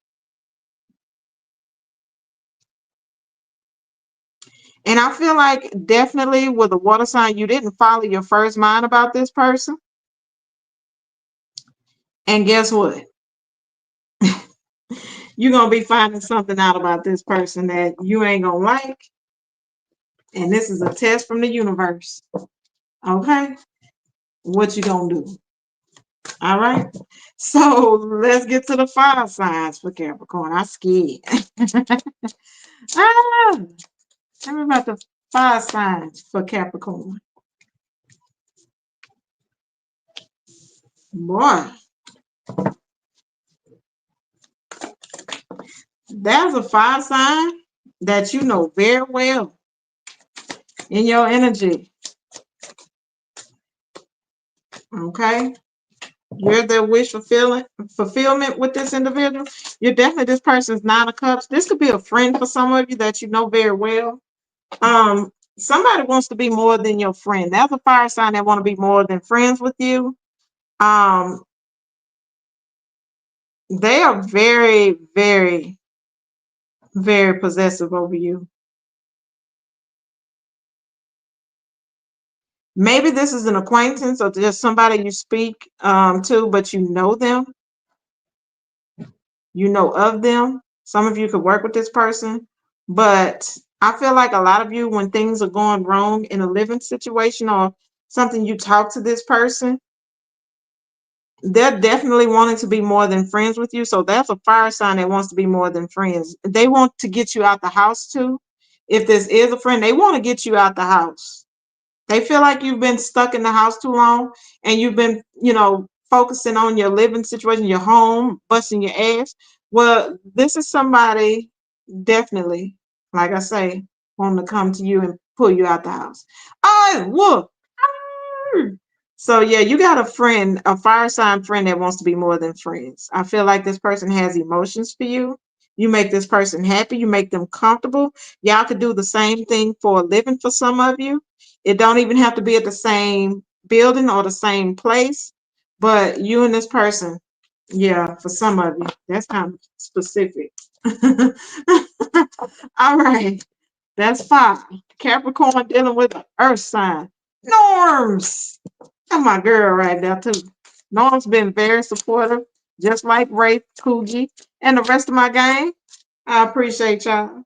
And I feel like definitely with a water sign, you didn't follow your first mind about this person. And guess what? You're going to be finding something out about this person that you ain't going to like. And this is a test from the universe. Okay? What you going to do? All right. So let's get to the fire signs for Capricorn. I'm scared. Tell me about the fire signs for Capricorn. Boy, there's a fire sign that you know very well in your energy. Okay? You're the wish fulfillment with this individual. You're definitely this person's Nine of Cups. This could be a friend for some of you that you know very well. Somebody wants to be more than your friend. That's a fire sign that want to be more than friends with you. They are very, very, very possessive over you. Maybe this is an acquaintance or just somebody you speak to, but you know them. You know of them. Some of you could work with this person, but I feel like a lot of you, when things are going wrong in a living situation or something, you talk to this person, they're definitely wanting to be more than friends with you. So that's a fire sign that wants to be more than friends. They want to get you out the house too. If this is a friend, they want to get you out the house. They feel like you've been stuck in the house too long and you've been, focusing on your living situation, your home, busting your ass. Well, this is somebody definitely, like I say, wanting to come to you and pull you out the house. Oh, whoa. So yeah, you got a friend, a fire sign friend that wants to be more than friends. I feel like this person has emotions for you. You make this person happy. You make them comfortable. Y'all could do the same thing for a living for some of you. It don't even have to be at the same building or the same place, but you and this person, yeah, for some of you, that's kind of specific. All right, that's 5. Capricorn dealing with an earth sign. Norms. That's my girl right there too. Norm's been very supportive, just like Ray, Coogee, and the rest of my gang. I appreciate y'all.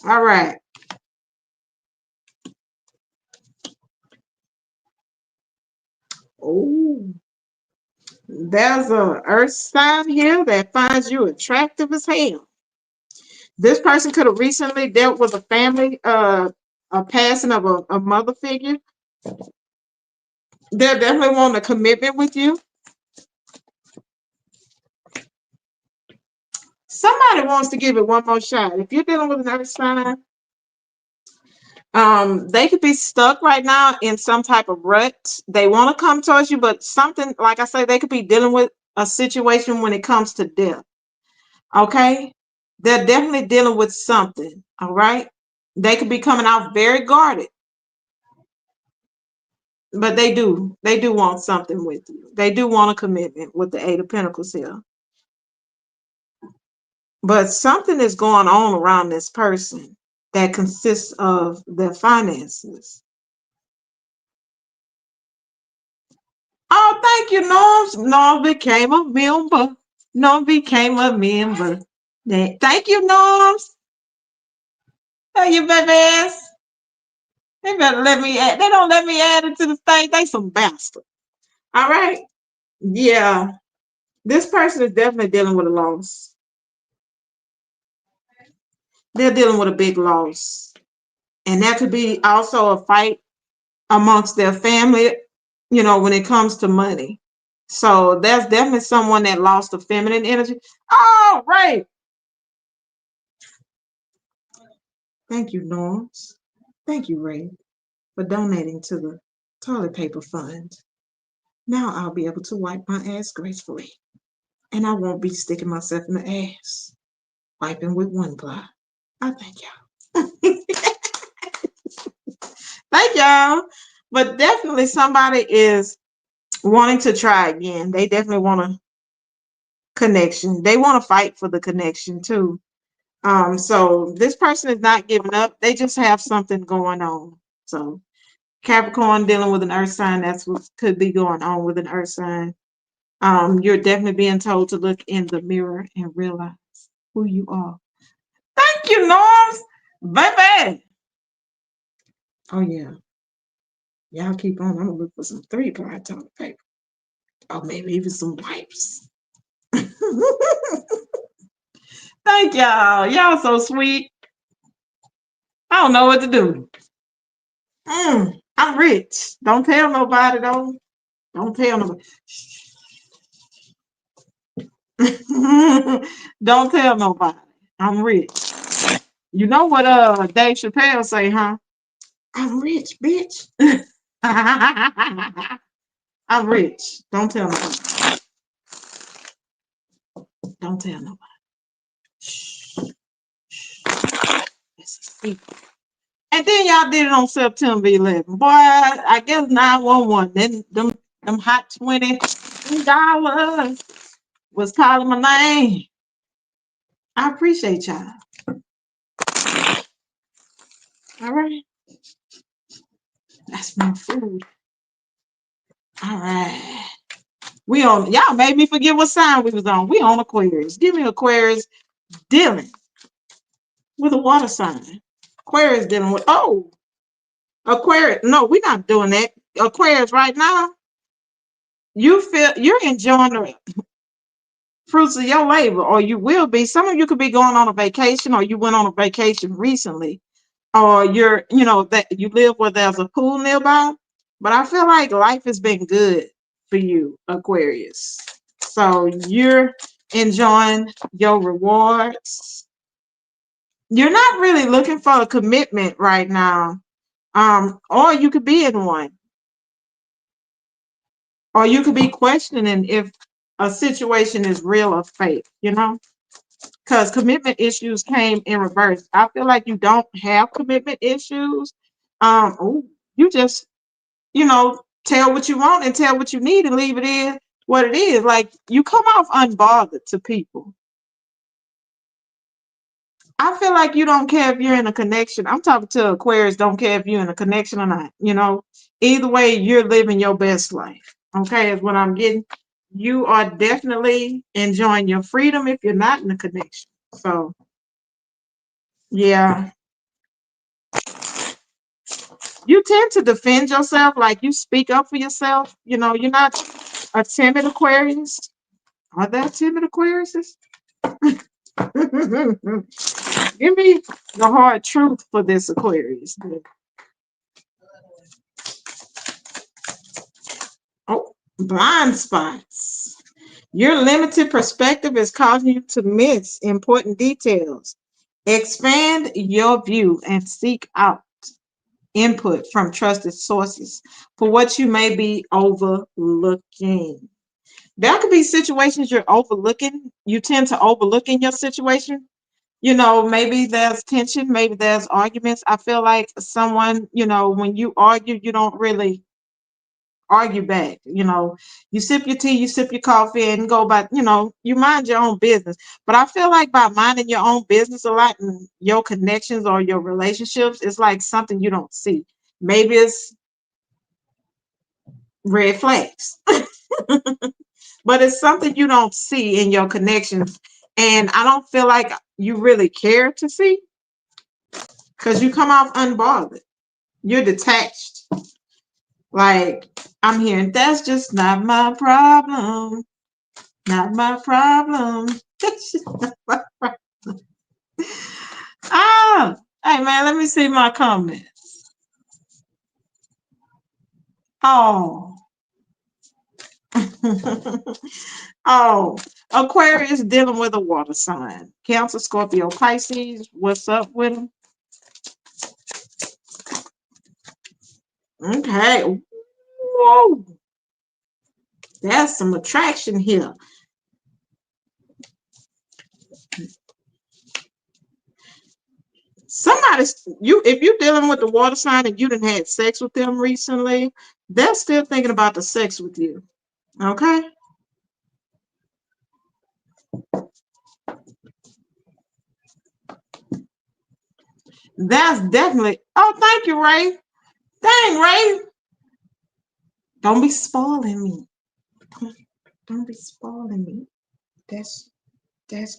All right. Oh, there's a earth sign here that finds you attractive as hell. This person could have recently dealt with a family, a passing of a mother figure. They're definitely wanting a commitment with you. Somebody wants to give it one more shot. If you're dealing with an earth sign, they could be stuck right now in some type of rut. They want to come towards you, but something, like I say, they could be dealing with a situation when it comes to death. Okay, they're definitely dealing with something. All right, they could be coming out very guarded, but they do want something with you. They do want a commitment with the Eight of Pentacles here. But something is going on around this person that consists of their finances. Oh, thank you, Norm. Norm became a member. Norm became a member. Thank you, Norms. Hey, you babies. They better let me add. They don't let me add it to the thing. They some bastard. All right. Yeah. This person is definitely dealing with a loss. They're dealing with a big loss. And that could be also a fight amongst their family, when it comes to money. So there's definitely someone that lost the feminine energy. Oh, right. Thank you, Norms. Thank you, Ray, for donating to the toilet paper fund. Now I'll be able to wipe my ass gracefully. And I won't be sticking myself in the ass, wiping with one ply. I thank y'all. Thank y'all. But definitely somebody is wanting to try again. They definitely want a connection. They want to fight for the connection too. So this person is not giving up. They just have something going on. So Capricorn dealing with an earth sign, that's what could be going on with an earth sign. You're definitely being told to look in the mirror and realize who you are. Thank you, Norms. Baby. Oh, yeah. Y'all keep on. I'm going to look for some 3-ply toilet paper. Or maybe even some wipes. Thank y'all. Y'all so sweet. I don't know what to do. I'm rich. Don't tell nobody, though. Don't tell nobody. Don't tell nobody. I'm rich. You know what Dave Chappelle say, huh? I'm rich, bitch. I'm rich. Don't tell nobody. Don't tell nobody. Shh. Shh. It's a secret. And then y'all did it on September 11th. Boy, I guess 911. Then them hot $20 was calling my name. I appreciate y'all. All right. That's my food. All right. We on, y'all made me forget what sign we was on. We on Aquarius. Give me Aquarius dealing with a water sign. Aquarius dealing with, Aquarius. No, we're not doing that. Aquarius right now, you feel you're enjoying the fruits of your labor, or you will be. Some of you could be going on a vacation, or you went on a vacation recently, or that you live where there's a pool nearby. But I feel like life has been good for you, Aquarius. So you're enjoying your rewards. You're not really looking for a commitment right now. Or you could be in one. Or you could be questioning if a situation is real or fake, because commitment issues came in reverse. I feel like you don't have commitment issues. You just, tell what you want and tell what you need and leave it in what it is. Like, you come off unbothered to people. I feel like you don't care if you're in a connection. I'm talking to Aquarius, don't care if you're in a connection or not. Either way, you're living your best life. Okay, is what I'm getting. You are definitely enjoying your freedom if you're not in a connection. So yeah, you tend to defend yourself, like you speak up for yourself. You know, you're not a timid Aquarius. Are there timid Aquariuses? Give me the hard truth for this Aquarius. Oh, blind spots. Your limited perspective is causing you to miss important details. Expand your view and seek out input from trusted sources for what you may be overlooking. There could be situations you're overlooking. You tend to overlook in your situation. You know, maybe there's tension, maybe there's arguments. I feel like someone, you know, when you argue, you don't really argue back. You know, you sip your tea, you sip your coffee, and go by, you know, you mind your own business. But I feel like by minding your own business a lot and your connections or your relationships, it's like something you don't see. Maybe it's red flags, but it's something you don't see in your connections. And I don't feel like you really care to see because you come off unbothered. You're detached. Like, I'm hearing, that's just not my problem. Not my problem. That's just not my problem. Ah, hey man, let me see my comments. Oh. Oh, Aquarius dealing with a water sign. Cancer, Scorpio, Pisces. What's up with them? Okay. Whoa. There's some attraction here. Somebody, you, if you're dealing with the water sign and you done had sex with them recently, they're still thinking about the sex with you. Okay. That's definitely. Oh, thank you, Ray. Dang, Ray. Don't be spoiling me. Don't be spoiling me. That's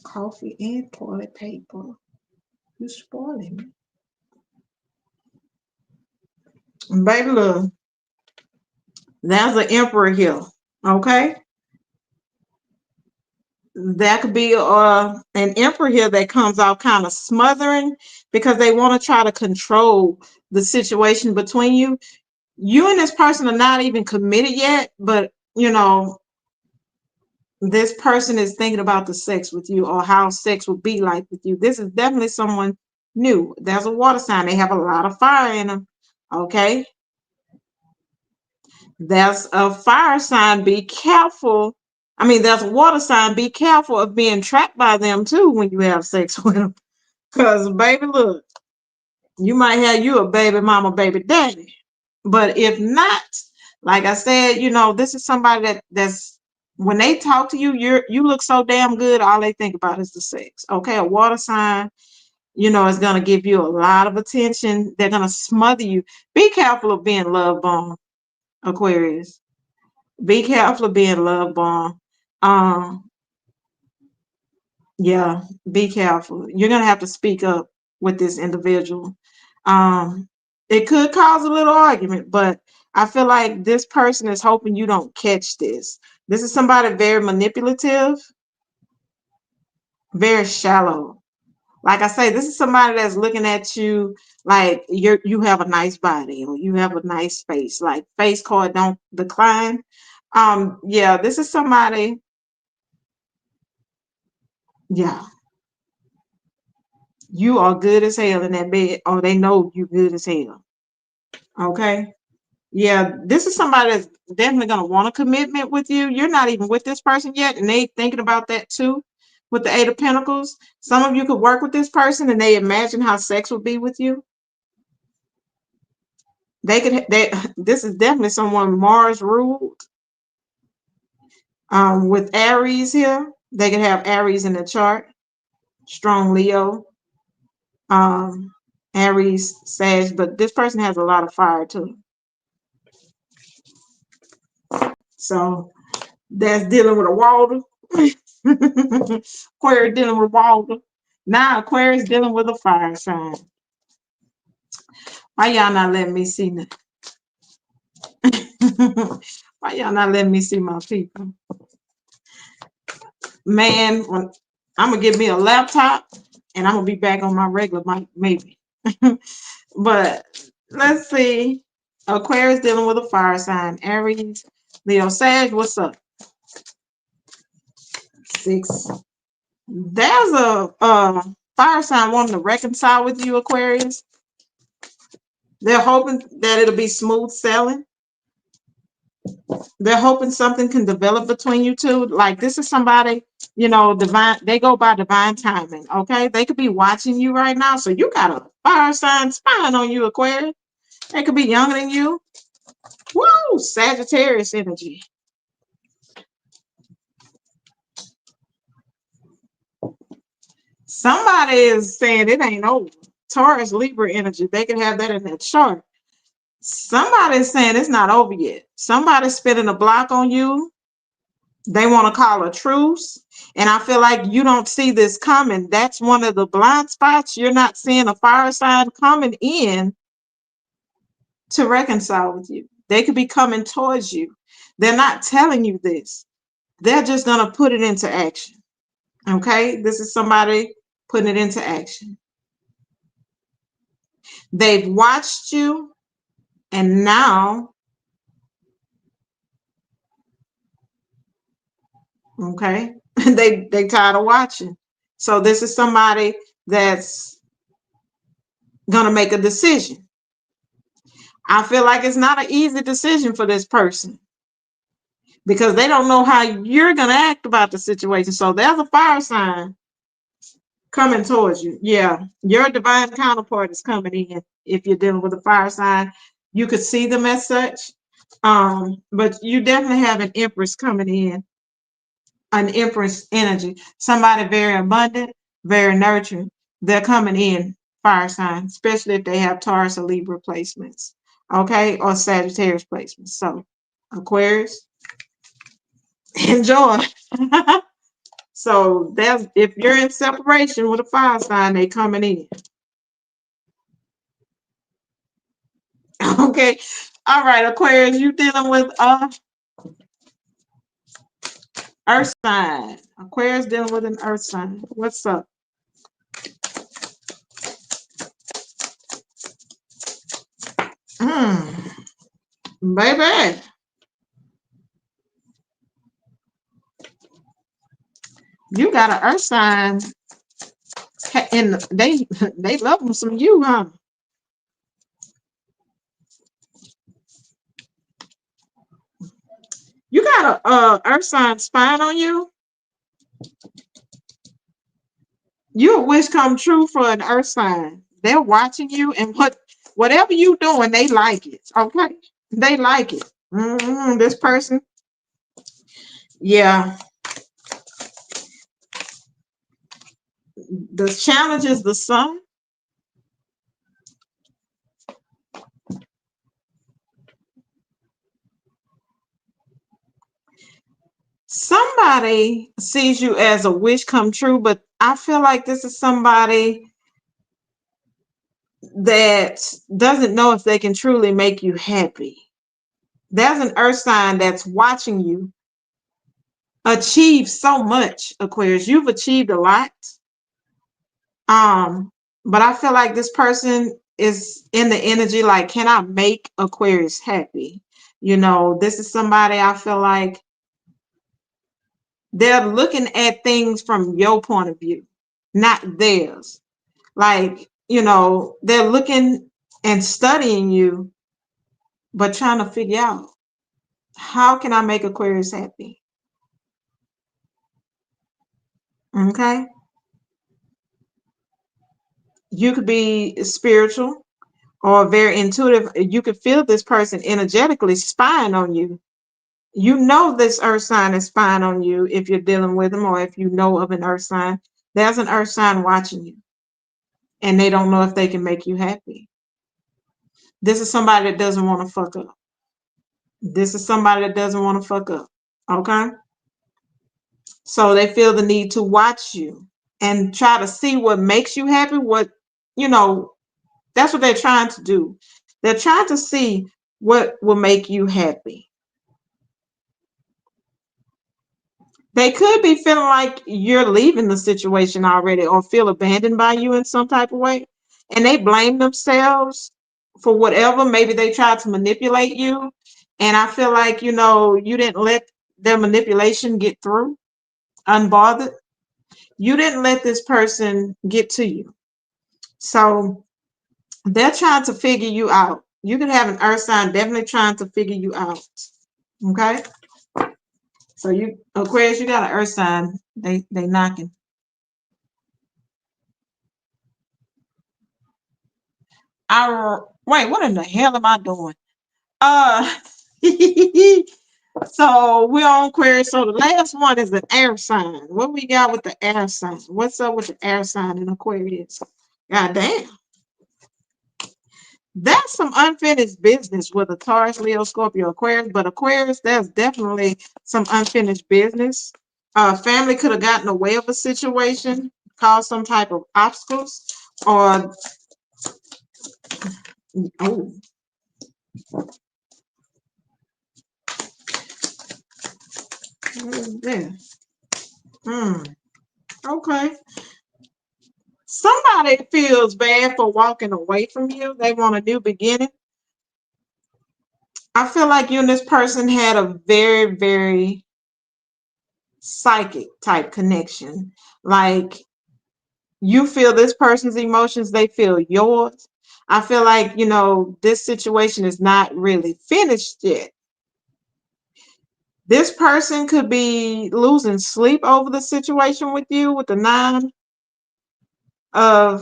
coffee and toilet paper. You spoiling me. Baby, look, there's an emperor here. Okay. That could be an emperor here that comes out kind of smothering because they want to try to control the situation between you. You and this person are not even committed yet, but you know, this person is thinking about the sex with you or how sex will be like with you. This is definitely someone new. There's a water sign. They have a lot of fire in them. Okay. There's a fire sign. Be careful. I mean, there's a water sign. Be careful of being trapped by them too when you have sex with them. Because, baby, look, you might have you a baby mama, baby daddy. But if not, like I said, you know, this is somebody that's when they talk to you, you look so damn good, all they think about is the sex. Okay, a water sign, you know, is gonna give you a lot of attention. They're gonna smother you. Be careful of being love bombed, Aquarius. Be careful of being love bombed. Um, yeah, be careful. You're gonna have to speak up with this individual. Um, it could cause a little argument, but I feel like this person is hoping you don't catch this. This is somebody very manipulative, very shallow. Like I say, this is somebody that's looking at you like you have a nice body or you have a nice face. Like face card don't decline. Yeah, this is somebody. Yeah, you are good as hell in that bed, or they know you good as hell. Okay. Yeah, this is somebody that's definitely gonna want a commitment with you. You're not even with this person yet, and they thinking about that too. With the Eight of Pentacles, some of you could work with this person, and they imagine how sex would be with you. They could. They. This is definitely someone Mars ruled. With Aries here, they could have Aries in the chart. Strong Leo. Aries, Sag, but this person has a lot of fire too. So that's dealing with a water. Aquarius dealing with water. Now Aquarius dealing with a fire sign. Why y'all not letting me see now? Why y'all not letting me see my people? Man, when, I'm gonna get me a laptop and I'm gonna be back on my regular mic, maybe. But let's see. Aquarius dealing with a fire sign. Aries, Leo, Sag, what's up? 6. There's a fire sign wanting to reconcile with you, Aquarius. They're hoping that it'll be smooth sailing. They're hoping something can develop between you two. Like this is somebody, you know, divine. They go by divine timing. Okay, they could be watching you right now. So you got a fire sign spying on you, Aquarius. They could be younger than you. Woo, Sagittarius energy. Somebody is saying it ain't over. Taurus, Libra energy. They can have that in their chart. Somebody's saying it's not over yet. Somebody's spinning a block on you. They want to call a truce. And I feel like you don't see this coming. That's one of the blind spots. You're not seeing a fire sign coming in to reconcile with you. They could be coming towards you. They're not telling you this. They're just going to put it into action. Okay? This is somebody putting it into action. They've watched you, and now, okay, they tired of watching. So this is somebody that's gonna make a decision. I feel like it's not an easy decision for this person because they don't know how you're gonna act about the situation. So there's a fire sign coming towards you. Yeah, your divine counterpart is coming in. If you're dealing with a fire sign, you could see them as such. But you definitely have an empress coming in, an empress energy, somebody very abundant, very nurturing. They're coming in, fire sign, especially if they have Taurus or Libra placements, okay, or Sagittarius placements. So Aquarius, enjoy. So that's if you're in separation with a fire sign, they coming in. Okay. All right, Aquarius, you dealing with earth sign. Aquarius dealing with an earth sign. What's up? Baby. You got an earth sign and they love them some you, huh? You got a earth sign spying on you. You a wish come true for an earth sign. They're watching you, and whatever you doing, they like it. Okay, they like it. This person, yeah. The challenge is the sun. Somebody sees you as a wish come true, but I feel like this is somebody that doesn't know if they can truly make you happy. There's an earth sign that's watching you achieve so much, Aquarius. You've achieved a lot. But I feel like this person is in the energy like, can I make Aquarius happy? You know, this is somebody I feel like they're looking at things from your point of view, not theirs. Like, you know, they're looking and studying you, but trying to figure out how can I make Aquarius happy? Okay. You could be spiritual or very intuitive. You could feel this person energetically spying on you. You know this earth sign is spying on you if you're dealing with them, or if you know of an earth sign. There's an earth sign watching you, and they don't know if they can make you happy. This is somebody that doesn't want to fuck up. This is somebody that doesn't want to fuck up. Okay? So they feel the need to watch you and try to see what makes you happy. What, you know, that's what they're trying to do. They're trying to see what will make you happy. They could be feeling like you're leaving the situation already or feel abandoned by you in some type of way. And they blame themselves for whatever. Maybe they tried to manipulate you. And I feel like, you know, you didn't let their manipulation get through unbothered. You didn't let this person get to you. So they're trying to figure you out. You could have an earth sign definitely trying to figure you out. Okay? So you, Aquarius, you got an earth sign. They knocking. Wait, what in the hell am I doing? So we're on Aquarius. So the last one is an air sign. What we got with the air sign? What's up with the air sign in Aquarius? God damn. That's some unfinished business with a Taurus, Leo, Scorpio, Aquarius. But Aquarius, there's definitely some unfinished business. Family could have gotten away of a situation, caused some type of obstacles, or oh, what is this? Okay. Somebody feels bad for walking away from you. They want a new beginning. I feel like you and this person had a very, very psychic type connection. Like you feel this person's emotions, they feel yours. I feel like, you know, this situation is not really finished yet. This person could be losing sleep over the situation with you with the 9 of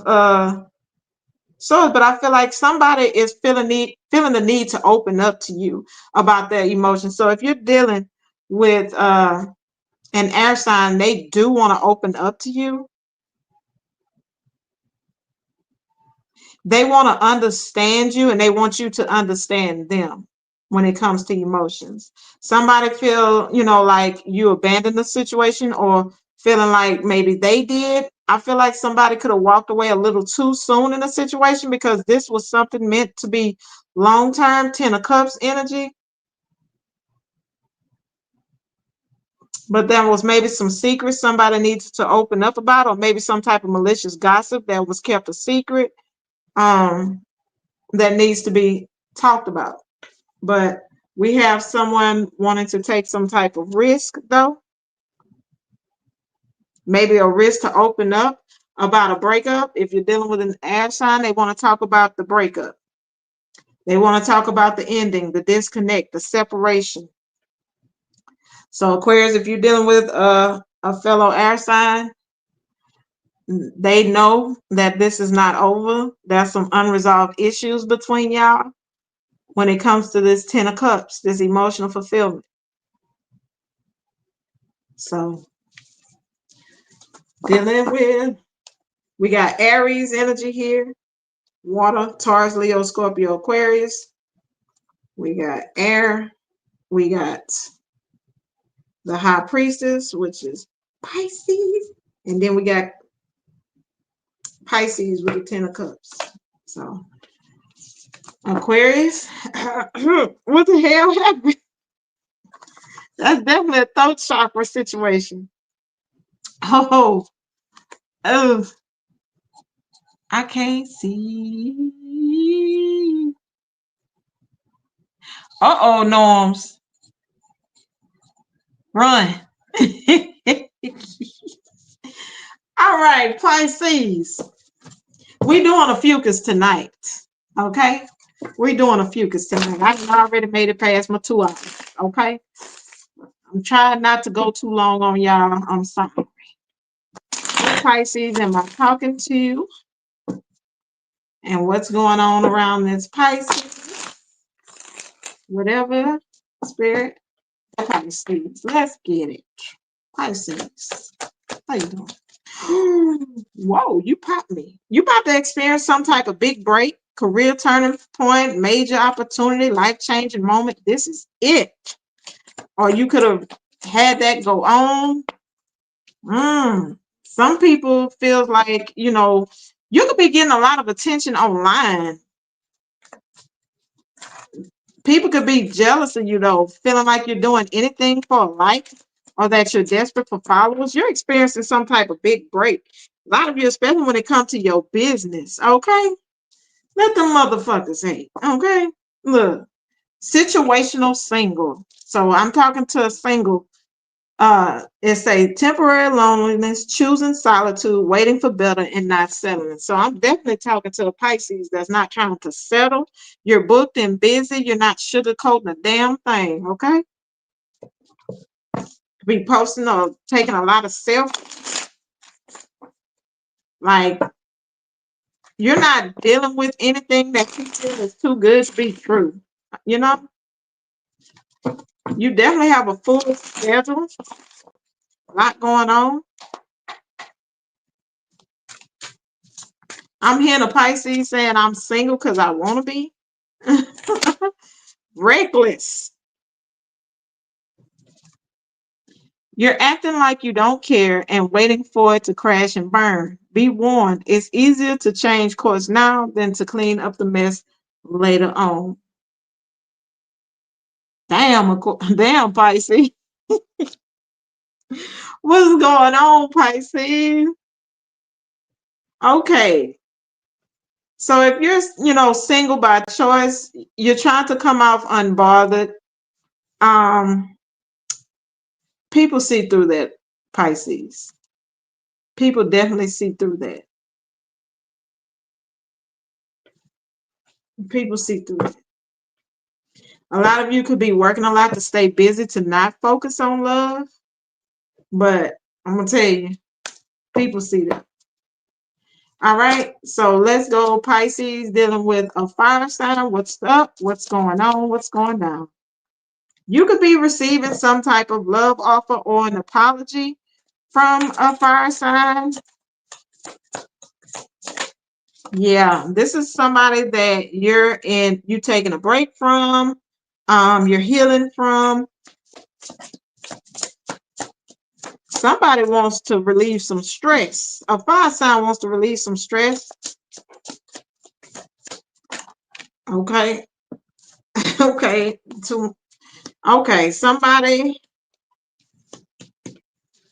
swords, but I feel like somebody is feeling the need to open up to you about their emotions. So if you're dealing with an air sign, they do want to open up to you. They want to understand you and they want you to understand them when it comes to emotions. Somebody feel, you know, like you abandoned the situation or feeling like maybe they did. I feel like somebody could have walked away a little too soon in a situation because this was something meant to be long-term. 10 of Cups energy. But there was maybe some secrets somebody needs to open up about, or maybe some type of malicious gossip that was kept a secret. That needs to be talked about. But we have someone wanting to take some type of risk, though. Maybe a risk to open up about a breakup. If you're dealing with an air sign, they want to talk about the breakup. They want to talk about the ending, the disconnect, the separation. So Aquarius, if you're dealing with a fellow air sign, they know that this is not over. There's some unresolved issues between y'all when it comes to this 10 of Cups, this emotional fulfillment. So dealing with, we got Aries energy here, water, Taurus, Leo, Scorpio, Aquarius. We got air. We got the High Priestess, which is Pisces. And then we got Pisces with the 10 of Cups. So Aquarius, what the hell happened? That's definitely a throat chakra situation. Oh, I can't see. Uh-oh, Norms. Run. All right, Pisces. We're doing a fucus tonight. Okay? We're doing a fucus tonight. I've already made it past my 2 hours. Okay? I'm trying not to go too long on y'all. I'm sorry. Pisces, am I talking to you? And what's going on around this Pisces? Whatever, spirit. Pisces, let's get it. Pisces, how you doing? Whoa, you popped me. You about to experience some type of big break, career turning point, major opportunity, life-changing moment. This is it. Or you could have had that go on. Some people feel like, you know, you could be getting a lot of attention online. People could be jealous of you, though, feeling like you're doing anything for a like or that you're desperate for followers. You're experiencing some type of big break. A lot of you, especially when it comes to your business, okay? Let them motherfuckers hate, okay? Look, situational single. So I'm talking to a single. It's a temporary loneliness, choosing solitude, waiting for better, and not settling. So I'm definitely talking to a Pisces that's not trying to settle. You're booked and busy. You're not sugarcoating a damn thing, okay? Be posting or taking a lot of selfies. Like, you're not dealing with anything that you feel is too good to be true. You know, you definitely have a full schedule, a lot going on. I'm hearing a Pisces saying I'm single because I want to be. Reckless. You're acting like you don't care and waiting for it to crash and burn. Be warned, it's easier to change course now than to clean up the mess later on. Damn, damn, Pisces. What's going on, Pisces? Okay. So if you're, single by choice, you're trying to come off unbothered. Um, People see through that, Pisces. People definitely see through that. People see through it. A lot of you could be working a lot to stay busy to not focus on love. But I'm going to tell you, people see that. All right. So let's go, Pisces, dealing with a fire sign. What's up? What's going on? What's going down? You could be receiving some type of love offer or an apology from a fire sign. Yeah, this is somebody that you taking a break from, you're healing from. Somebody wants to relieve some stress. A fire sign wants to relieve some stress. Okay. Okay. Somebody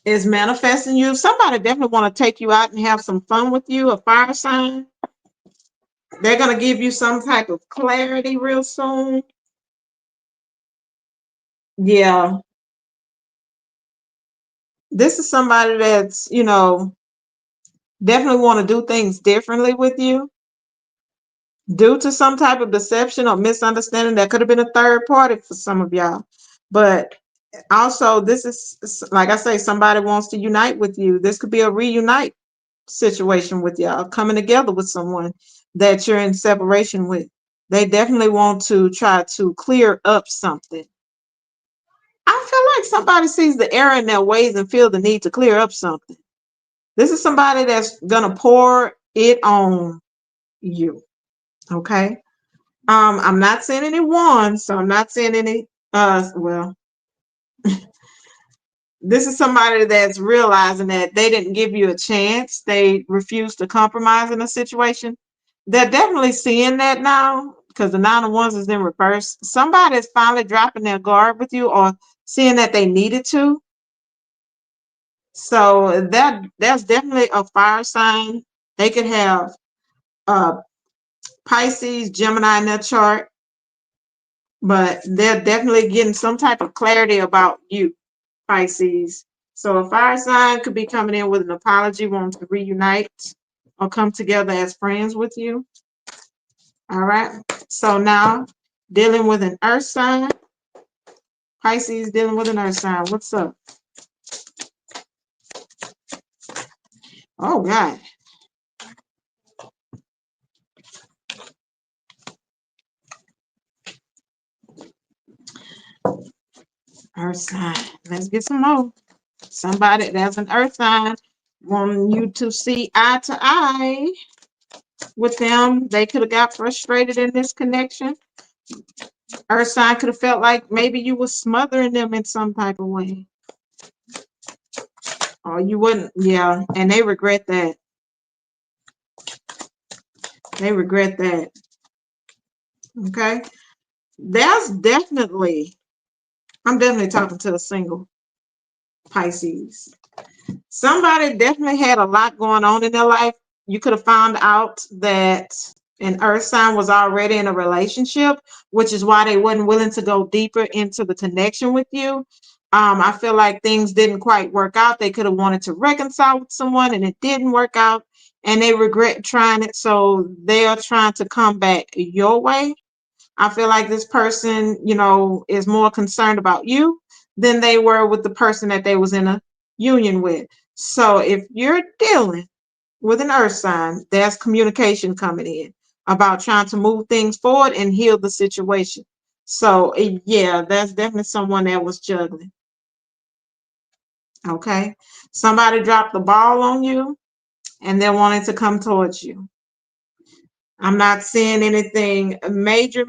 is manifesting you. Somebody definitely want to take you out and have some fun with you. A fire sign. They're going to give you some type of clarity real soon. Yeah. This is somebody that's, definitely want to do things differently with you due to some type of deception or misunderstanding. That could have been a third party for some of y'all. But also, this is, like I say, somebody wants to unite with you. This could be a reunite situation with y'all, coming together with someone that you're in separation with. They definitely want to try to clear up something. I feel like somebody sees the error in their ways and feel the need to clear up something. This is somebody that's gonna pour it on you. Okay. I'm not saying any one, so I'm not saying any well, this is somebody that's realizing that they didn't give you a chance. They refused to compromise in a situation. They're definitely seeing that now because the 9 of Wands is in reverse. Somebody is finally dropping their guard with you or seeing that they needed to. So that's definitely a fire sign. They could have Pisces, Gemini in their chart, but they're definitely getting some type of clarity about you, Pisces. So a fire sign could be coming in with an apology, wanting to reunite or come together as friends with you. All right. So now dealing with an earth sign. Pisces dealing with an earth sign. What's up? Oh, God. Earth sign. Let's get some more. Somebody that's an earth sign wanting you to see eye to eye with them. They could have got frustrated in this connection. Earth sign could have felt like maybe you were smothering them in some type of way. Oh, you wouldn't. Yeah, and they regret that. They regret that. Okay. There's definitely, I'm definitely talking to a single Pisces. Somebody definitely had a lot going on in their life. You could have found out that an earth sign was already in a relationship, which is why they wasn't willing to go deeper into the connection with you. I feel like things didn't quite work out. They could have wanted to reconcile with someone and it didn't work out, and they regret trying it. So they are trying to come back your way. I feel like this person, you know, is more concerned about you than they were with the person that they was in a union with. So if you're dealing with an earth sign, there's communication coming in about trying to move things forward and heal the situation. So yeah, that's definitely someone that was juggling. Okay. Somebody dropped the ball on you and they're wanting to come towards you. I'm not seeing anything major.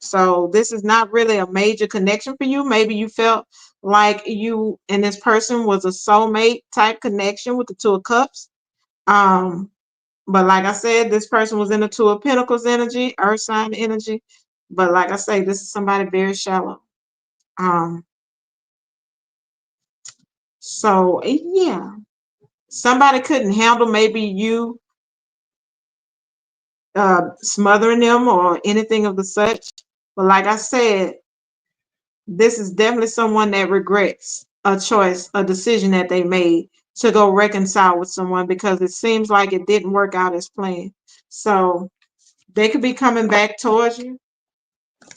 So this is not really a major connection for you. Maybe you felt like you and this person was a soulmate type connection with the Two of Cups. But like I said, this person was in the Two of Pentacles energy, earth sign energy. But like I say, this is somebody very shallow. So yeah, somebody couldn't handle maybe you smothering them or anything of the such. But like I said, this is definitely someone that regrets a choice, a decision that they made to go reconcile with someone because it seems like it didn't work out as planned. So they could be coming back towards you.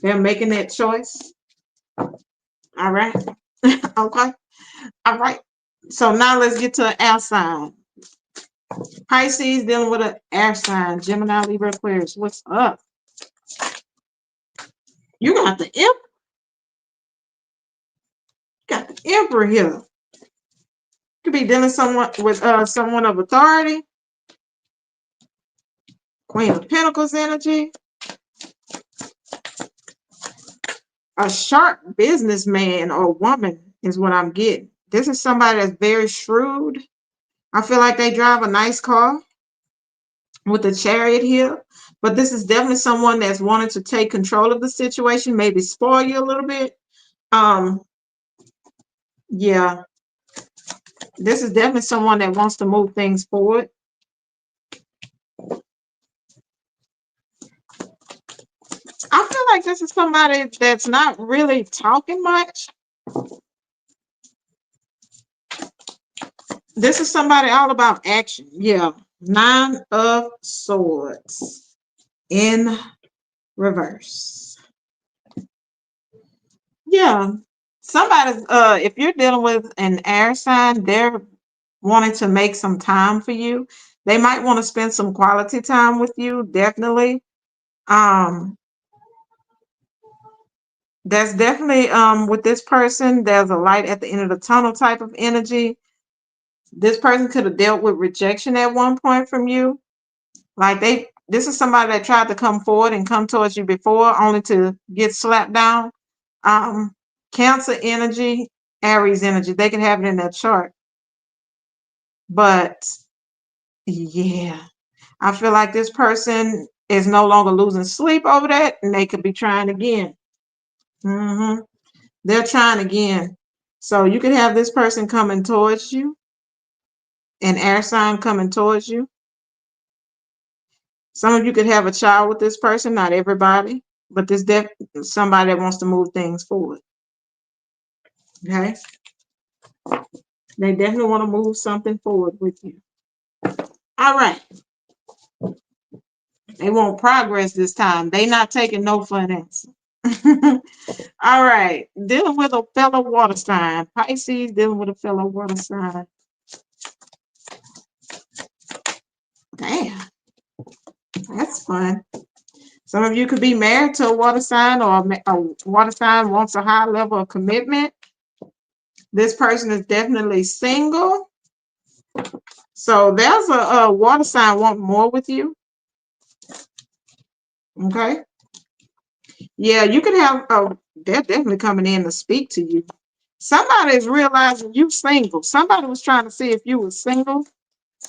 They're making that choice. All right. Okay. All right. So now let's get to an air sign. Pisces dealing with an air sign. Gemini, Libra, Aquarius. What's up? You got the emperor here. Could be dealing someone with someone of authority. Queen of Pentacles energy. A sharp businessman or woman is what I'm getting. This is somebody that's very shrewd. I feel like they drive a nice car with the Chariot here. But this is definitely someone that's wanting to take control of the situation, maybe spoil you a little bit. Yeah. This is definitely someone that wants to move things forward. I feel like this is somebody that's not really talking much. This is somebody all about action. Yeah. Nine of Swords in reverse. Yeah. Somebody's if you're dealing with an air sign, they're wanting to make some time for you. They might want to spend some quality time with you, definitely. That's definitely with this person, there's a light at the end of the tunnel type of energy. This person could have dealt with rejection at one point from you. Like this is somebody that tried to come forward and come towards you before, only to get slapped down. Cancer energy, Aries energy, they can have it in their chart. But yeah, I feel like this person is no longer losing sleep over that, and they could be trying again. They're trying again. So you could have this person coming towards you, an air sign coming towards you. Some of you could have a child with this person, not everybody, but this somebody that wants to move things forward. Okay? They definitely want to move something forward with you. All right. They want progress this time. They not taking no for an answer. All right. Dealing with a fellow water sign. Pisces dealing with a fellow water sign. Damn. That's fun. Some of you could be married to a water sign, or a water sign wants a high level of commitment. This person is definitely single. So there's a water sign want more with you. Okay. Yeah, you could have, they're definitely coming in to speak to you. Somebody is realizing you single. Somebody was trying to see if you were single.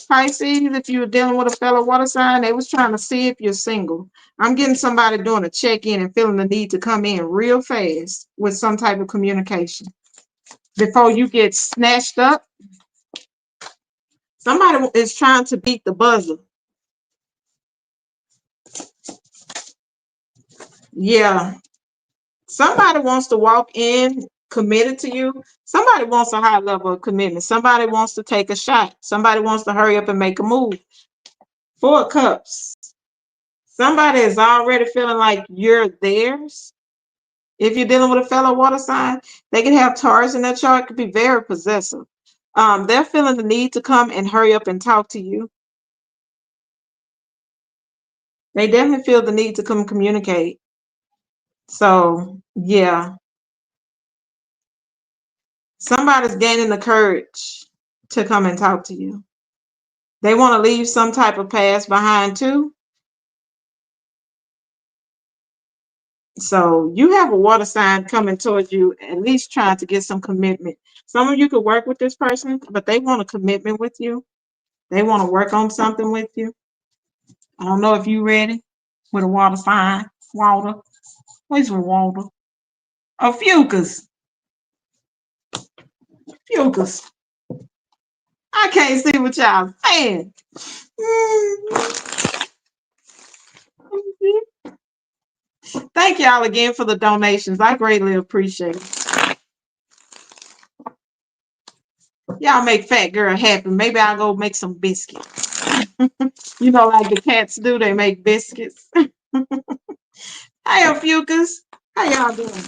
Pisces, if you were dealing with a fellow water sign, they was trying to see if you're single. I'm getting somebody doing a check-in and feeling the need to come in real fast with some type of communication. Before you get snatched up, somebody is trying to beat the buzzer. Yeah. Somebody wants to walk in committed to you. Somebody wants a high level of commitment. Somebody wants to take a shot. Somebody wants to hurry up and make a move. 4 of Cups. Somebody is already feeling like you're theirs. If you're dealing with a fellow water sign, they can have Taurus in their chart, could be very possessive. They're feeling the need to come and hurry up and talk to you. They definitely feel the need to come communicate. So, yeah. Somebody's gaining the courage to come and talk to you. They want to leave some type of past behind too. So you have a water sign coming towards you, at least trying to get some commitment. Some of you could work with this person, but they want a commitment with you. They want to work on something with you. I don't know if you ready with a water sign. Water. Where's the water? Oh, Fucus. Fucus. I can't see what y'all saying. Thank y'all again for the donations. I greatly appreciate it. Y'all make Fat Girl happy. Maybe I'll go make some biscuits. You know, like the cats do, they make biscuits. Hey, Fucus. How y'all doing?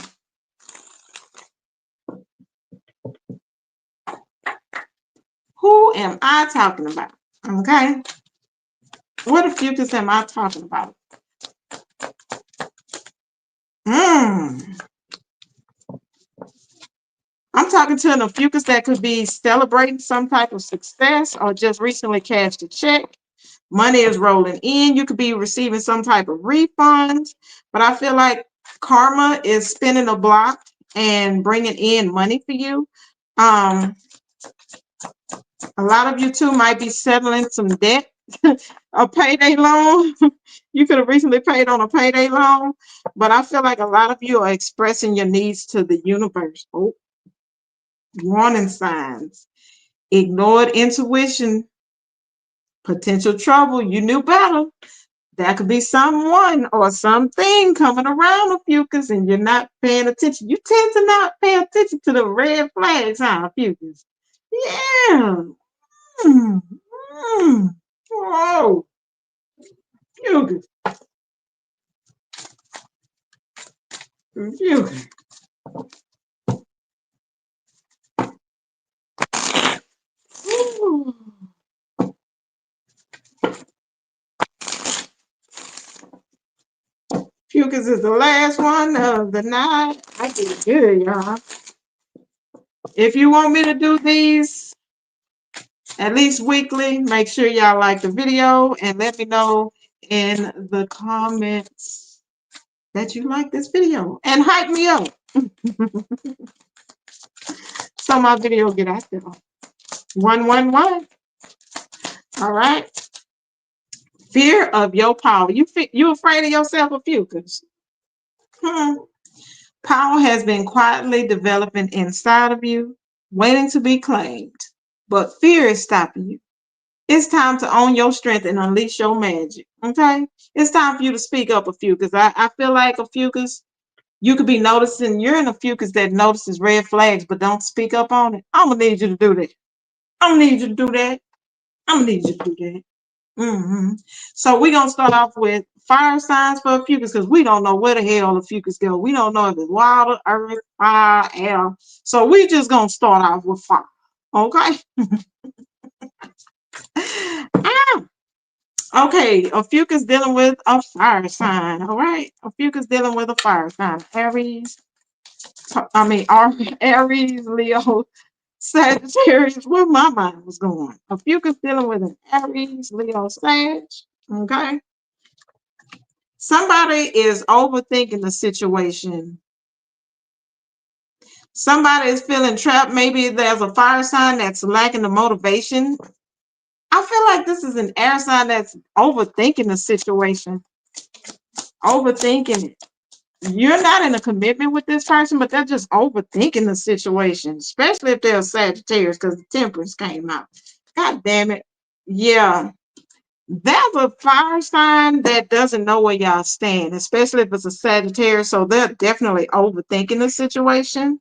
Who am I talking about? Okay. What Fucus am I talking about? I'm talking to an Fucus that could be celebrating some type of success or just recently cashed a check. Money is rolling in. You could be receiving some type of refunds, but I feel like karma is spinning a block and bringing in money for you. A lot of you too might be settling some debt, a payday loan. You could have recently paid on a payday loan, but I feel like a lot of you are expressing your needs to the universe. Oh, warning signs. Ignored intuition, potential trouble. You knew better. That could be someone or something coming around a Fucus and you're not paying attention. You tend to not pay attention to the red flags, huh, Fucus? Yeah. Whoa. Fucus. Fucus. Fucus is the last one of the night. I did good, y'all. If you want me to do these at least weekly, make sure y'all like the video and let me know in the comments that you like this video and hype me up so my video get out there. 111. All right. Fear of your power. You afraid of yourself, a Fucus? Power has been quietly developing inside of you, waiting to be claimed, but fear is stopping you. It's time to own your strength and unleash your magic. Okay? It's time for you to speak up, a Fucus. I feel like a Fucus, you could be noticing, you're in a Fucus that notices red flags, but don't speak up on it. I'm going to need you to do that. I'm going to need you to do that. I'm going to need you to do that. So we're going to start off with fire signs for a Fucus because we don't know where the hell the Fucus go. We don't know if it's water, earth, fire, air. So we're just going to start off with fire. Okay? Okay, a Fucus dealing with a fire sign. All right? A Fucus dealing with a fire sign. Aries, Leo, Sagittarius, where my mind was going. A Fucus dealing with an Aries, Leo, Sag. Okay? Somebody is overthinking the situation. Somebody is feeling trapped. Maybe there's a fire sign that's lacking the motivation. I feel like this is an air sign that's overthinking the situation, overthinking it. You're not in a commitment with this person, but they're just overthinking the situation, especially if they're Sagittarius, because the temperance came out. God damn it. Yeah. There's a fire sign that doesn't know where y'all stand, especially if it's a Sagittarius. So they're definitely overthinking the situation.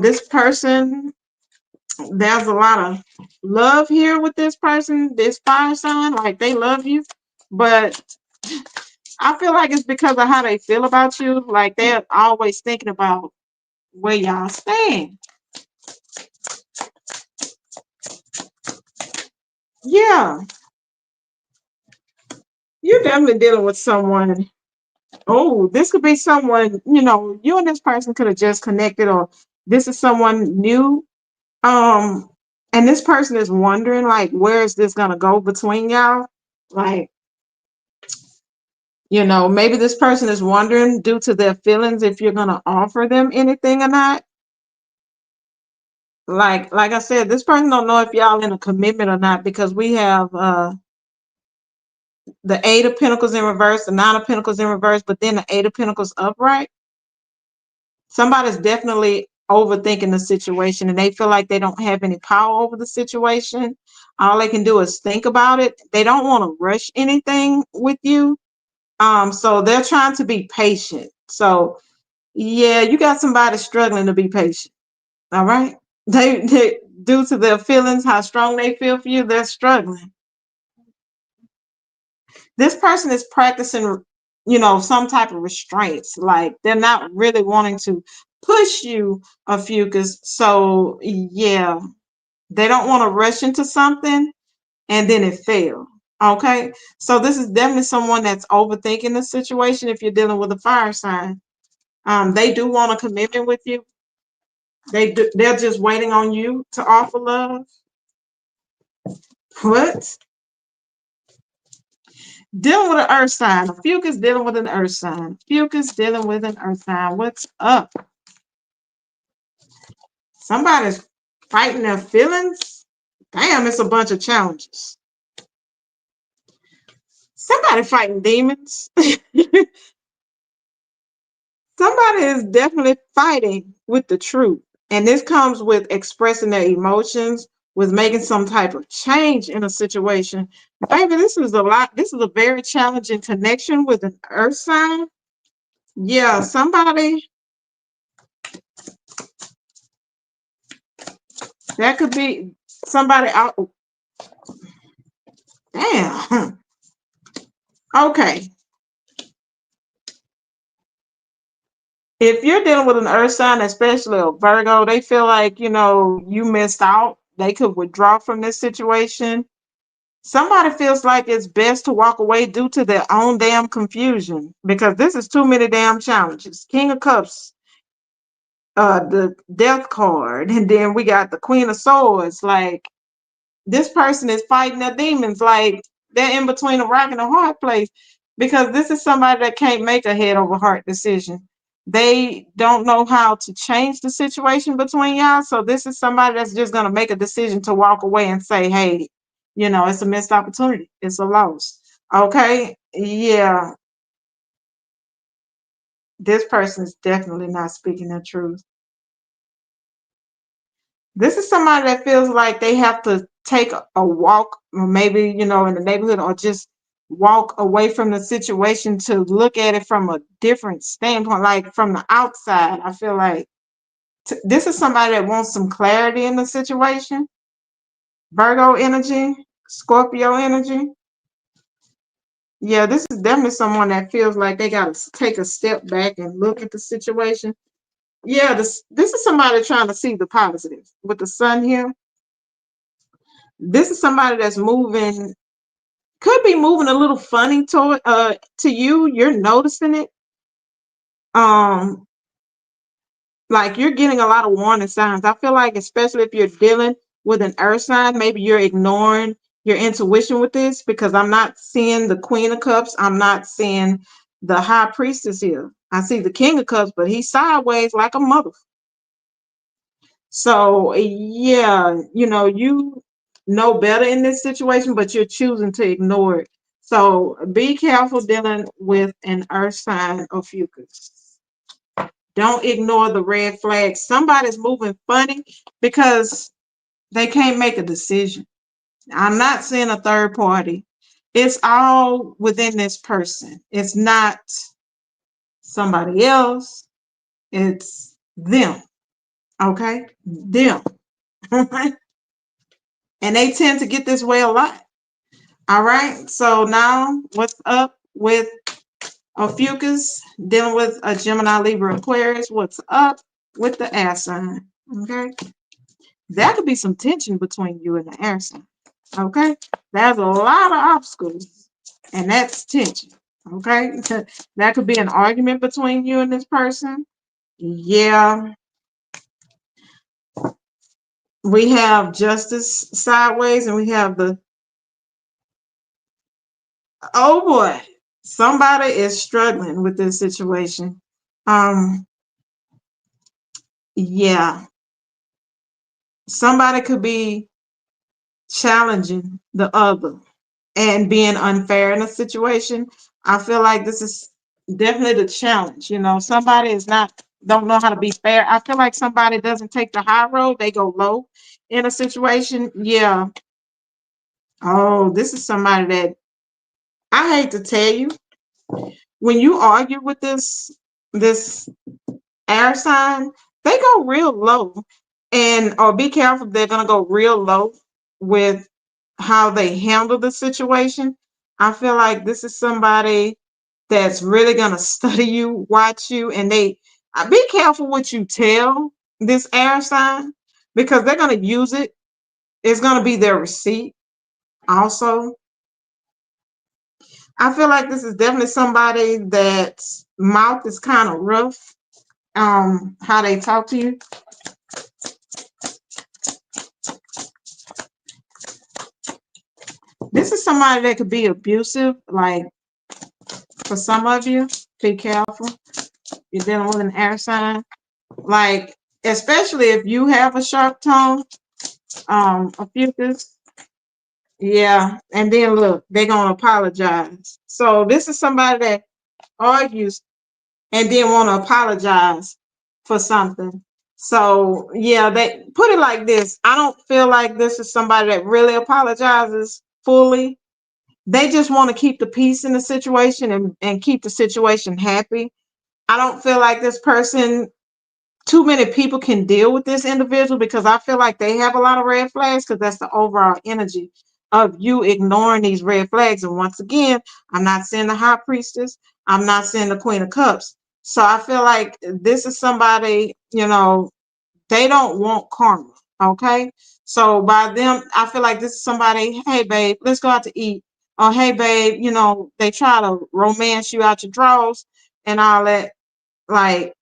This person, there's a lot of love here with this person, this fire sign, like they love you, but I feel like it's because of how they feel about you. Like they're always thinking about where y'all stand. Yeah, you're definitely dealing with someone. Oh, this could be someone, you and this person could have just connected, or this is someone new. Um, and this person is wondering, like, where is this gonna go between y'all? Like, maybe this person is wondering due to their feelings if you're gonna offer them anything or not. Like I said, this person don't know if y'all in a commitment or not, because we have the Eight of Pentacles in reverse, the Nine of Pentacles in reverse, but then the Eight of Pentacles upright. Somebody's definitely overthinking the situation, and they feel like they don't have any power over the situation. All they can do is think about it. They don't want to rush anything with you. So they're trying to be patient. So yeah, you got somebody struggling to be patient. All right. They due to their feelings, how strong they feel for you, they're struggling. This person is practicing, some type of restraints. Like they're not really wanting to push you a fucus. So yeah, they don't want to rush into something and then it fail. Okay. So this is definitely someone that's overthinking the situation if you're dealing with a fire sign. They do want a commitment with you. They're just waiting on you to offer love. What? Dealing with an earth sign. Fucus dealing with an earth sign. Fucus dealing with an earth sign. What's up? Somebody's fighting their feelings. Damn, it's a bunch of challenges. Somebody fighting demons. Somebody is definitely fighting with the truth. And this comes with expressing their emotions, with making some type of change in a situation. Baby, this is a lot. This is a very challenging connection with an earth sign. Yeah, somebody that could be somebody out. Damn. Okay. If you're dealing with an earth sign, especially a Virgo, they feel like, you missed out. They could withdraw from this situation. Somebody feels like it's best to walk away due to their own damn confusion, because this is too many damn challenges. King of Cups, the Death card, and then we got the Queen of Swords. Like, this person is fighting their demons. Like, they're in between a rock and a hard place, because this is somebody that can't make a head over heart decision. They don't know how to change the situation between y'all. So this is somebody that's just going to make a decision to walk away and say, hey, it's a missed opportunity. It's a loss. Okay. Yeah. This person is definitely not speaking the truth. This is somebody that feels like they have to take a walk, or maybe, in the neighborhood, or just walk away from the situation to look at it from a different standpoint, like from the outside. I feel like this is somebody that wants some clarity in the situation. Virgo energy, Scorpio energy. Yeah, this is definitely someone that feels like they got to take a step back and look at the situation. Yeah, this is somebody trying to see the positive with the sun here. This is somebody that's moving, could be moving a little funny to you. You're noticing it. Um, like you're getting a lot of warning signs. I feel like, especially if you're dealing with an earth sign, maybe you're ignoring your intuition with this, because I'm not seeing the Queen of Cups. I'm not seeing the High Priestess here. I see the King of Cups, but he's sideways like a mother. So yeah, you know better in this situation, but you're choosing to ignore it. So be careful dealing with an earth sign or fucus. Don't ignore the red flags. Somebody's moving funny because they can't make a decision. I'm not seeing a third party. It's all within this person. It's not somebody else. It's them. Okay? Them. And they tend to get this way a lot. All right. So now what's up with a fucus dealing with a Gemini, Libra, Aquarius? What's up with the air sign? Okay. There could be some tension between you and the air sign. Okay. There's a lot of obstacles, and that's tension. Okay. That could be an argument between you and this person. Yeah. We have justice sideways, and we have the, oh boy, somebody is struggling with this situation. Yeah, somebody could be challenging the other and being unfair in a situation. I feel like this is definitely the challenge. Somebody is not, don't know how to be fair. I feel like somebody doesn't take the high road, they go low in a situation. Yeah. Oh, this is somebody that, I hate to tell you, when you argue with this air sign, they go real low, and or be careful, they're gonna go real low with how they handle the situation. I feel like this is somebody that's really gonna study you, watch you, and they, be careful what you tell this air sign, because they're gonna use it. It's gonna be their receipt also. I feel like this is definitely somebody that's mouth is kind of rough, how they talk to you. This is somebody that could be abusive, like for some of you. Be careful. You're dealing with an air sign. Like, especially if you have a sharp tone, a fucus. Yeah. And then look, they're gonna apologize. So this is somebody that argues and then want to apologize for something. So yeah, they put it like this. I don't feel like this is somebody that really apologizes fully. They just want to keep the peace in the situation and keep the situation happy. I don't feel like this person, too many people can deal with this individual, because I feel like they have a lot of red flags, because that's the overall energy of you ignoring these red flags. And once again, I'm not seeing the high priestess. I'm not seeing the queen of cups. So I feel like this is somebody, they don't want karma. Okay. So by them, I feel like this is somebody, hey babe, let's go out to eat. Or hey babe, they try to romance you out your drawers and all that. Like,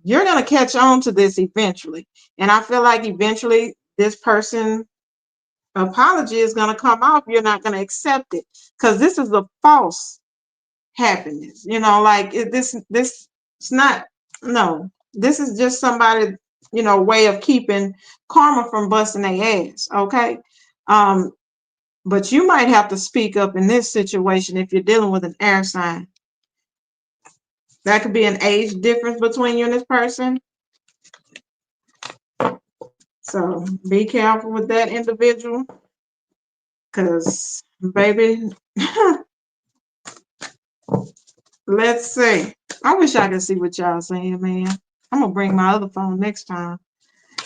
you're gonna catch on to this eventually. And I feel like eventually this person apology is gonna come off. You're not gonna accept it. Because this is a false happiness. Like this it's not, no. This is just somebody, way of keeping karma from busting their ass. Okay. But you might have to speak up in this situation if you're dealing with an air sign. That could be an age difference between you and this person. So be careful with that individual. Because, baby, let's see. I wish I could see what y'all saying, man. I'm going to bring my other phone next time.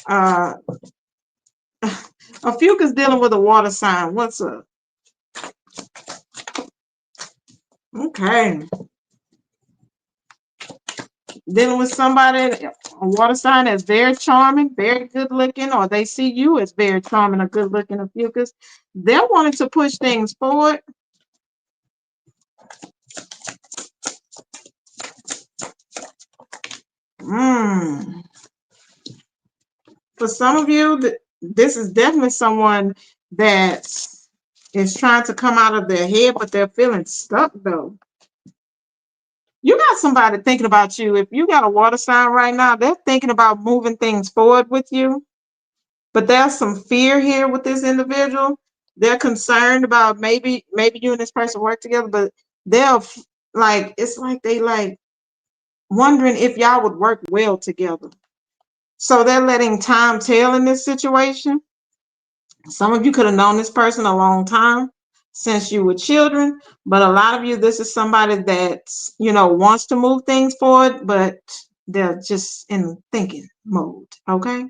A fucus dealing with a water sign. What's up? Okay. Dealing with somebody, a water sign that's very charming, very good looking, or they see you as very charming or good looking, a fucus. They're wanting to push things forward. For some of you, this is definitely someone that is trying to come out of their head, but they're feeling stuck though. You got somebody thinking about you. If you got a water sign right now, they're thinking about moving things forward with you. But there's some fear here with this individual. They're concerned about maybe you and this person work together, but they're like, it's like they like wondering if y'all would work well together. So they're letting time tell in this situation. Some of you could have known this person a long time, since you were children, but a lot of you, this is somebody that, you know, wants to move things forward, but they're just in thinking mode, okay?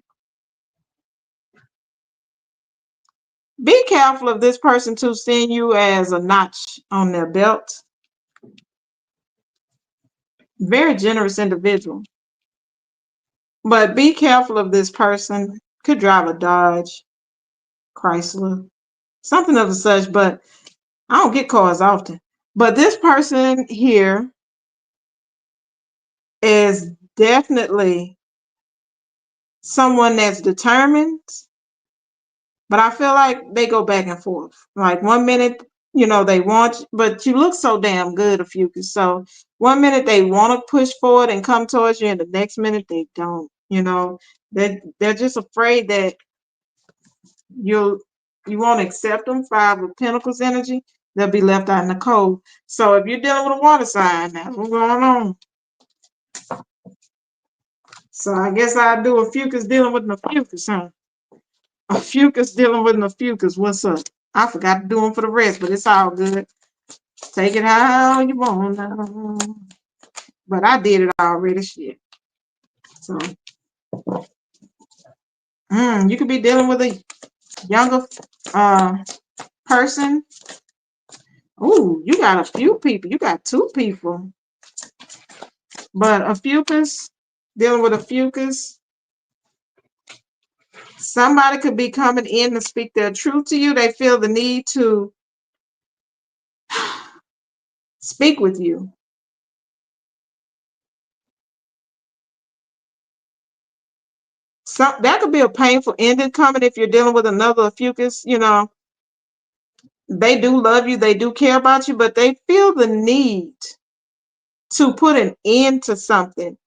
Be careful of this person too seeing you as a notch on their belt. Very generous individual. But be careful of this person. Could drive a Dodge, Chrysler, something of the such, but I don't get cars often. But this person here is definitely someone that's determined, but I feel like they go back and forth. Like one minute, you know, they want, but you look so damn good, Ophiuchus. So one minute they want to push forward and come towards you, and the next minute they don't. You know, they're just afraid that you won't accept them. 5 of Pentacles energy, they'll be left out in the cold. So if you're dealing with a water sign, that's what's going on. So I guess I'll do Ophiuchus dealing with an Ophiuchus, huh? Ophiuchus dealing with an Ophiuchus. What's up? I forgot to do them for the rest, but it's all good. Take it how you want now. But I did it already, shit. So, you could be dealing with a younger person. Ooh, you got a few people. You got 2 people. But Ophiuchus, dealing with Ophiuchus, somebody could be coming in to speak their truth to you. They feel the need to speak with you. So that could be a painful ending coming if you're dealing with another Ophiuchus. You know, they do love you, they do care about you, but they feel the need to put an end to something.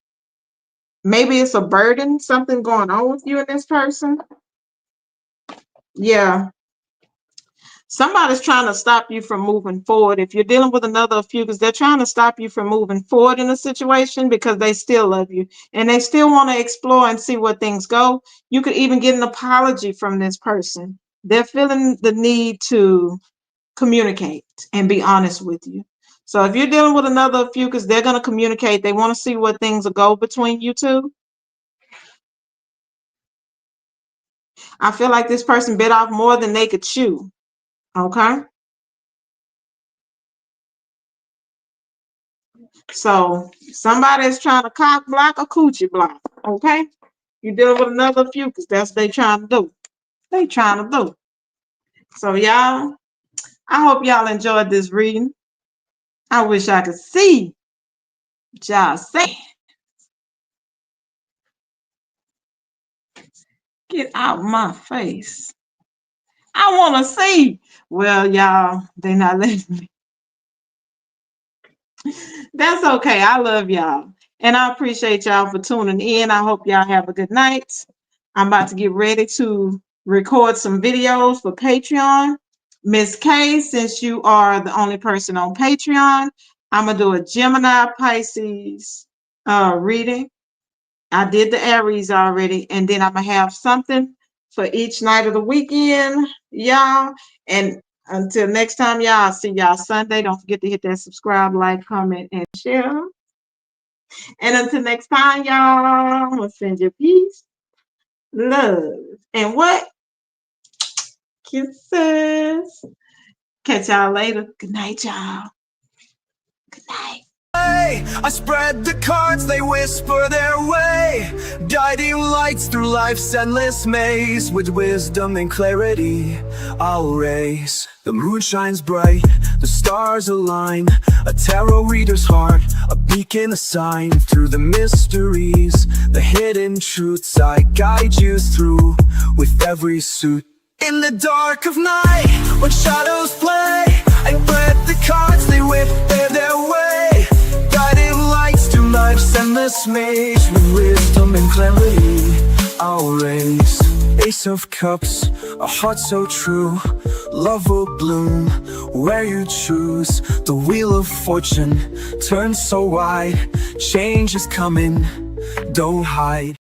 Maybe it's a burden, something going on with you and this person. Yeah. Somebody's trying to stop you from moving forward. If you're dealing with another Ophiuchus, they're trying to stop you from moving forward in a situation because they still love you and they still want to explore and see where things go. You could even get an apology from this person. They're feeling the need to communicate and be honest with you. So if you're dealing with another Ophiuchus, they're going to communicate. They want to see where things will go between you two. I feel like this person bit off more than they could chew. Okay. So somebody is trying to cock block or coochie block. Okay. You're dealing with another Ophiuchus. That's what they trying to do. They trying to do. So y'all, I hope y'all enjoyed this reading. I wish I could see y'all say. Get out my face. I want to see. Well, y'all, they not letting me. That's okay. I love y'all. And I appreciate y'all for tuning in. I hope y'all have a good night. I'm about to get ready to record some videos for Patreon. Miss K, since you are the only person on Patreon, I'm going to do a Gemini Pisces reading. I did the Aries already, and then I'm going to have something for each night of the weekend, y'all. And until next time, y'all, I'll see y'all Sunday. Don't forget to hit that subscribe, like, comment, and share. And until next time, y'all, I'm going to send you peace, love, and what? Kisses. Catch y'all later. Good night, y'all. Good night. I spread the cards, they whisper their way, guiding lights through life's endless maze. With wisdom and clarity, I'll raise. The moon shines bright, the stars align, a tarot reader's heart, a beacon, a sign. Through the mysteries, the hidden truths, I guide you through with every suit. In the dark of night, when shadows play, I read the cards, they whisper their way, guiding lights through life's endless maze. With wisdom and clarity, I'll raise. Ace of Cups, a heart so true. Love will bloom where you choose. The wheel of fortune turns so wide. Change is coming, don't hide.